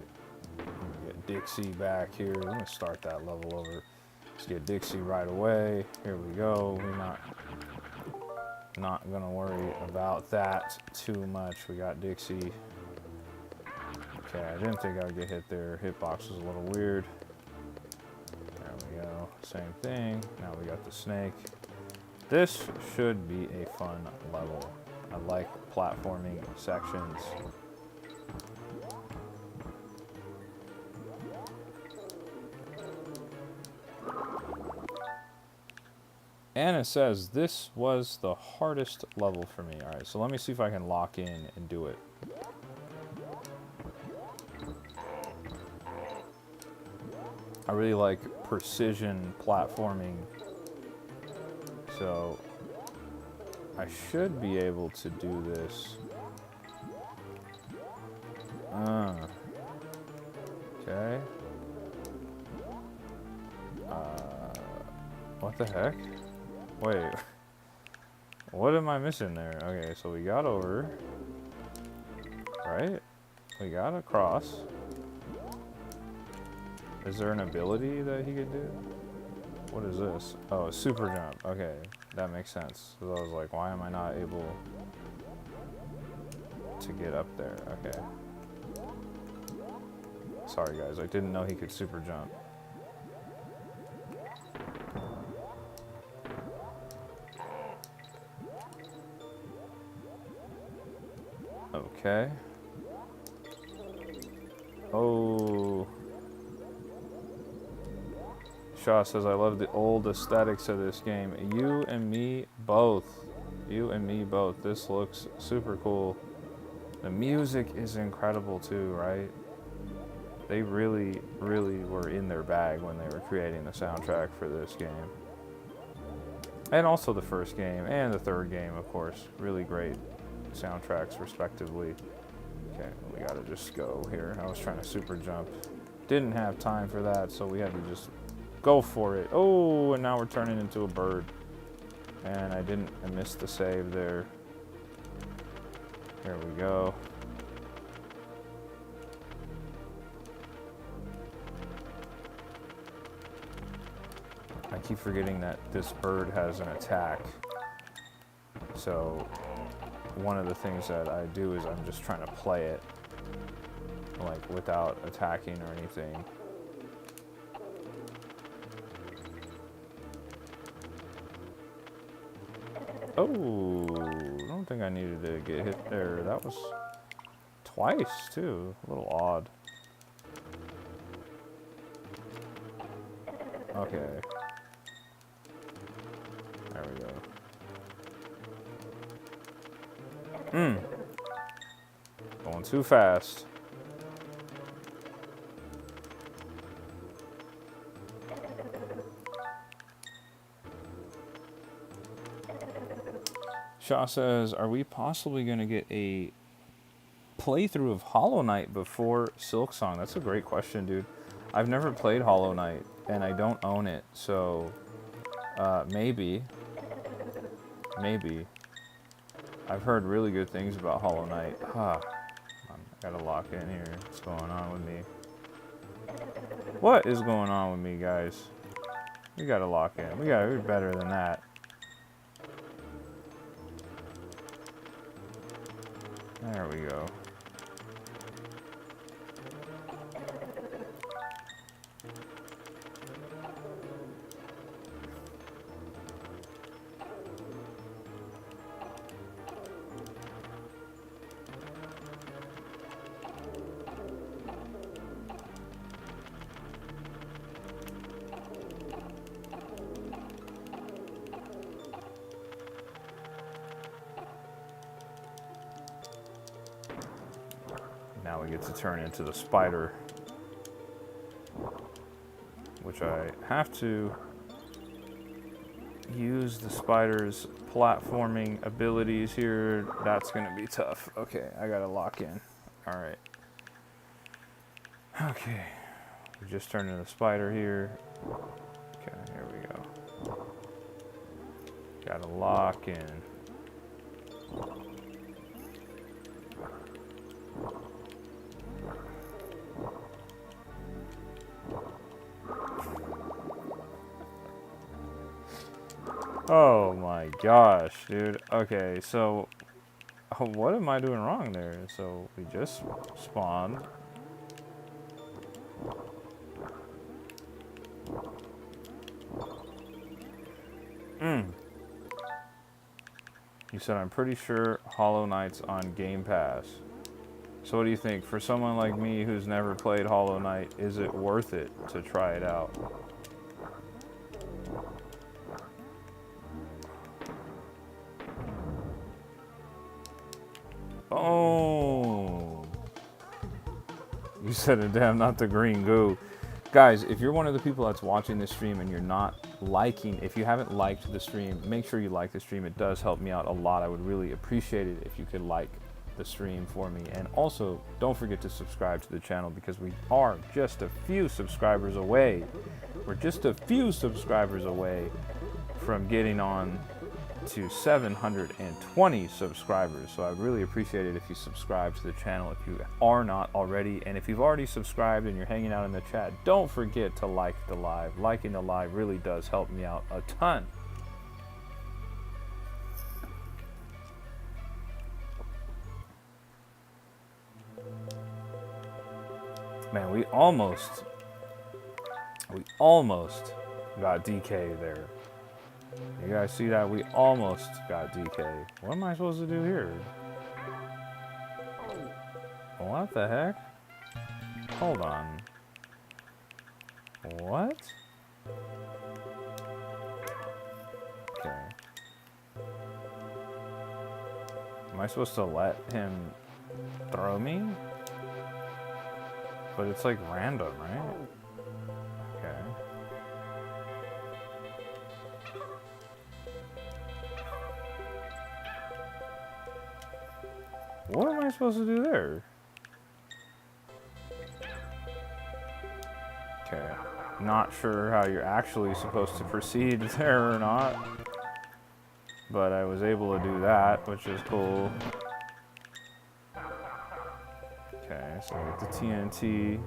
let me get Dixie back here. Let me start that level over. Let's get Dixie right away. Here we go. We're not gonna worry about that too much. We got Dixie. Okay, I didn't think I would get hit there. Hitbox was a little weird. There we go. Same thing. Now we got the snake. This should be a fun level. I like platforming sections. And it says this was the hardest level for me. Alright, so let me see if I can lock in and do it. I really like precision platforming. So I should be able to do this. Okay. What the heck? Wait. What am I missing there? Okay, so we got over. Right? We got across. Is there an ability that he could do? What is this? Oh, a super jump. Okay, that makes sense. So I was like, why am I not able to get up there? Okay. Sorry guys, I didn't know he could super jump. Okay. Oh. Shaw says, I love the old aesthetics of this game. You and me both. You and me both. This looks super cool. The music is incredible too, right? They really, really were in their bag when they were creating the soundtrack for this game. And also the first game and the third game, of course. Really great soundtracks, respectively. Okay, we gotta just go here. I was trying to super jump. Didn't have time for that, so we had to just go for it. Oh, and now we're turning into a bird. And I missed the save there. Here we go. I keep forgetting that this bird has an attack. So one of the things that I do is I'm just trying to play it like without attacking or anything. Oh, I don't think I needed to get hit there. That was twice too. A little odd. Okay. There we go. Going too fast. Shaw says, are we possibly going to get a playthrough of Hollow Knight before Silksong? That's a great question, dude. I've never played Hollow Knight, and I don't own it, so maybe. Maybe. I've heard really good things about Hollow Knight. I gotta lock in here. What's going on with me? What is going on with me, guys? We gotta lock in. We gotta be better than that. There we go. Now we get to turn into the spider, which I have to use the spider's platforming abilities here. That's gonna be tough. Okay, I gotta lock in. All right. Okay, we just turned into the spider here. Okay, here we go. Gotta lock in. Oh my gosh, dude. Okay, so what am I doing wrong there? So we just spawned. You said, I'm pretty sure Hollow Knight's on Game Pass. So what do you think? For someone like me who's never played Hollow Knight, is it worth it to try it out? Oh, you said it, damn, not the green goo. Guys, if you're one of the people that's watching this stream and you're not liking, if you haven't liked the stream, make sure you like the stream. It does help me out a lot. I would really appreciate it if you could like the stream for me. And also, don't forget to subscribe to the channel because we are just a few subscribers away. We're just a few subscribers away from getting on to 720 subscribers. So I'd really appreciate it if you subscribe to the channel if you are not already. And if you've already subscribed and you're hanging out in the chat, don't forget to like the live. Liking the live really does help me out a ton. Man, we almost got DK there. You guys see that? We almost got DK. What am I supposed to do here? What the heck? Hold on. What? Okay. Am I supposed to let him throw me? But it's like random, right? Okay. What am I supposed to do there? Okay. Not sure how you're actually supposed to proceed there or not. But I was able to do that, which is cool. Okay, so with the TNT.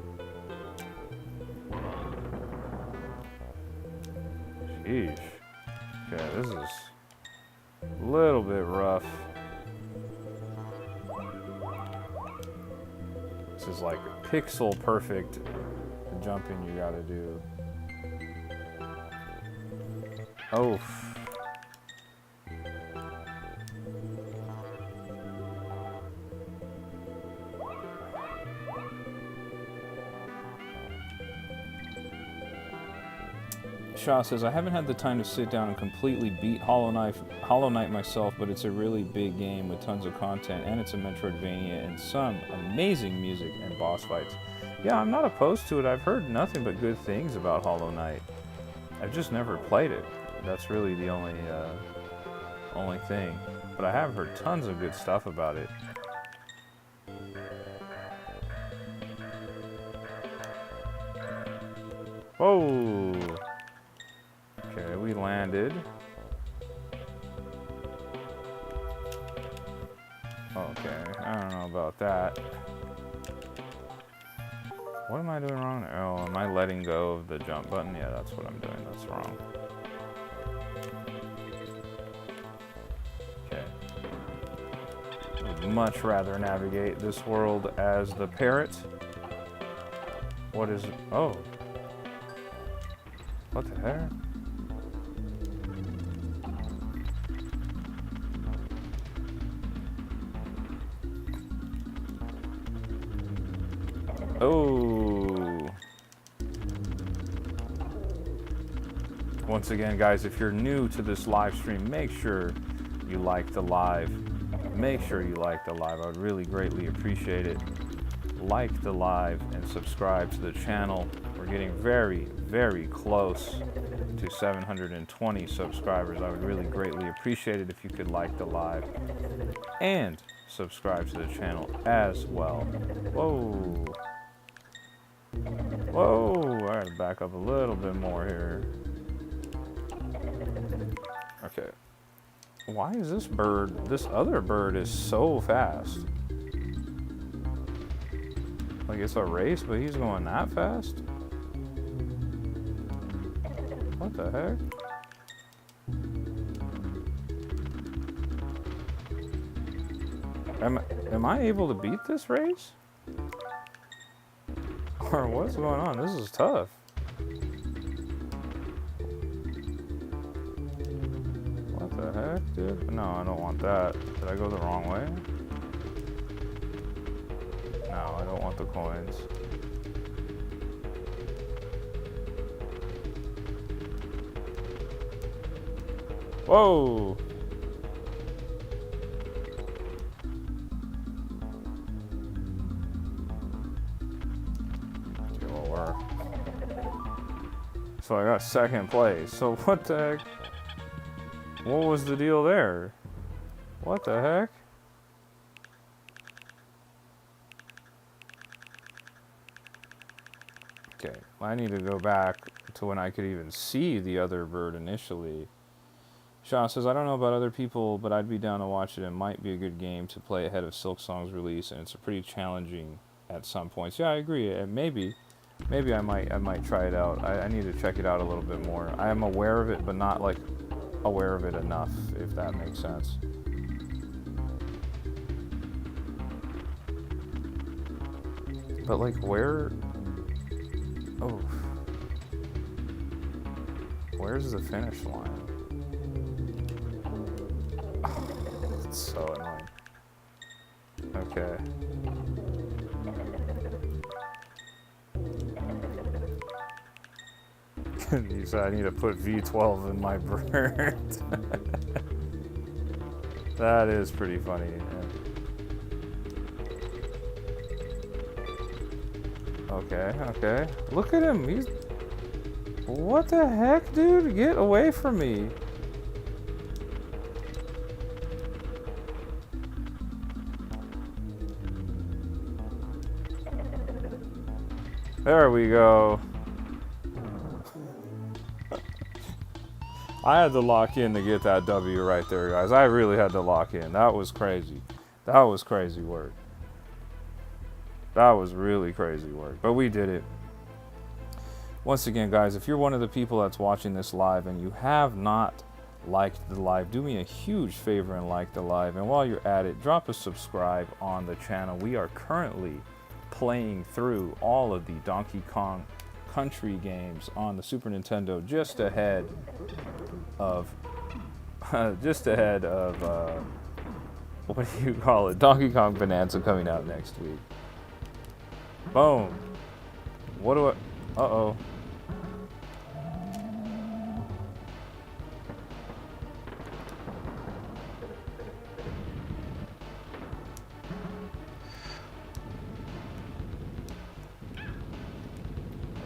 Sheesh. Okay, this is a little bit rough. This is like pixel perfect jumping you gotta do. Oh. Shaw says, I haven't had the time to sit down and completely beat Hollow Knight myself, but it's a really big game with tons of content, and it's a Metroidvania and some amazing music and boss fights. Yeah, I'm not opposed to it. I've heard nothing but good things about Hollow Knight. I've just never played it. That's really the only thing. But I have heard tons of good stuff about it. Whoa! Okay, we landed. Okay, I don't know about that. What am I doing wrong there? Oh, am I letting go of the jump button? Yeah, that's what I'm doing. That's wrong. Okay. Would much rather navigate this world as the parrot. What is it? Oh. What the heck? Oh. Once again, guys, if you're new to this live stream, make sure you like the live. Make sure you like the live. I would really greatly appreciate it. Like the live and subscribe to the channel. We're getting very, very close to 720 subscribers. I would really greatly appreciate it if you could like the live and subscribe to the channel as well. Whoa. Whoa, I gotta back up a little bit more here. Okay. Why is this other bird is so fast? Like it's a race, but he's going that fast? What the heck? Am I able to beat this race? Or what's going on? This is tough. What the heck, dude? No, I don't want that. Did I go the wrong way? No, I don't want the coins. Whoa! So I got second place. So what the heck? What was the deal there? What the heck? Okay, I need to go back to when I could even see the other bird initially. Shaw says, I don't know about other people, but I'd be down to watch it. It might be a good game to play ahead of Silk Song's release, and it's pretty challenging at some points. Yeah, I agree. And maybe I might try it out. I need to check it out a little bit more. I am aware of it, but not like aware of it enough, if that makes sense. But like where? Oh, where's the finish line? Oh, it's so annoying. Okay. You said I need to put V12 in my bird. That is pretty funny. Okay, okay. Look at him. He's... What the heck, dude? Get away from me. There we go. I had to lock in to get that W right there, guys. I really had to lock in. That was crazy. That was crazy work. That was really crazy work. But we did it. Once again, guys, if you're one of the people that's watching this live and you have not liked the live, do me a huge favor and like the live. And while you're at it, drop a subscribe on the channel. We are currently playing through all of the Donkey Kong Country games on the Super Nintendo, just ahead of what do you call it, Donkey Kong Bonanza coming out next week. Boom. What do I... Uh-oh.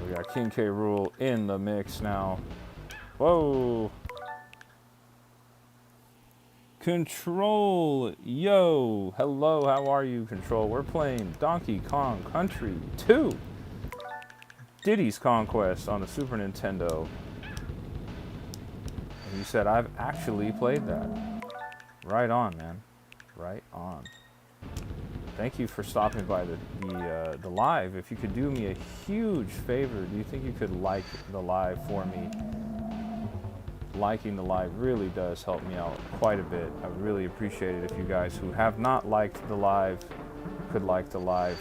We got King K. Rool in the mix now. Whoa. Control, yo, hello, how are you, Control? We're playing Donkey Kong Country 2, Diddy's Conquest on the Super Nintendo. And you said I've actually played that. Right on, man. Right on. Thank you for stopping by the live. If you could do me a huge favor, do you think you could like the live for me? Liking the live really does help me out quite a bit. I would really appreciate it if you guys who have not liked the live could like the live.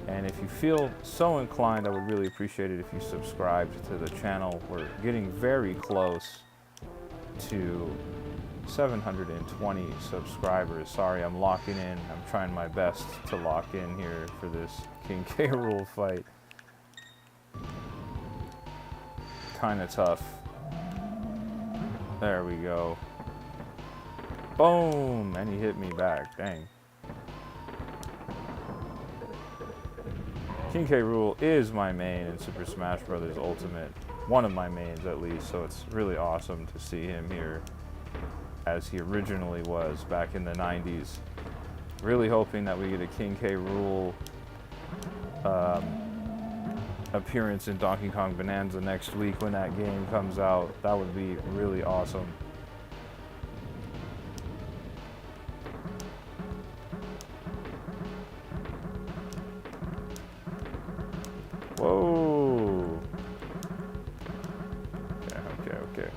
And if you feel so inclined, I would really appreciate it if you subscribed to the channel. We're getting very close to 720 subscribers. Sorry, I'm locking in. I'm trying my best to lock in here for this King K. Rool fight. Kinda tough. There we go. Boom! And he hit me back. Dang. King K. Rool is my main in Super Smash Bros. Ultimate. One of my mains, at least. So it's really awesome to see him here as he originally was back in the 90s. Really hoping that we get a King K. Rool appearance in Donkey Kong Bonanza next week when that game comes out. That would be really awesome. Whoa. Okay.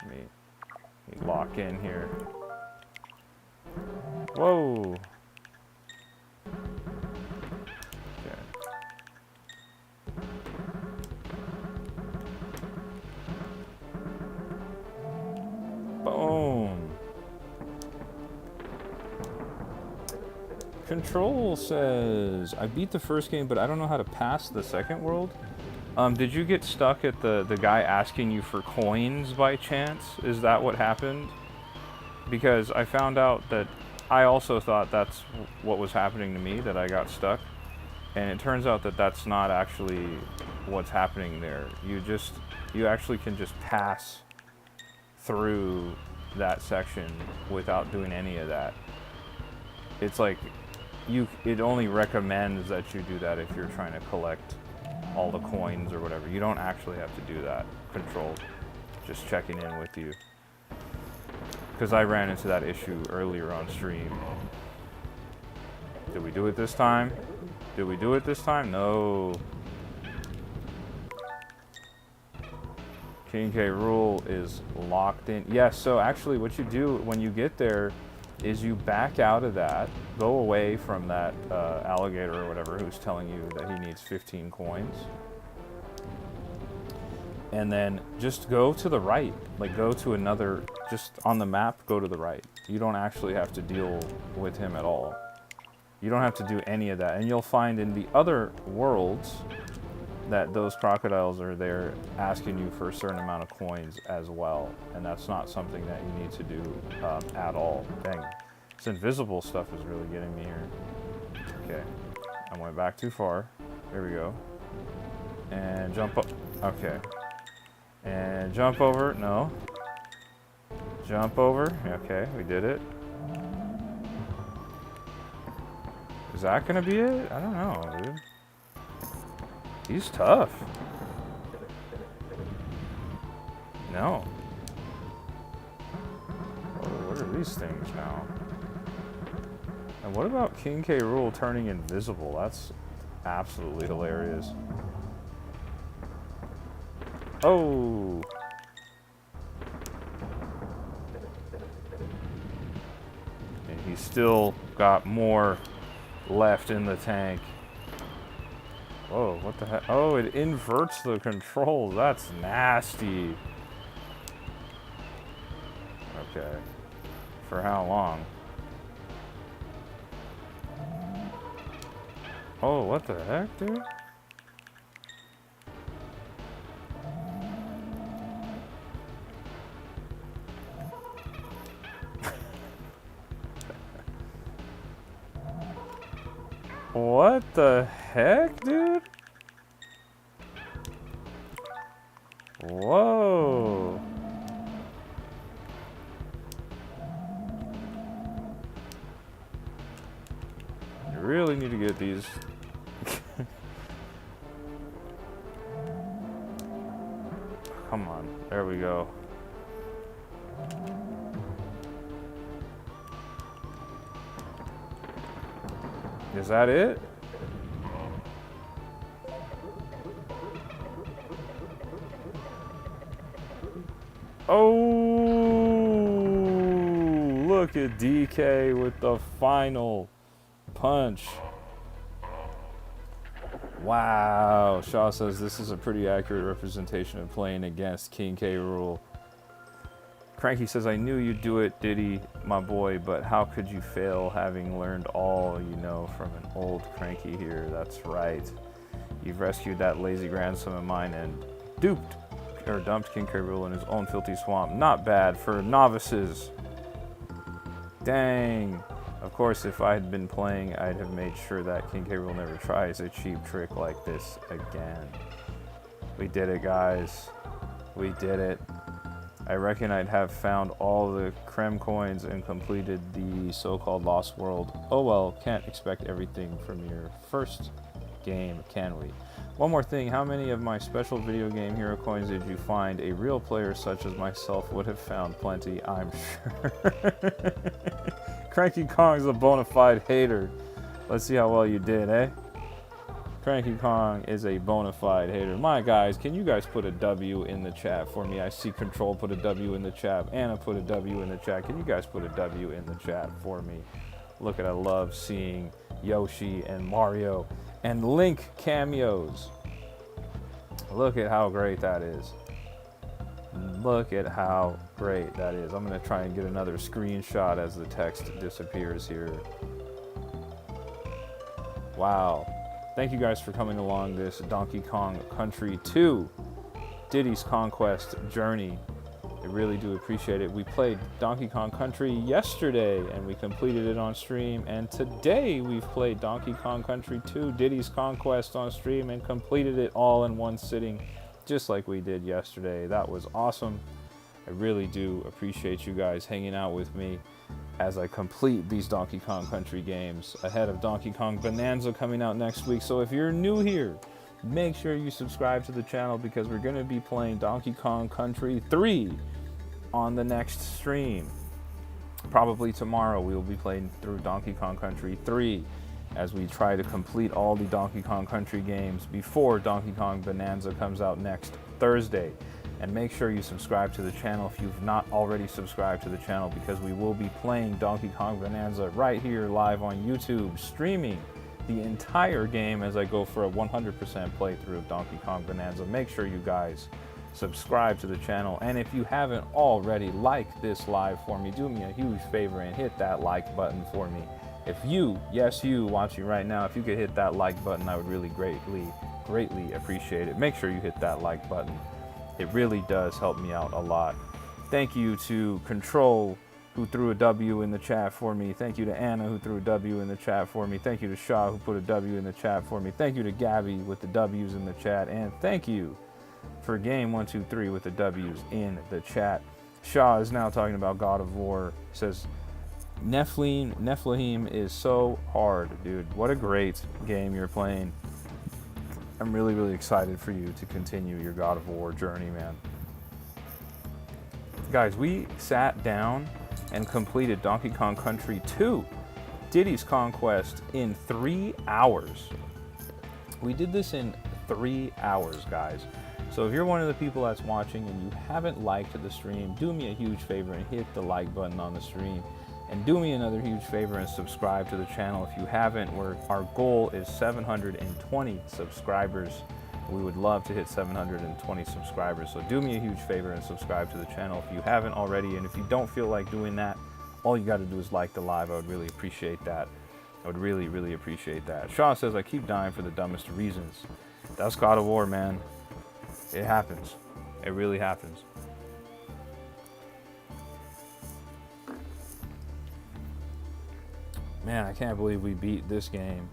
Let me lock in here. Whoa. Control says, I beat the first game, but I don't know how to pass the second world. Did you get stuck at the guy asking you for coins by chance? Is that what happened? Because I found out that I also thought that's what was happening to me, that I got stuck. And it turns out that that's not actually what's happening there. You actually can just pass through that section without doing any of that. It's like, it only recommends that you do that if you're trying to collect all the coins or whatever. You don't actually have to do that. Control. Just checking in with you. Because I ran into that issue earlier on stream. Did we do it this time? Did we do it this time? No. King K. Rool is locked in. Yes, so actually what you do when you get there is you back out of that, go away from that alligator or whatever who's telling you that he needs 15 coins. And then just go to the right, like go to another, just on the map, go to the right. You don't actually have to deal with him at all. You don't have to do any of that. And you'll find in the other worlds that those crocodiles are there asking you for a certain amount of coins as well. And that's not something that you need to do at all. Dang, this invisible stuff is really getting me here. Okay, I went back too far. There we go. And jump up, okay. And jump over, no. Jump over, okay, we did it. Is that gonna be it? I don't know, dude. He's tough. No. What are these things now? And what about King K. Rool turning invisible? That's absolutely hilarious. Oh! And he's still got more left in the tank. Whoa, what the heck? Oh, it inverts the controls. That's nasty. Okay. For how long? Oh, what the heck, dude? What the heck, dude? Whoa. You really need to get these. Come on. There we go. Is that it? Oh, look at DK with the final punch. Wow. Shaw says this is a pretty accurate representation of playing against King K. Rool. Cranky says, I knew you'd do it, Diddy, my boy, but how could you fail having learned all you know from an old Cranky here? That's right. You've rescued that lazy grandson of mine and dumped King K. Rool in his own filthy swamp. Not bad for novices. Dang. Of course, if I had been playing, I'd have made sure that King K. Rool never tries a cheap trick like this again. We did it, guys. We did it. I reckon I'd have found all the creme coins and completed the so-called lost world. Oh well, can't expect everything from your first game, can we? One more thing, how many of my special video game hero coins did you find? A real player such as myself would have found plenty, I'm sure. Cranky Kong's a bona fide hater. Let's see how well you did, eh? Cranky Kong is a bona fide hater. My guys, can you guys put a W in the chat for me? I see Control put a W in the chat. Anna put a W in the chat. Can you guys put a W in the chat for me? Look at, I love seeing Yoshi and Mario and Link cameos. Look at how great that is. Look at how great that is. I'm going to try and get another screenshot as the text disappears here. Wow. Thank you guys for coming along this Donkey Kong Country 2 Diddy's Conquest journey. I really do appreciate it. We played Donkey Kong Country yesterday and we completed it on stream, and today we've played Donkey Kong Country 2 Diddy's Conquest on stream and completed it all in one sitting, just like we did yesterday. That was awesome. I really do appreciate you guys hanging out with me as I complete these Donkey Kong Country games ahead of Donkey Kong Bonanza coming out next week. So if you're new here, make sure you subscribe to the channel because we're going to be playing Donkey Kong Country 3 on the next stream. Probably tomorrow we will be playing through Donkey Kong Country 3 as we try to complete all the Donkey Kong Country games before Donkey Kong Bonanza comes out next Thursday. And make sure you subscribe to the channel if you've not already subscribed to the channel, because we will be playing Donkey Kong Bonanza right here live on YouTube, streaming the entire game as I go for a 100% playthrough of Donkey Kong Bonanza. Make sure you guys subscribe to the channel, and if you haven't already, like this live for me. Do me a huge favor and hit that like button for me. If you, yes you watching right now, if you could hit that like button, I would really greatly appreciate it. Make sure you hit that like button. It really does help me out a lot. Thank you to Control, who threw a W in the chat for me. Thank you to Anna, who threw a W in the chat for me. Thank you to Shaw, who put a W in the chat for me. Thank you to Gabby with the W's in the chat. And thank you for Game123 with the W's in the chat. Shaw is now talking about God of War. Says, Nephilim is so hard, dude. What a great game you're playing. I'm really excited for you to continue your God of War journey, man. Guys, we sat down and completed Donkey Kong Country 2 Diddy's Conquest in 3 hours. We did this in 3 hours, guys. So if you're one of the people that's watching and you haven't liked the stream, do me a huge favor and hit the like button on the stream. And do me another huge favor and subscribe to the channel if you haven't. Our goal is 720 subscribers. We would love to hit 720 subscribers. So do me a huge favor and subscribe to the channel if you haven't already. And if you don't feel like doing that, all you got to do is like the live. I would really appreciate that. I would really appreciate that. Shaw says, I keep dying for the dumbest reasons. That's God of War, man. It happens. It really happens. Man, I can't believe we beat this game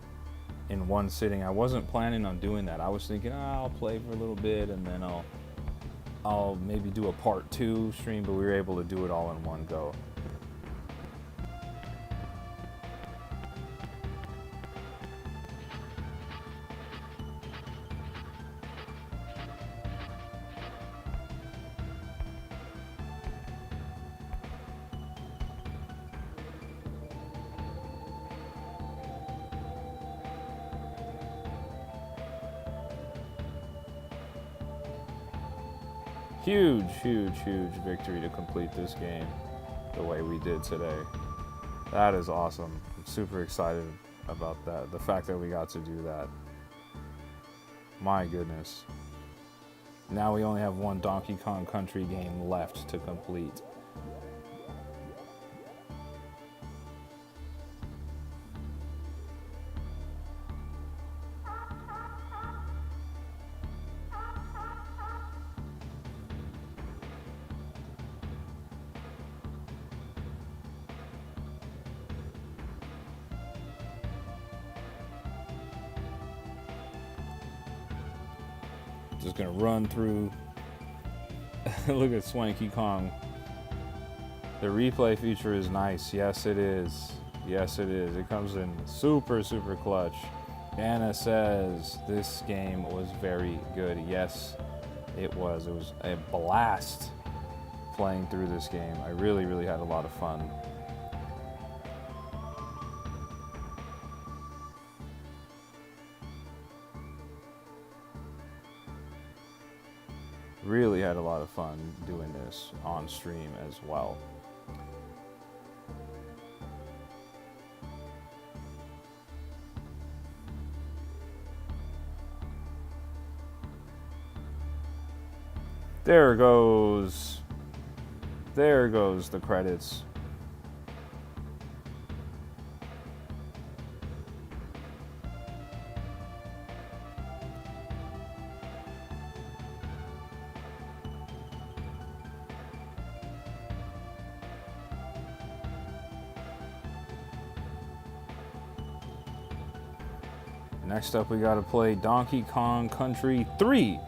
in one sitting. I wasn't planning on doing that. I was thinking, I'll play for a little bit and then I'll maybe do a part 2 stream, but we were able to do it all in one go. Huge victory to complete this game the way we did today. That is awesome. I'm super excited about that. The fact that we got to do that. My goodness. Now we only have one Donkey Kong Country game left to complete. Just gonna run through. Look at Swanky Kong. The replay feature is nice. Yes, it is. Yes, it is. It comes in super clutch. Anna says this game was very good. Yes, it was. It was a blast playing through this game. I really had a lot of fun. Really had a lot of fun doing this on stream as well. There goes the credits. Next up, we got to play Donkey Kong Country 3.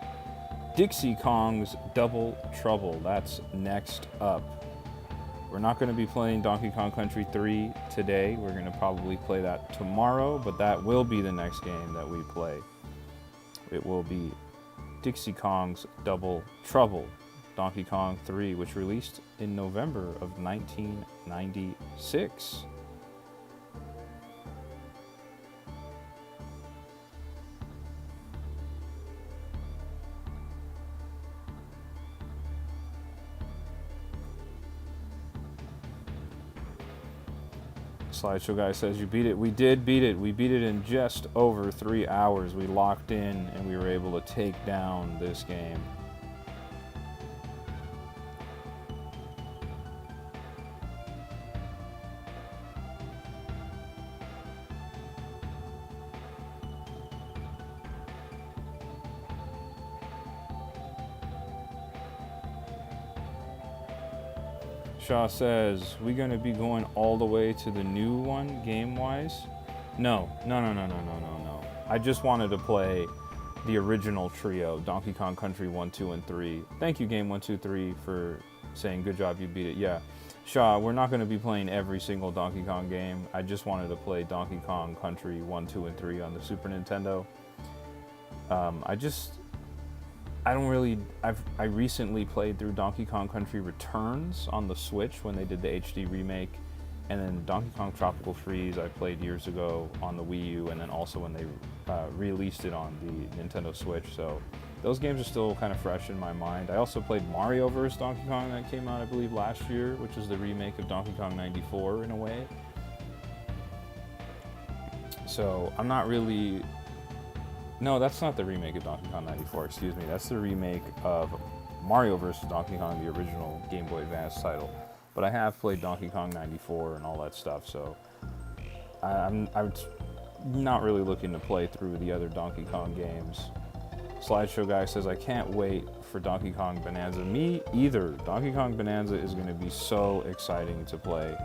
Dixie Kong's Double Trouble. That's next up. We're not going to be playing Donkey Kong Country 3 today. We're going to probably play that tomorrow, but that will be the next game that we play. It will be Dixie Kong's Double Trouble. Donkey Kong 3, which released in November of 1996. Slideshow guy says you beat it. We did beat it. We beat it in just over 3 hours. We locked in and we were able to take down this game. Shaw says, we gonna be going all the way to the new one, game-wise? No. I just wanted to play the original trio, Donkey Kong Country 1, 2, and 3. Thank you, Game123, for saying good job, you beat it. Yeah. Shaw, we're not gonna be playing every single Donkey Kong game. I just wanted to play Donkey Kong Country 1, 2, and 3 on the Super Nintendo. I recently played through Donkey Kong Country Returns on the Switch when they did the HD remake, and then Donkey Kong Tropical Freeze I played years ago on the Wii U, and then also when they released it on the Nintendo Switch. So those games are still kind of fresh in my mind. I also played Mario vs. Donkey Kong that came out, I believe, last year, which is the remake of Donkey Kong 94 in a way. So I'm not really... No, that's not the remake of Donkey Kong 94, excuse me. That's the remake of Mario vs. Donkey Kong, the original Game Boy Advance title. But I have played Donkey Kong 94 and all that stuff, so I'm not really looking to play through the other Donkey Kong games. Slideshow guy says, I can't wait for Donkey Kong Bonanza. Me either. Donkey Kong Bonanza is going to be so exciting to play.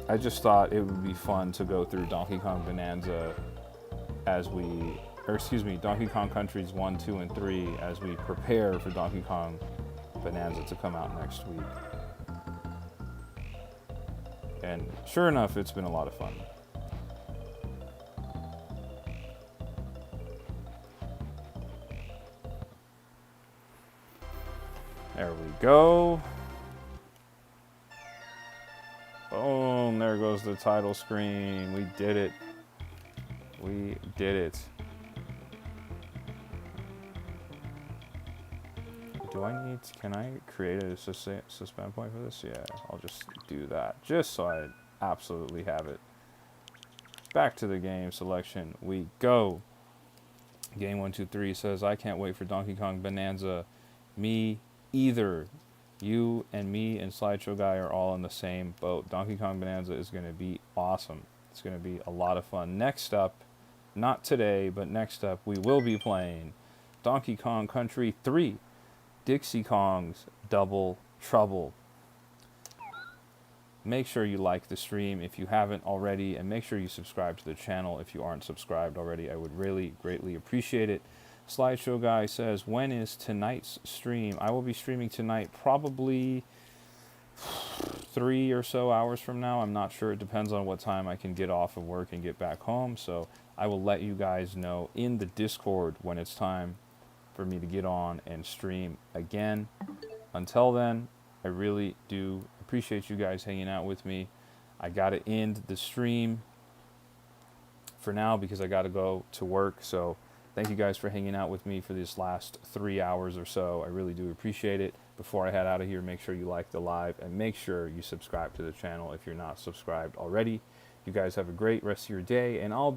I just thought it would be fun to go through Donkey Kong Bonanza Donkey Kong Countries 1, 2, and 3 as we prepare for Donkey Kong Bonanza to come out next week. And sure enough, it's been a lot of fun. There we go. Boom, there goes the title screen. We did it. We did it. Can I create a suspend point for this? Yeah, I'll just do that. Just so I absolutely have it. Back to the game selection we go. Game123 says, I can't wait for Donkey Kong Bonanza. Me either. You and me and Slideshow Guy are all in the same boat. Donkey Kong Bonanza is going to be awesome. It's going to be a lot of fun. Next up, not today, but next up, we will be playing Donkey Kong Country 3, Dixie Kong's Double Trouble. Make sure you like the stream if you haven't already, and make sure you subscribe to the channel if you aren't subscribed already. I would really greatly appreciate it. Slideshow Guy says, when is tonight's stream? I will be streaming tonight, probably 3 or so hours from now. I'm not sure. It depends on what time I can get off of work and get back home. So I will let you guys know in the Discord when it's time for me to get on and stream again. Until then, I really do appreciate you guys hanging out with me. I got to end the stream for now because I got to go to work. So thank you guys for hanging out with me for this last 3 hours or so. I really do appreciate it. Before I head out of here, make sure you like the live and make sure you subscribe to the channel if you're not subscribed already. You guys have a great rest of your day, and I'll be